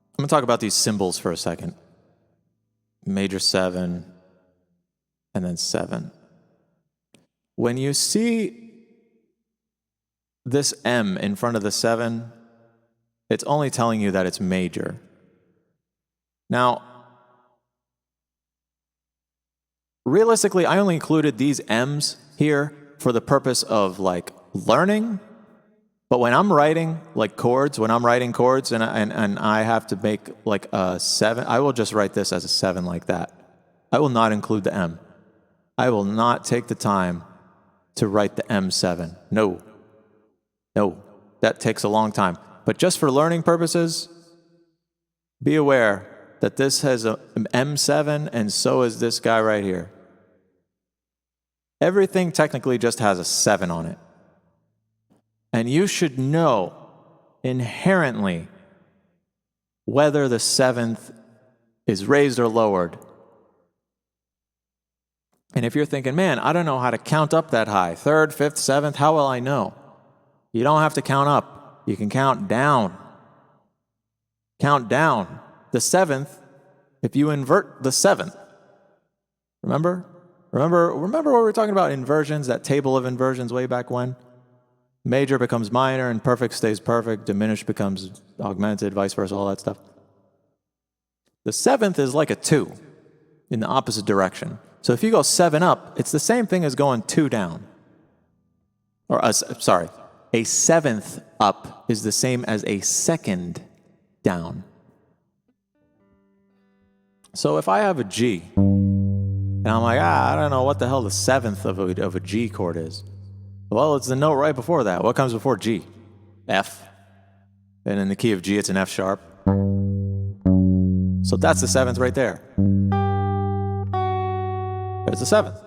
I'm going to talk about these symbols for a second. Major 7, and then 7. When you see this M in front of the 7, it's only telling you that it's major. Now, realistically, I only included these M's here for the purpose of like learning. But when I'm writing like chords, and I have to make like a 7, I will just write this as a 7 like that. I will not include the M. I will not take the time to write the M7. No, that takes a long time. But just for learning purposes, be aware that this has an M7 and so is this guy right here. Everything technically just has a 7 on it. And you should know inherently whether the 7th is raised or lowered. And if you're thinking, man, I don't know how to count up that high, 3rd, 5th, 7th, how will I know? You don't have to count up. You can count down. Count down. The 7th, if you invert the 7th. Remember what we were talking about inversions, that table of inversions way back when? Major becomes minor and perfect stays perfect, diminished becomes augmented, vice versa, all that stuff. The 7th is like a 2 in the opposite direction. So if you go 7 up, it's the same thing as going 2 down. Or, a 7th up is the same as a 2nd down. So if I have a G, and I'm like, I don't know what the hell the 7th of a G chord is. Well, it's the note right before that. What comes before G? F. And in the key of G, it's an F sharp. So that's the 7th right there. There's the 7th.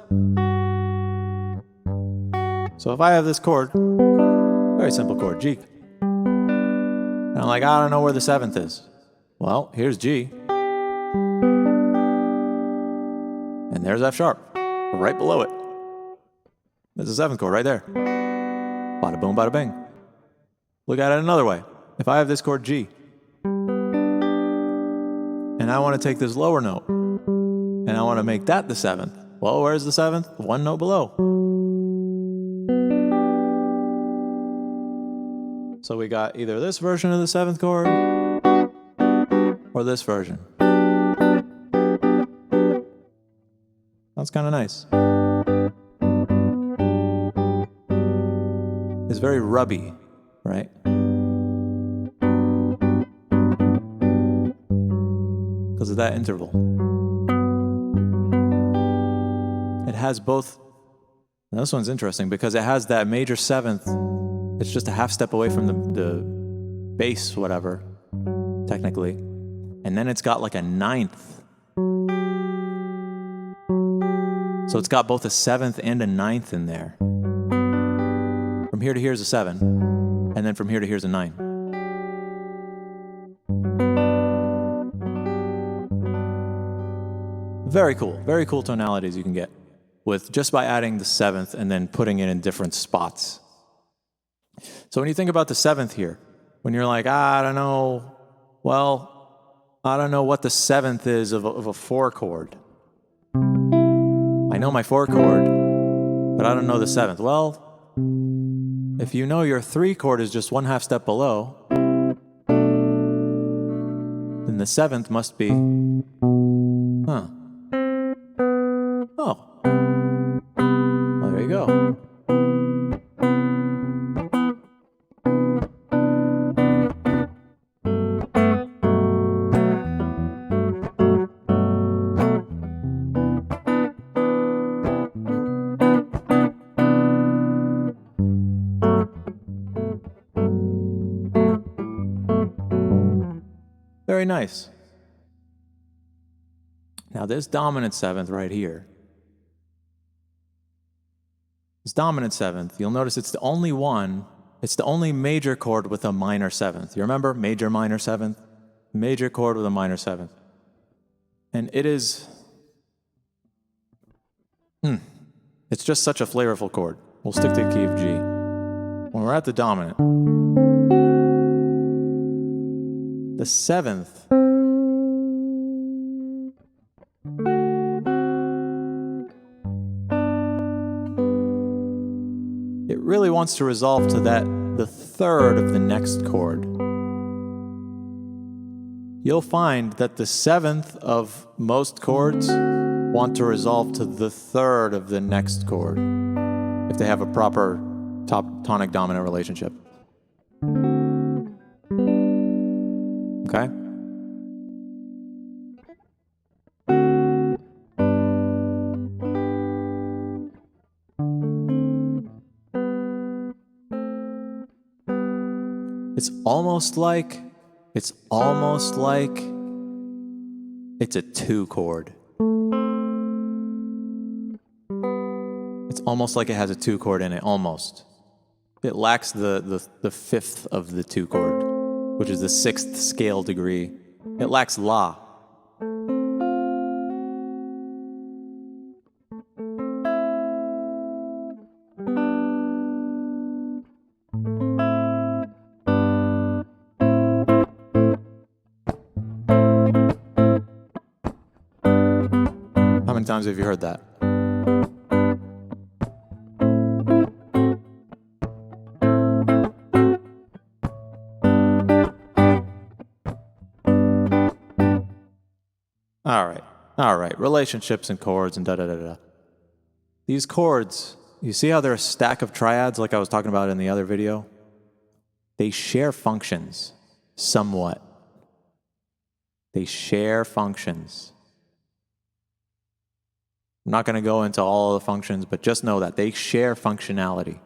So if I have this chord, very simple chord, G. And I'm like, I don't know where the 7th is. Well, here's G. And there's F sharp, right below it. There's the 7th chord right there. Bada boom, bada bing. Look at it another way. If I have this chord G, and I want to take this lower note, and I want to make that the 7th. Well, where's the 7th? One note below. So we got either this version of the 7th chord, or this version. That's kind of nice. It's very rubby, right? Because of that interval. It has both. Now this one's interesting because it has that major 7th. It's just a half step away from the bass, whatever, technically. And then it's got like a 9th. So it's got both a 7th and a 9th in there. From here to here is a 7, and then from here to here is a 9. Very cool tonalities you can get with just by adding the 7th and then putting it in different spots. So when you think about the 7th here, when you're like, I don't know, well, I don't know what the 7th is of a 4 chord. I I know my 4 chord, but I don't know the 7th. Well, if you know your 3 chord is just 1/2 step below, then the 7th must be, oh, well, there you go. Very nice. Now this dominant 7th right here, this dominant 7th, you'll notice it's the only one, it's the only major chord with a minor 7th. You remember? Major, minor 7th? Major chord with a minor 7th. And it is, it's just such a flavorful chord. We'll stick to the key of G. When we're at the dominant, the 7th, it really wants to resolve to the 3rd of the next chord. You'll find that the 7th of most chords want to resolve to the 3rd of the next chord if they have a proper tonic dominant relationship. Okay? It's almost like it's a 2 chord. It's almost like it has a 2 chord in it, almost. It lacks the 5th of the 2 chord, which is the 6th scale degree. It lacks La. How many times have you heard that? All right, relationships and chords and da-da-da-da. These chords, you see how they're a stack of triads like I was talking about in the other video? They share functions somewhat. They share functions. I'm not going to go into all of the functions, but just know that they share functionality.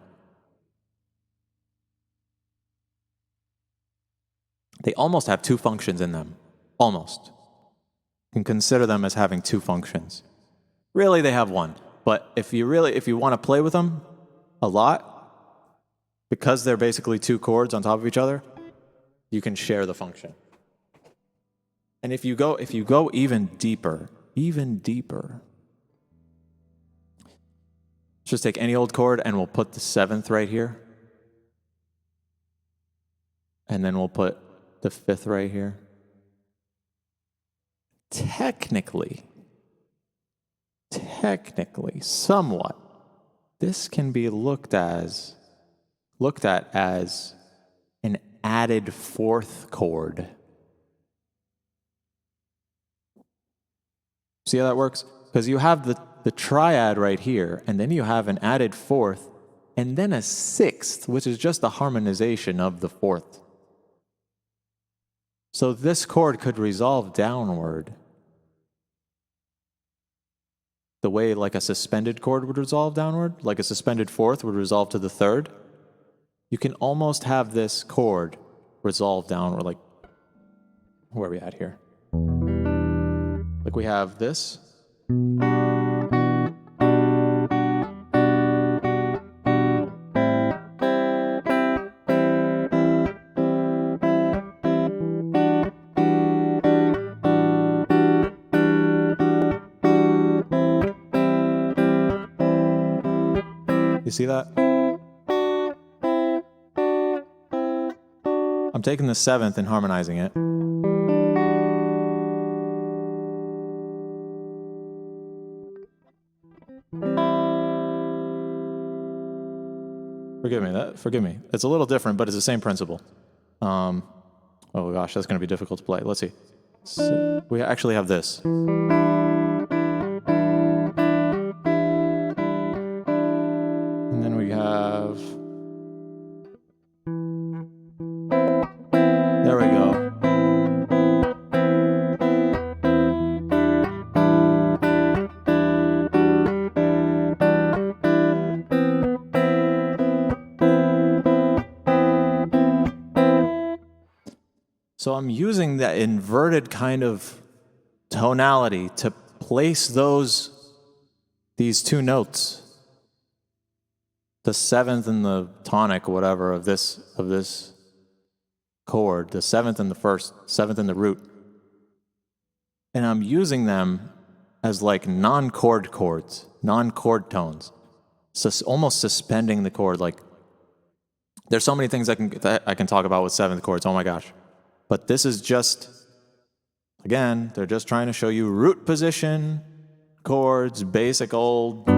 They almost have 2 functions in them. Almost. You can consider them as having 2 functions. Really, they have 1. But if you want to play with them a lot, because they're basically 2 chords on top of each other, you can share the function. And if you go even deeper, let's just take any old chord and we'll put the 7th right here. And then we'll put the 5th right here. Technically, somewhat, this can be looked at as an added 4th chord. See how that works? Because you have the triad right here, and then you have an added 4th, and then a 6th, which is just the harmonization of the 4th. So this chord could resolve downward the way like a suspended chord would resolve downward, like a suspended 4th would resolve to the 3rd. You can almost have this chord resolve downward, like, where are we at here? Like we have this. You see that? I'm taking the 7th and harmonizing it. Forgive me. It's a little different, but it's the same principle. Oh gosh, that's going to be difficult to play. Let's see. We actually have this. And then we have... There we go. So I'm using that inverted kind of tonality to place these two notes, the seventh and the tonic, whatever, of this chord, the seventh and the first, seventh and the root. And I'm using them as like non-chord chords, non-chord tones. So almost suspending the chord. Like, there's so many things that I can talk about with seventh chords, oh my gosh. But this is just, again, they're just trying to show you root position, chords, basic old. There's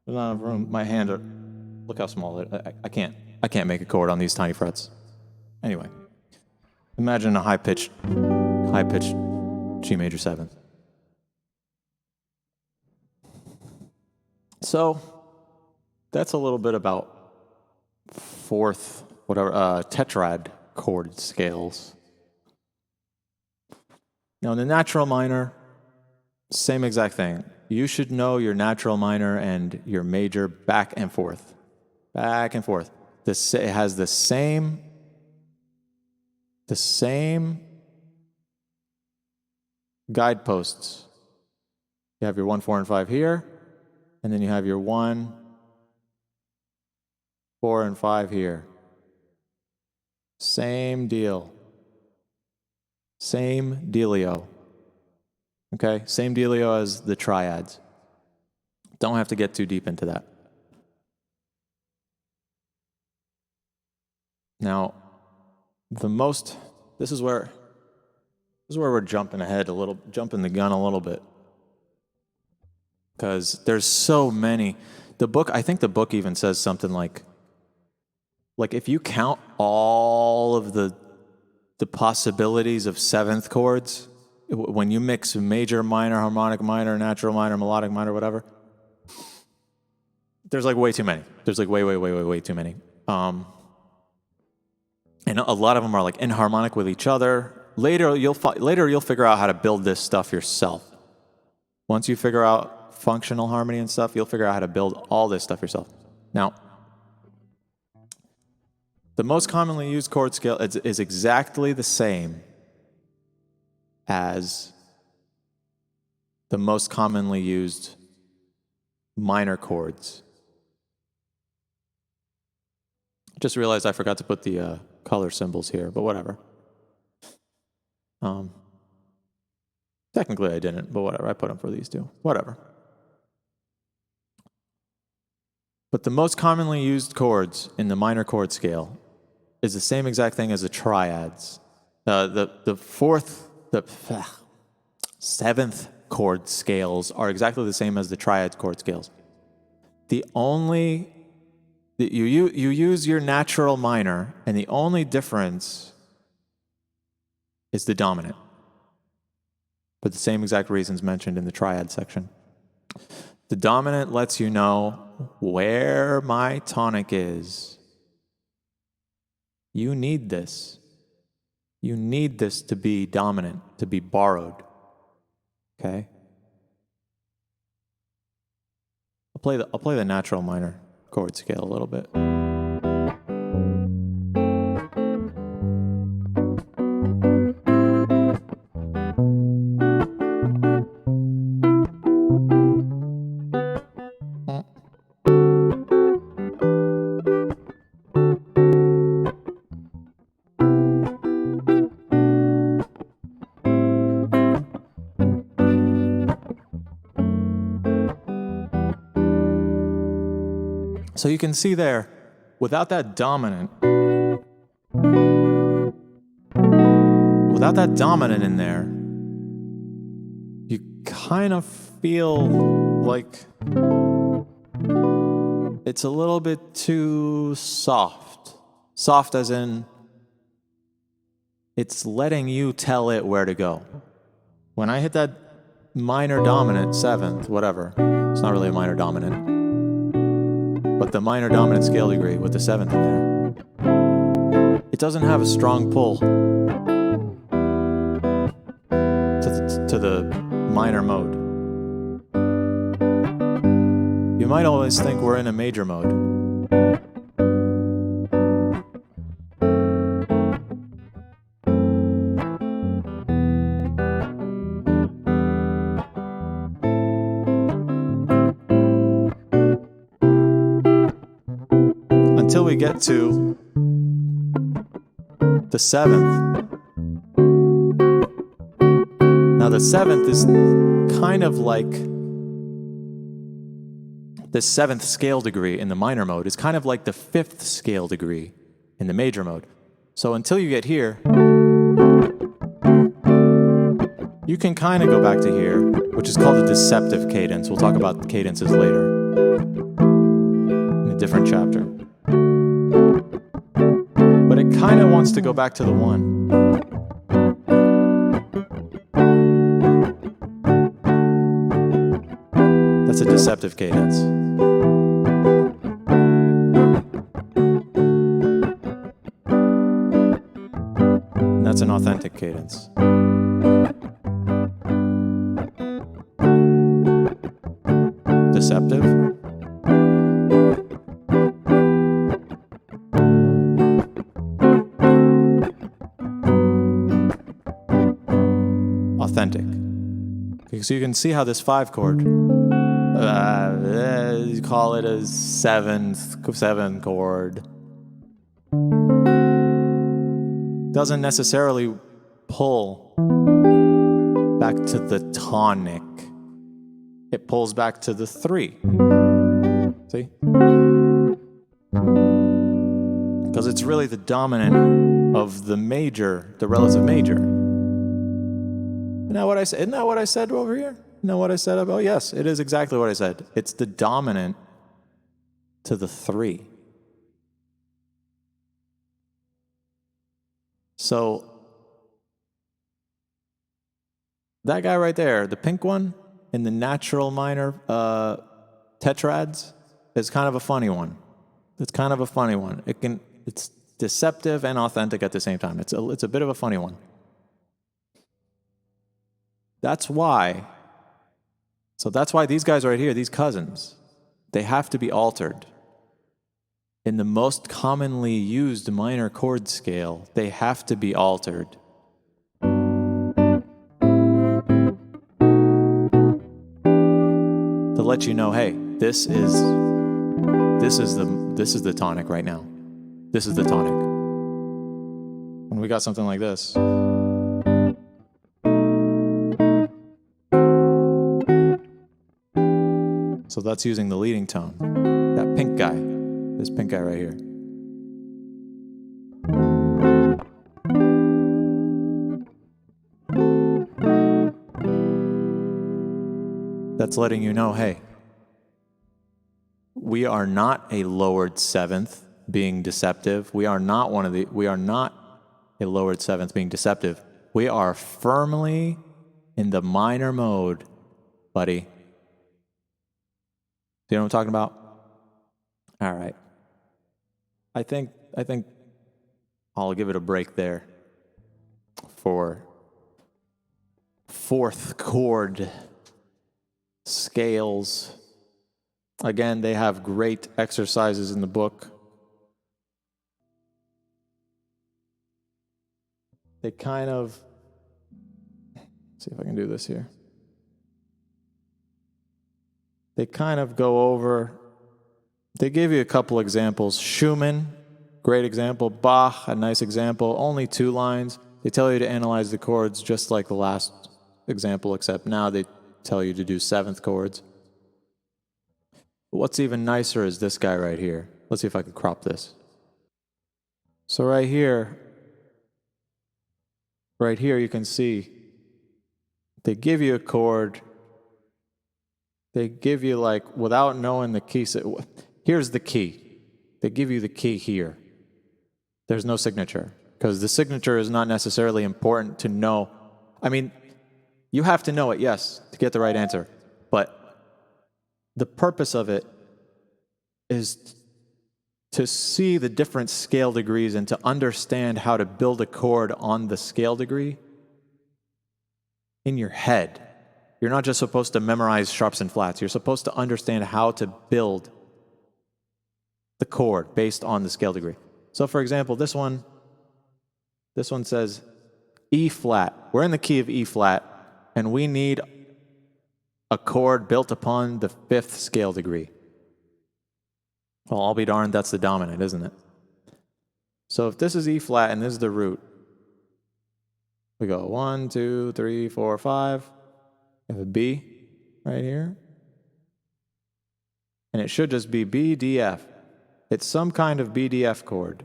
not enough room. My hand, look how small it is. I can't make a chord on these tiny frets. Anyway, imagine a high-pitched G major seventh. So that's a little bit about Tetrad ChordScales. Now in the natural minor, same exact thing. You should know your natural minor and your major back and forth. Back and forth. It has the same guideposts. You have your 1, 4, and 5 here. And then you have your 1, 4, and 5 here. Same deal. Same dealio. Okay? Same dealio as the triads. Don't have to get too deep into that. Now, this is where we're jumping the gun a little bit. Because there's so many. I think the book even says something like if you count all of the possibilities of seventh chords, when you mix major, minor, harmonic minor, natural minor, melodic minor, whatever, there's like way too many. There's like way too many. And a lot of them are like inharmonic with each other. Later you'll figure out how to build this stuff yourself. Once you figure out functional harmony and stuff, you'll figure out how to build all this stuff yourself. Now, the most commonly used chord scale is exactly the same as the most commonly used minor chords. Just realized I forgot to put the color symbols here, but whatever. Technically I didn't, but whatever. I put them for these two. Whatever. But the most commonly used chords in the minor chord scale is the same exact thing as the triads. The seventh chord scales are exactly the same as the triad chord scales. You use your natural minor, and the only difference is the dominant. For the same exact reasons mentioned in the triad section. The dominant lets you know where my tonic is. You need this. You need this to be dominant, to be borrowed. Okay? I'll play the natural minor chord scale a little bit. So you can see there, without that dominant, without that dominant in there, you kind of feel like it's a little bit too soft. Soft as in it's letting you tell it where to go. When I hit that minor dominant, seventh, whatever, it's not really a minor dominant, but the minor dominant scale degree with the seventh in there, it doesn't have a strong pull to the minor mode. You might always think we're in a major mode. Until we get to the seventh. Now the seventh is kind of like the seventh scale degree in the minor mode is kind of like the fifth scale degree in the major mode. So until you get here, you can kind of go back to here, which is called a deceptive cadence. We'll talk about cadences later in a different chapter. But it kind of wants to go back to the one. That's a deceptive cadence. And that's an authentic cadence. Deceptive. Authentic. Okay, so you can see how this 5 chord, you call it a seventh chord, doesn't necessarily pull back to the tonic. It pulls back to the 3. See? Because it's really the dominant of the major, the relative major. Isn't that what I said? Isn't that what I said over here? Isn't that what I said? Oh, yes, it is exactly what I said. It's the dominant to the 3. So that guy right there, the pink one in the natural minor tetrads, is kind of a funny one. It's kind of a funny one. It's deceptive and authentic at the same time. It's a bit of a funny one. That's why these guys right here, these cousins, they have to be altered. In the most commonly used minor chord scale, they have to be altered. To let you know, hey, this is the tonic right now. This is the tonic. When we got something like this. So that's using the leading tone. That pink guy. This pink guy right here. That's letting you know, hey, we are not a lowered seventh being deceptive. We are not a lowered seventh being deceptive. We are firmly in the minor mode, buddy. Do you know what I'm talking about? All right. I think I'll give it a break there for fourth chord scales. Again, they have great exercises in the book. They kind of, see if I can do this here. They kind of go over, they give you a couple examples. Schumann, great example. Bach, a nice example. Only 2 lines. They tell you to analyze the chords just like the last example, except now they tell you to do 7th chords. But what's even nicer is this guy right here. Let's see if I can crop this. So right here, right here you can see they give you a chord. They give you, like, without knowing the key. Here's the key. They give you the key here. There's no signature, because the signature is not necessarily important to know. I mean, you have to know it, yes, to get the right answer. But the purpose of it is to see the different scale degrees and to understand how to build a chord on the scale degree in your head. You're not just supposed to memorize sharps and flats. You're supposed to understand how to build the chord based on the scale degree. So for example, this one says E flat. We're in the key of E flat, and we need a chord built upon the 5th scale degree. Well, I'll be darned, that's the dominant, isn't it? So if this is E flat and this is the root, we go 1, 2, 3, 4, 5. We have a B right here. And it should just be B, D, F. It's some kind of BDF chord.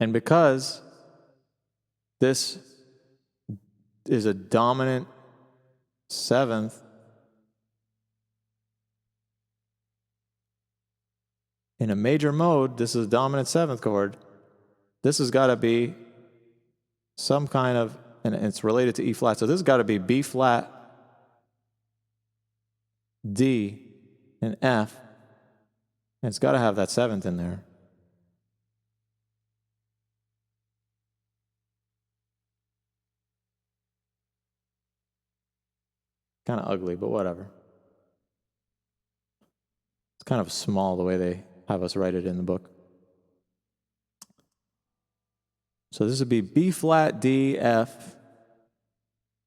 And because this is a dominant 7th, in a major mode, this is a dominant 7th chord. This has got to be some kind of, and it's related to E flat, so this has got to be B flat, D, and F, and it's got to have that 7th in there. Kind of ugly, but whatever. It's kind of small the way they have us write it in the book. So this would be B flat, D, F.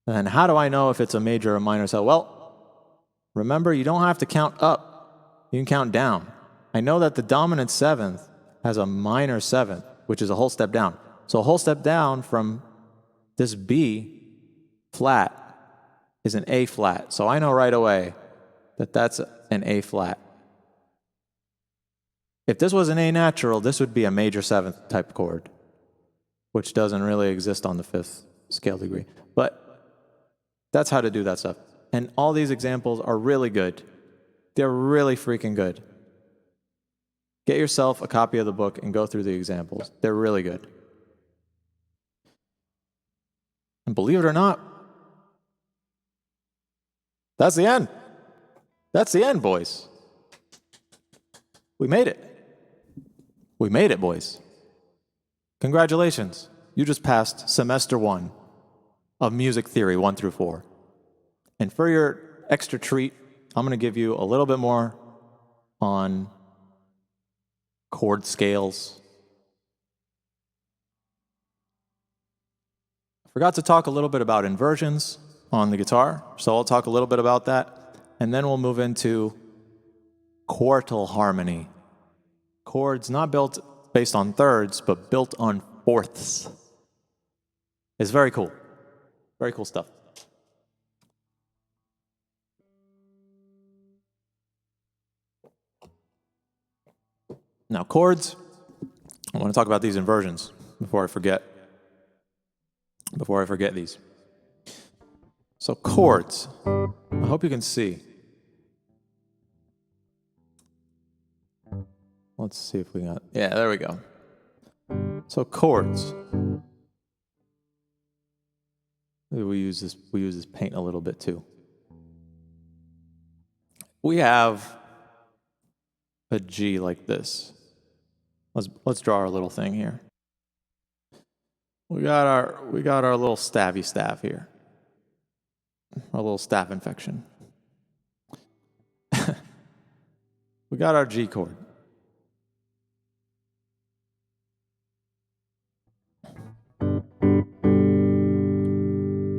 And then how do I know if it's a major or minor scale? Well, remember, you don't have to count up. You can count down. I know that the dominant 7th has a minor 7th, which is a whole step down. So a whole step down from this B flat is an A flat. So I know right away that that's an A flat. If this was an A natural, this would be a major 7th type chord, which doesn't really exist on the 5th scale degree. But that's how to do that stuff. And all these examples are really good. They're really freaking good. Get yourself a copy of the book and go through the examples. They're really good. And believe it or not, that's the end. That's the end, boys. We made it. We made it, boys. Congratulations. You just passed semester 1 of music theory 1 through 4. And for your extra treat, I'm going to give you a little bit more on chord scales. I forgot to talk a little bit about inversions on the guitar, so I'll talk a little bit about that, and then we'll move into quartal harmony. Chords not built based on thirds, but built on fourths. It's very cool. Very cool stuff. Now, chords, I want to talk about these inversions before I forget these. So chords, I hope you can see. Let's see if we got, yeah, there we go. So chords. Maybe we use this paint a little bit too. We have a G like this. Let's draw our little thing here. We got our little stabby staff here. Our little staph infection. We got our G chord.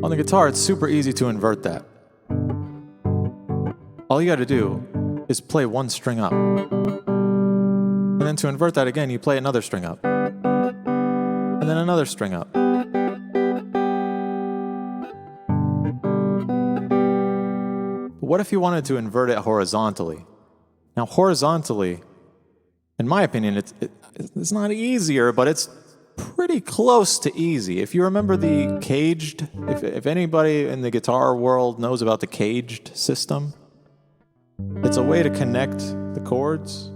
On the guitar, it's super easy to invert that. All you got to do is play one string up. And then to invert that again, you play another string up. And then another string up. But what if you wanted to invert it horizontally? Now, horizontally, in my opinion, it's not easier, but it's pretty close to easy. If you remember the caged, if anybody in the guitar world knows about the caged system, it's a way to connect the chords.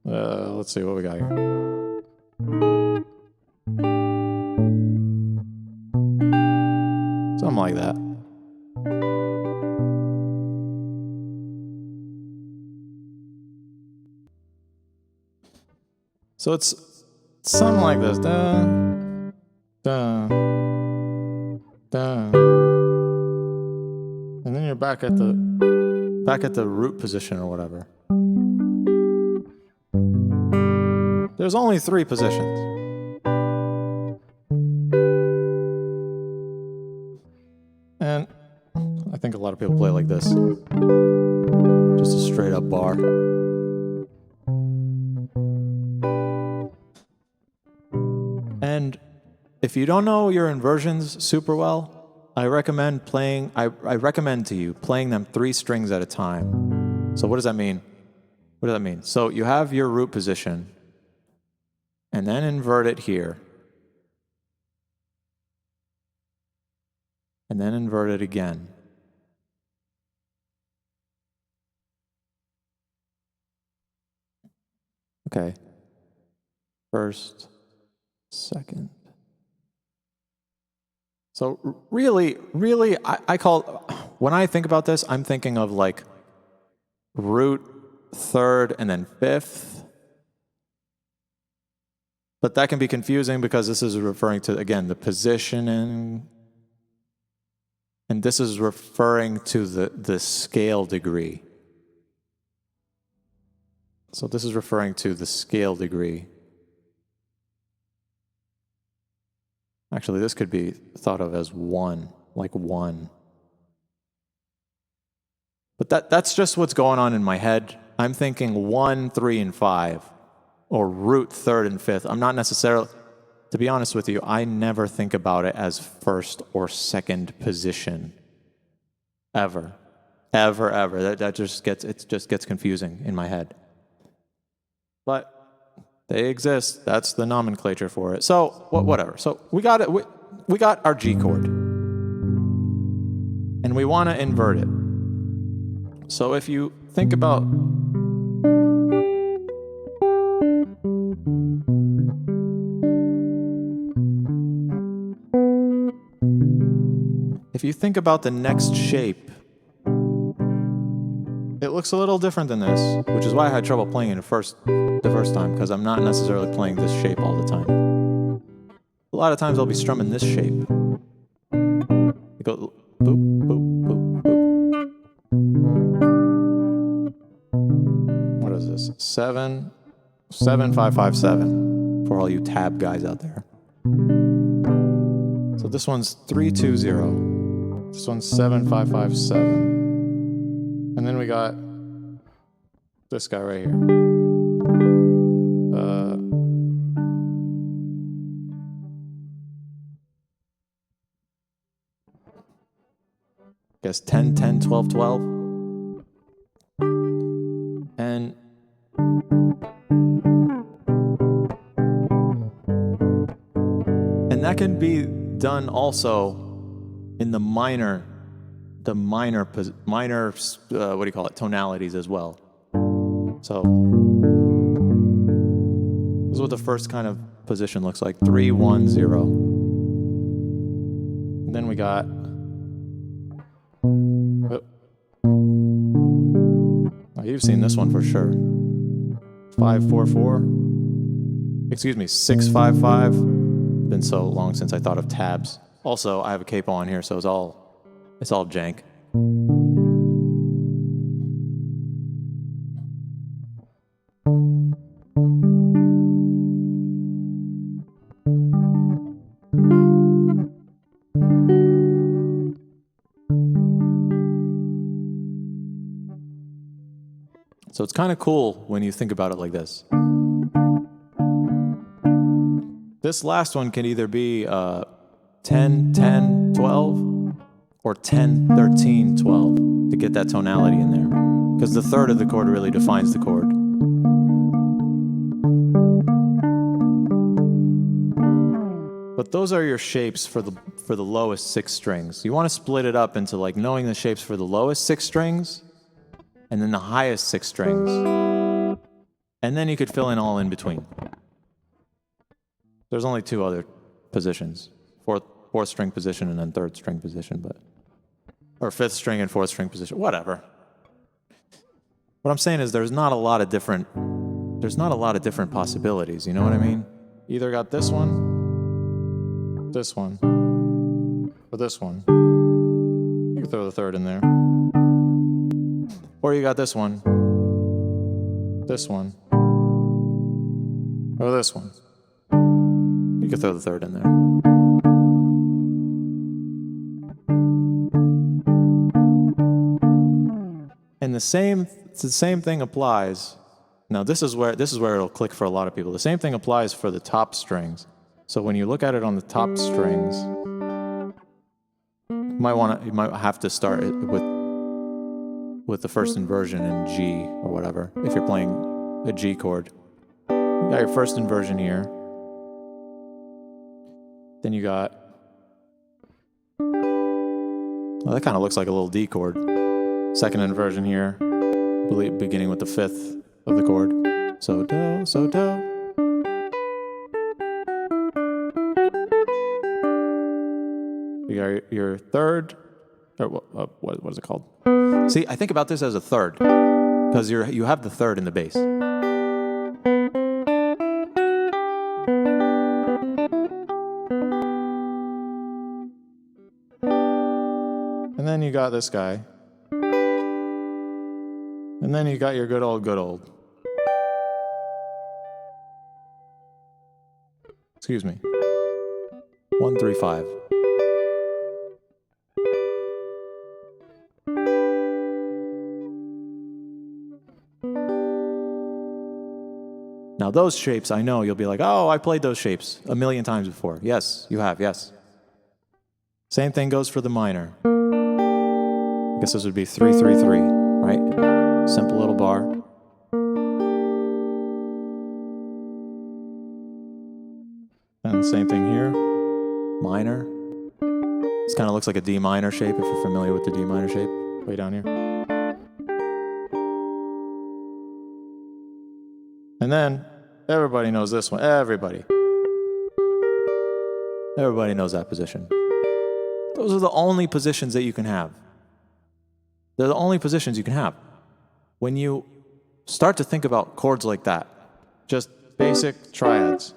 Let's see what we got here. Something like that. So it's something like this. Da, da, da. And then you're back at the root position or whatever. There's only 3 positions. And I think a lot of people play like this. Just a straight up bar. And if you don't know your inversions super well, I recommend to you playing them 3 strings at a time. So what does that mean? What does that mean? So you have your root position, and then invert it here. And then invert it again. Okay. First, second. So really, I call, when I think about this, I'm thinking of like root, third, and then fifth. But that can be confusing because this is referring to, again, the positioning. And this is referring to the scale degree. So this is referring to the scale degree. Actually, this could be thought of as 1, like 1. But that's just what's going on in my head. I'm thinking 1, 3, and 5, or root, third, and fifth. I'm not necessarily, to be honest with you, I never think about it as first or second position. Ever. That just gets confusing in my head. But they exist. That's the nomenclature for it. So whatever. So we got it. We got our G chord, and we want to invert it. So if you think about the next shape, it looks a little different than this, which is why I had trouble playing it the first time, because I'm not necessarily playing this shape all the time. A lot of times I'll be strumming this shape. You go boop, boop, boop, boop. What is this? 7, 7, 5, 5, 7 for all you tab guys out there. So this one's 3, 2, 0. This one's 7, 5, 5, 7. And then we got this guy right here. Guess 10, 10, 12, 12. And that can be done also in the minor, what do you call it, tonalities as well. So this is what the first kind of position looks like, 3, 1, 0. And then we got, oh, you've seen this one for sure. 5, 4, 4. Excuse me, 6, 5, 5. Been so long since I thought of tabs. Also, I have a capo on here, so it's all jank. So it's kind of cool when you think about it like this. This last one can either be 10, 10, 12, or 10, 13, 12 to get that tonality in there. Because the third of the chord really defines the chord. But those are your shapes for the lowest 6 strings. You want to split it up into like knowing the shapes for the lowest 6 strings and then the highest 6 strings. And then you could fill in all in between. There's only 2 other positions. Fourth string position and then 3rd string position, or 5th string and 4th string position, whatever. What I'm saying is there's not a lot of different possibilities, you know what I mean? Either got this one, or this one. You can throw the 3rd in there. Or you got this one, or this one. You can throw the 3rd in there. And the same thing applies. Now this is where it'll click for a lot of people. The same thing applies for the top strings. So when you look at it on the top strings, you might have to start it with the first inversion in G or whatever. If you're playing a G chord, you got your first inversion here. Then you got, well, that kind of looks like a little D chord. Second inversion here, beginning with the 5th of the chord. So do, so do. You got your 3rd, or what is it called? See, I think about this as a 3rd, because you have the 3rd in the bass. And then you got this guy. And then you got your good old. Excuse me. 1, 3, 5. Now those shapes, I know you'll be like, oh, I played those shapes a million times before. Yes, you have, yes. Same thing goes for the minor. I guess this would be 3, 3, 3, right? Simple little bar. And same thing here, minor. This kind of looks like a D minor shape if you're familiar with the D minor shape, way down here. And then everybody knows this one, everybody. Everybody knows that position. Those are the only positions that you can have. They're the only positions you can have. When you start to think about chords like that, just basic triads.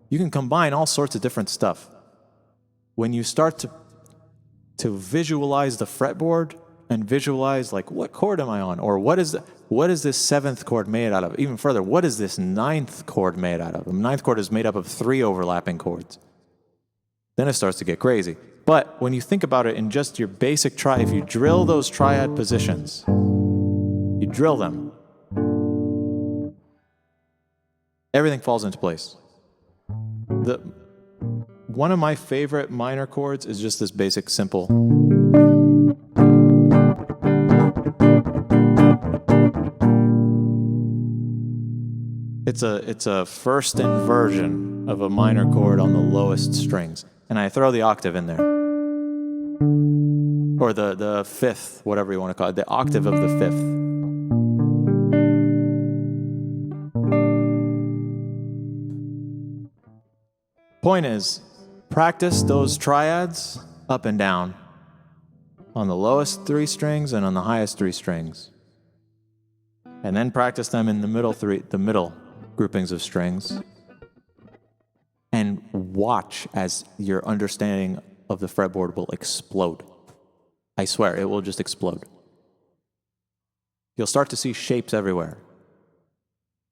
You can combine all sorts of different stuff. When you start to visualize the fretboard and visualize like what chord am I on, or what is this 7th chord made out of? Even further, what is this 9th chord made out of? The 9th chord is made up of 3 overlapping chords. Then it starts to get crazy. But when you think about it in just your basic if you drill those triad positions, you drill them, everything falls into place. One of my favorite minor chords is just this basic, simple. It's a first inversion of a minor chord on the lowest strings, and I throw the octave in there, or the 5th, whatever you want to call it, the octave of the 5th. Point is, practice those triads up and down on the lowest 3 strings and on the highest 3 strings. And then practice them in the middle groupings of strings. And watch as your understanding of the fretboard will explode. I swear, it will just explode. You'll start to see shapes everywhere.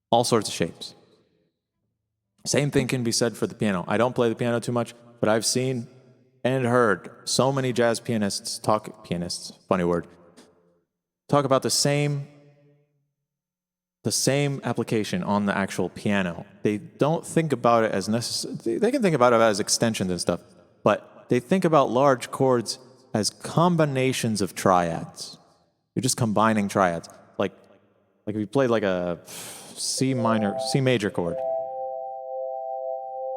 All sorts of shapes. Same thing can be said for the piano. I don't play the piano too much, but I've seen and heard so many jazz pianists, funny word, talk about the same application on the actual piano. They don't think about it as necessary. They can think about it as extensions and stuff, but they think about large chords as combinations of triads. You're just combining triads. Like if you played like a C major chord,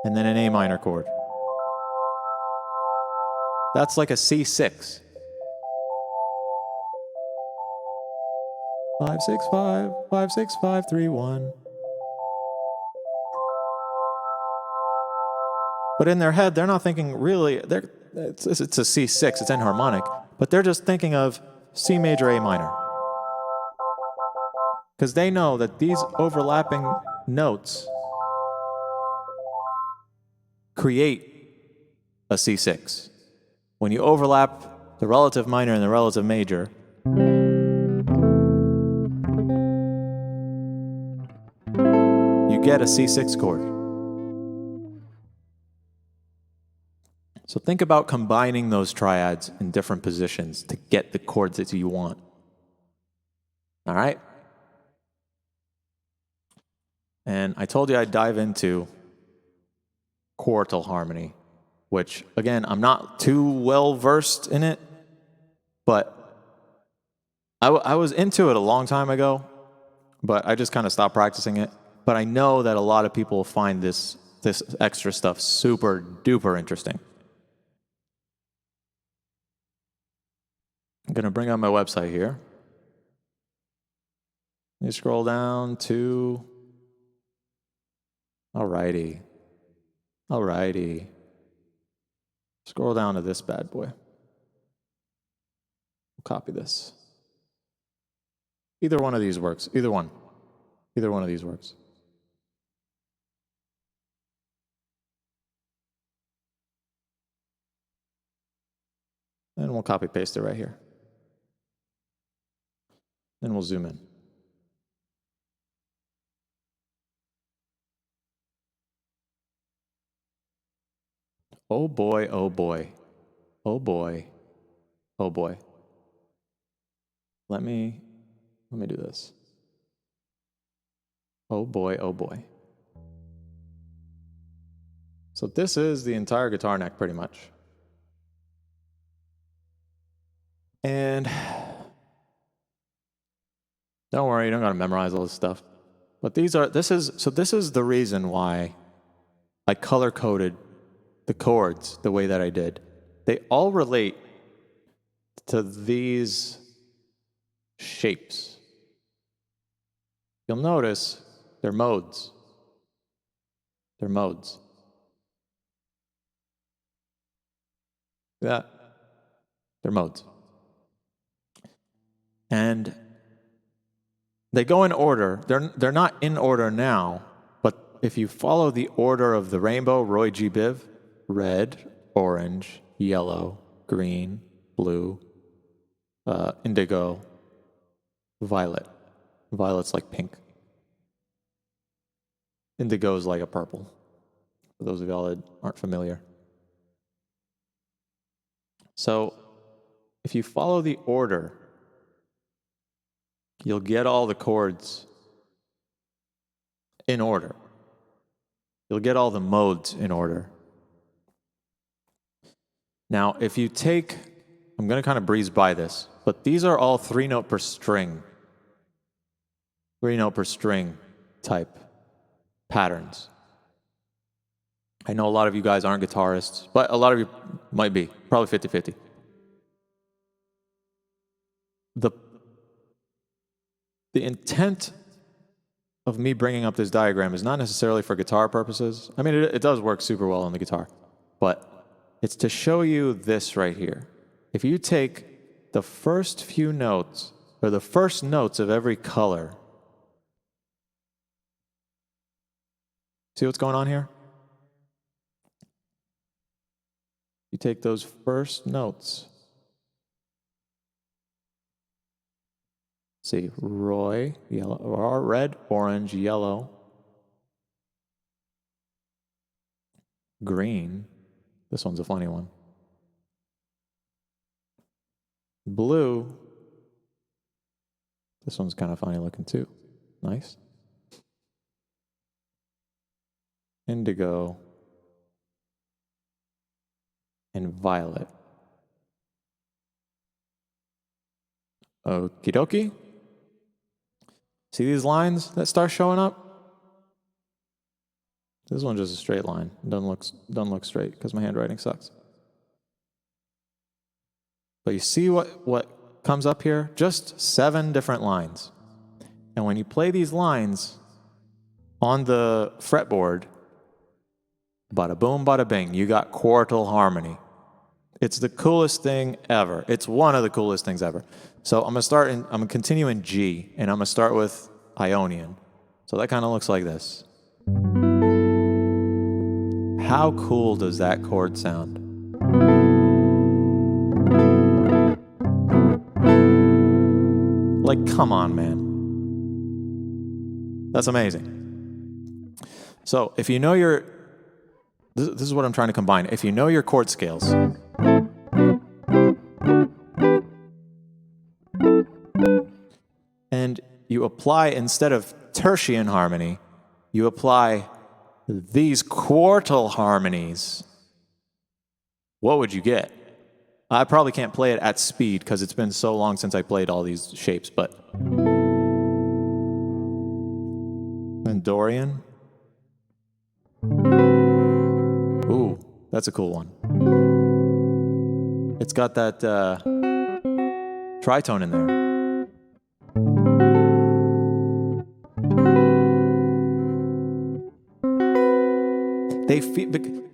and then an A minor chord. That's like a C6. 5, 6, 5, 5, 6, 5, 3, 1. But in their head, they're not thinking really, it's a C6, it's enharmonic, but they're just thinking of C major, A minor. Because they know that these overlapping notes create a C6. When you overlap the relative minor and the relative major, you get a C6 chord. So think about combining those triads in different positions to get the chords that you want. All right? And I told you I'd dive into Quartal Harmony, which, again, I'm not too well versed in it, but I was into it a long time ago, but I just kind of stopped practicing it. But I know that a lot of people find this extra stuff super duper interesting. I'm going to bring up my website here. Let me scroll down to... Alrighty. Scroll down to this bad boy. Copy this. Either one of these works. Either one of these works. And we'll copy paste it right here. Then we'll zoom in. Oh boy, oh boy. Oh boy. Oh boy. Let me do this. Oh boy, oh boy. So this is the entire guitar neck pretty much. And don't worry, you don't gotta memorize all this stuff. But this is the reason why I color-coded the chords the way that I did. They all relate to these shapes. You'll notice they're modes. They're modes. Yeah, they're modes. And they go in order. They're not in order now, but if you follow the order of the rainbow, Roy G. Biv, red, orange, yellow, green, blue, indigo, violet. Violet's like pink. Indigo is like a purple, for those of y'all that aren't familiar. So, if you follow the order, you'll get all the chords in order. You'll get all the modes in order. Now, if you take, I'm going to kind of breeze by this, but these are all 3-note per string. 3-note per string type patterns. I know a lot of you guys aren't guitarists, but a lot of you might be, probably 50-50. The intent of me bringing up this diagram is not necessarily for guitar purposes. I mean, it does work super well on the guitar, but it's to show you this right here. If you take the first few notes, or the first notes of every color, see what's going on here? You take those first notes. See, Roy, yellow, or red, orange, yellow, green. This one's a funny one. Blue. This one's kind of funny looking too. Nice. Indigo. And violet. Okie dokie. See these lines that start showing up? This one's just a straight line. It doesn't look straight because my handwriting sucks. But you see what comes up here? Just 7 different lines. And when you play these lines on the fretboard, bada boom, bada bing, you got quartal harmony. It's the coolest thing ever. It's one of the coolest things ever. So I'm gonna continue in G, and I'm gonna start with Ionian. So that kind of looks like this. How cool does that chord sound? Like, come on, man. That's amazing. So if you know your, this is what I'm trying to combine. If you know your chord scales, and you apply, instead of tertian harmony, you apply these quartal harmonies, what would you get? I probably can't play it at speed because it's been so long since I played all these shapes, but... And Dorian. Ooh, that's a cool one. It's got that tritone in there.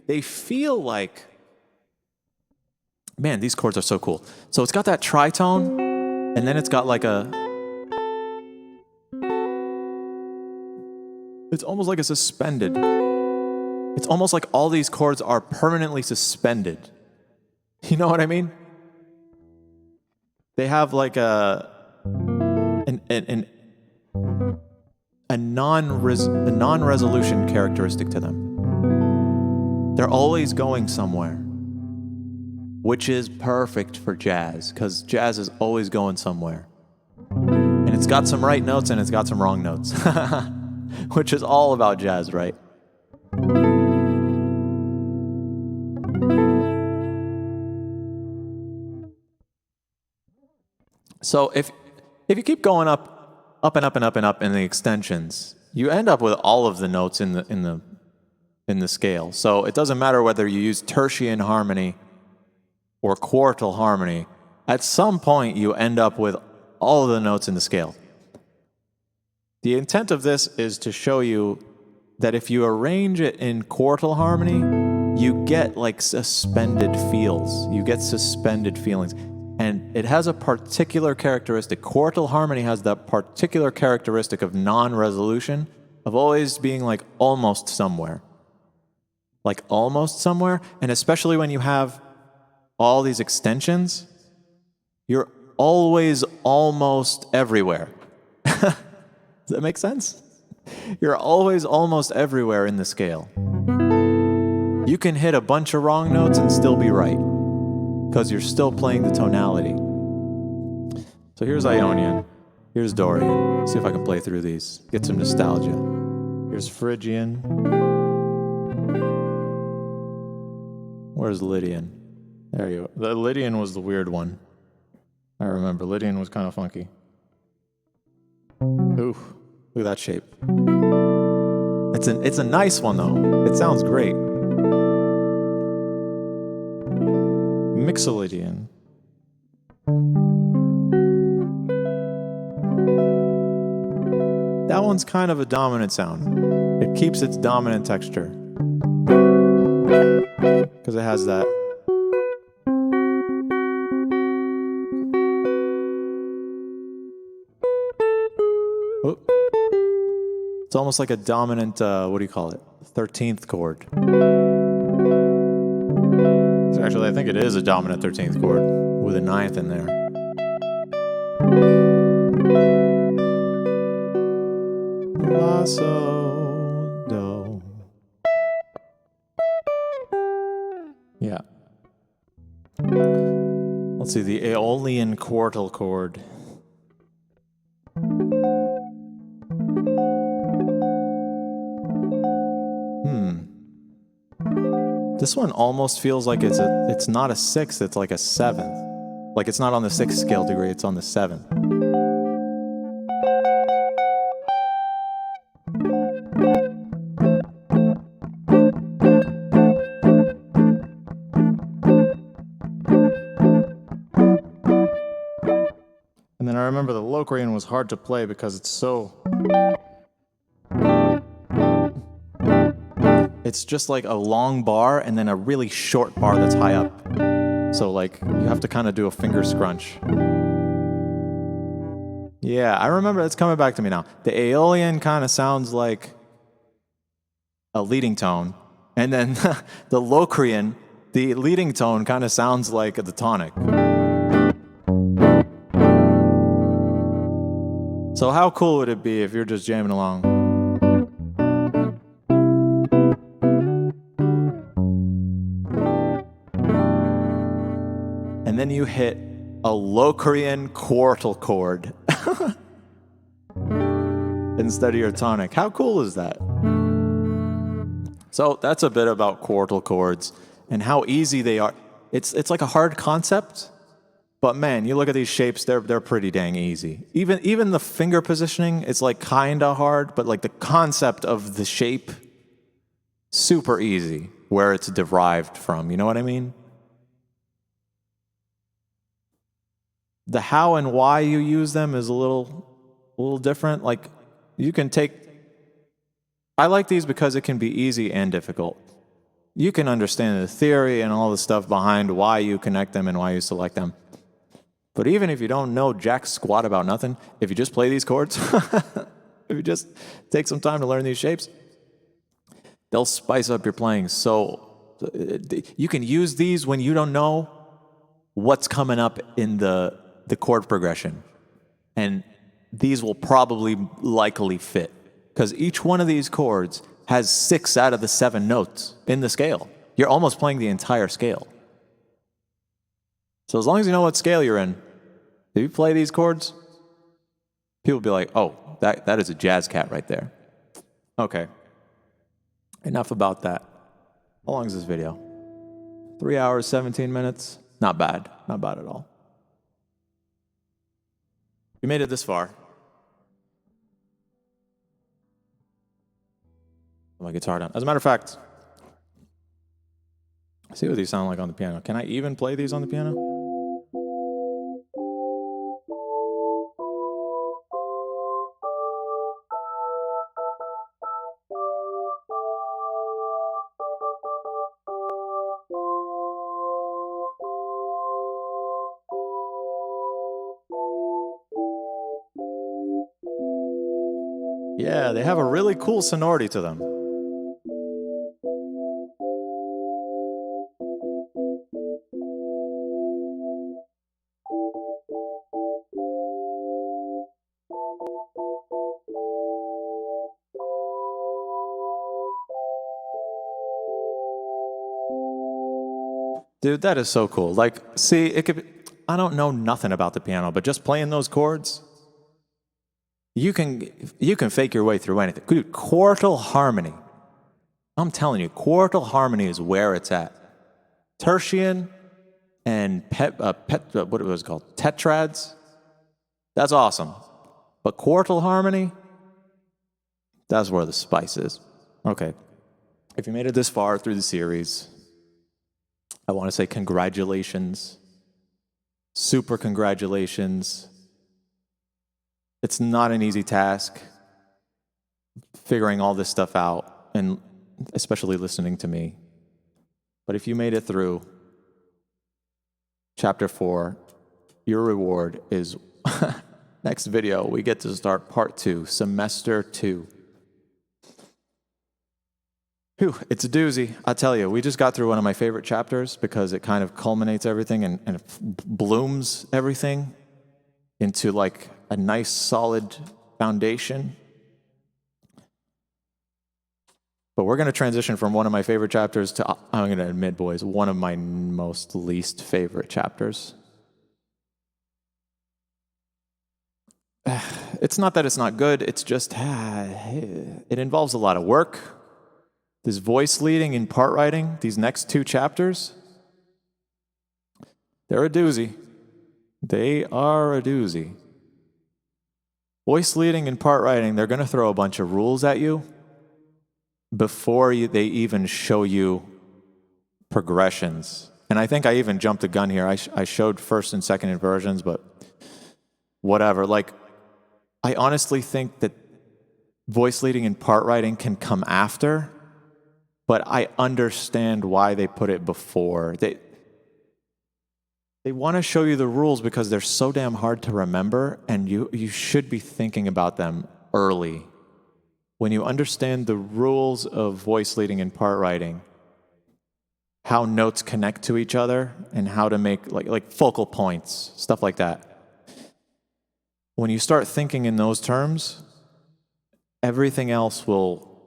They feel like, man, these chords are so cool. So it's got that tritone, and then it's got like it's almost like a suspended. It's almost like all these chords are permanently suspended. You know what I mean? They have like a non-resolution characteristic to them. They're always going somewhere, which is perfect for jazz, because jazz is always going somewhere. And it's got some right notes and it's got some wrong notes, which is all about jazz, right? So if you keep going up and up and up and up in the extensions, you end up with all of the notes in the scale. So it doesn't matter whether you use tertian harmony or quartal harmony. At some point, you end up with all of the notes in the scale. The intent of this is to show you that if you arrange it in quartal harmony, you get like suspended feels. You get suspended feelings. And it has a particular characteristic. Quartal harmony has that particular characteristic of non-resolution, of always being like almost somewhere. Like almost somewhere. And especially when you have all these extensions, you're always almost everywhere. Does that make sense? You're always almost everywhere in the scale. You can hit a bunch of wrong notes and still be right, because you're still playing the tonality. So here's Ionian. Here's Dorian. See if I can play through these. Get some nostalgia. Here's Phrygian. Where's Lydian? There you go. The Lydian was the weird one. I remember. Lydian was kind of funky. Ooh, look at that shape. It's a nice one, though. It sounds great. Mixolydian. That one's kind of a dominant sound. It keeps its dominant texture, because it has that. Oh. It's almost like a dominant, what do you call it? 13th chord. Actually, I think it is a dominant 13th chord with a 9th in there. La, sol, do. Yeah. Let's see, the Aeolian quartal chord. This one almost feels like it's not a 6th, it's like a 7th. Like it's not on the 6th scale degree, it's on the 7th. remember the Locrian was hard to play because it's so... It's just like a long bar and then a really short bar that's high up. So like you have to kind of do a finger scrunch. Yeah, I remember, it's coming back to me now. The Aeolian kind of sounds like a leading tone. And then the Locrian, the leading tone kind of sounds like the tonic. So how cool would it be if you're just jamming along? And then you hit a Locrian quartal chord instead of your tonic. How cool is that? So that's a bit about quartal chords and how easy they are. It's like a hard concept, but man, you look at these shapes, they're pretty dang easy. Even the finger positioning, it's like kinda hard, but like the concept of the shape, super easy where it's derived from. You know what I mean? The how and why you use them is a little different. Like you can I like these because it can be easy and difficult. You can understand the theory and all the stuff behind why you connect them and why you select them. But even if you don't know jack squat about nothing, if you just play these chords, if you just take some time to learn these shapes, they'll spice up your playing. So you can use these when you don't know what's coming up in the chord progression. And these will probably likely fit. Because each one of these chords has 6 out of the 7 notes in the scale. You're almost playing the entire scale. So as long as you know what scale you're in, if you play these chords, people will be like, oh, that is a jazz cat right there. Okay. Enough about that. How long is this video? 3 hours, 17 minutes. Not bad. Not bad at all. You made it this far. My guitar down. As a matter of fact, see what these sound like on the piano. Can I even play these on the piano? Yeah, they have a really cool sonority to them. Dude, that is so cool. Like, see, it could be, I don't know nothing about the piano, but just playing those chords, you can fake your way through anything. Dude, quartal harmony. I'm telling you, quartal harmony is where it's at. Tertian and what it was called, Tetrads. That's awesome. But quartal harmony, that's where the spice is. Okay. If you made it this far through the series, I want to say congratulations. Super congratulations. It's not an easy task figuring all this stuff out, and especially listening to me. But if you made it through Chapter 4, your reward is next video, we get to start Part 2, Semester 2. Whew, it's a doozy. I tell you, we just got through one of my favorite chapters because it kind of culminates everything and it blooms everything into like a nice solid foundation. But we're going to transition from one of my favorite chapters to, I'm going to admit, boys, one of my most least favorite chapters. It's not that it's not good, it's just, it involves a lot of work. This voice leading and part writing, these next 2 chapters, they're a doozy. They are a doozy. Voice leading and part writing, they're going to throw a bunch of rules at you before they even show you progressions. And I think I even jumped the gun here. I showed first and second inversions, but whatever. Like, I honestly think that voice leading and part writing can come after, but I understand why they put it before. They want to show you the rules because they're so damn hard to remember, and you should be thinking about them early. When you understand the rules of voice leading and part writing, how notes connect to each other, and how to make like focal points, stuff like that. When you start thinking in those terms, everything else will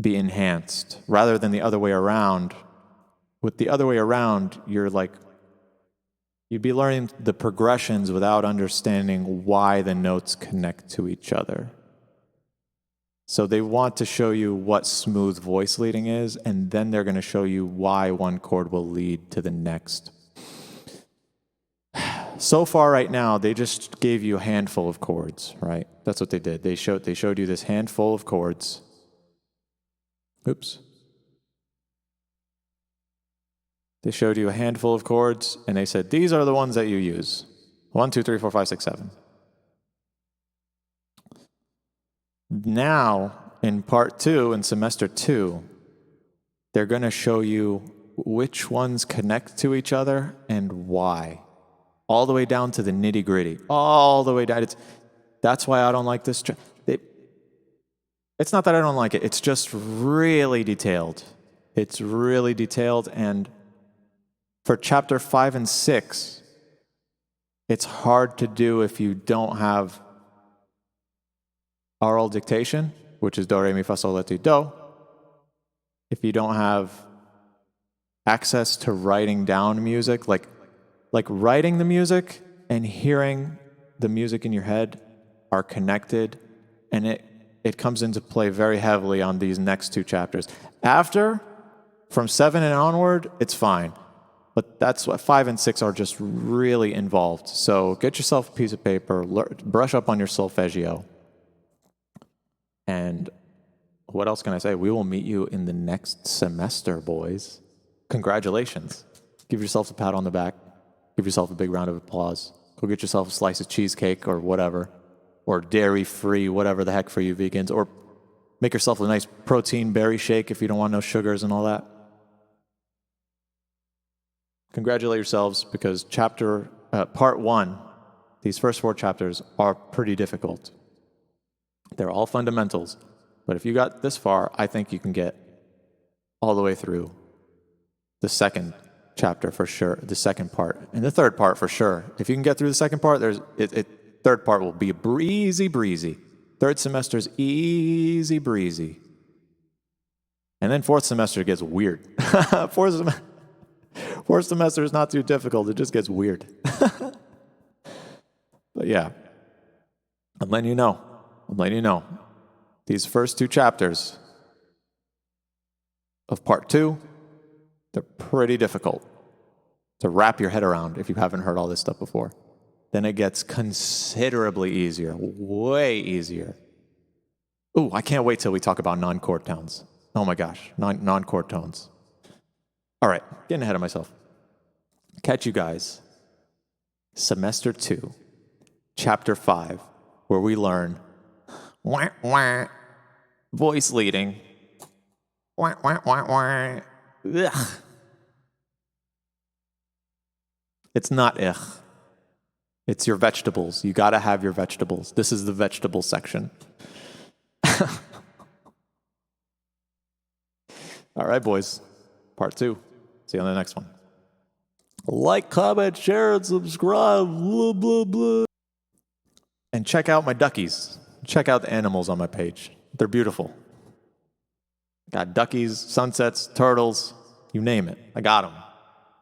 be enhanced rather than the other way around. With the other way around, you'd be learning the progressions without understanding why the notes connect to each other. So they want to show you what smooth voice leading is, and then they're going to show you why one chord will lead to the next. So far right now, they just gave you a handful of chords, right? That's what they did. They showed you this handful of chords. Oops. They showed you a handful of chords, and they said, these are the ones that you use. 1, 2, 3, 4, 5, 6, 7. Now, in part 2, in semester 2, they're going to show you which ones connect to each other and why. All the way down to the nitty-gritty. All the way down. That's why I don't like this. It's not that I don't like it. It's just really detailed. It's really detailed, and for chapter 5 and 6, it's hard to do if you don't have oral dictation, which is do, re, mi, fa, sol, la, ti, do. If you don't have access to writing down music, like writing the music and hearing the music in your head are connected, and it comes into play very heavily on these next 2 chapters. After, from 7 and onward, it's fine. But that's what 5 and 6 are just really involved. So get yourself a piece of paper, brush up on your solfeggio. And what else can I say? We will meet you in the next semester, boys. Congratulations. Give yourself a pat on the back. Give yourself a big round of applause. Go get yourself a slice of cheesecake or whatever, or dairy-free, whatever the heck for you vegans, or make yourself a nice protein berry shake if you don't want no sugars and all that. Congratulate yourselves, because part 1, these first 4 chapters are pretty difficult. They're all fundamentals, but if you got this far, I think you can get all the way through the second chapter for sure, the second part, and the third part for sure. If you can get through the second part, third part will be breezy. Third semester's easy breezy. And then fourth semester gets weird. Fourth semester is not too difficult, it just gets weird. But yeah, I'm letting you know. These first 2 chapters of part 2, they're pretty difficult to wrap your head around if you haven't heard all this stuff before. Then it gets considerably easier, way easier. Ooh, I can't wait till we talk about non-chord tones. Oh my gosh, non-chord tones. All right, getting ahead of myself. Catch you guys semester 2, chapter 5, where we learn voice leading. Ugh. It's not ugh. It's your vegetables. You gotta have your vegetables. This is the vegetable section. All right, boys. Part 2. See you on the next one. Like, comment, share, and subscribe. Blah, blah, blah. And check out my duckies. Check out the animals on my page. They're beautiful. Got duckies, sunsets, turtles, you name it. I got them.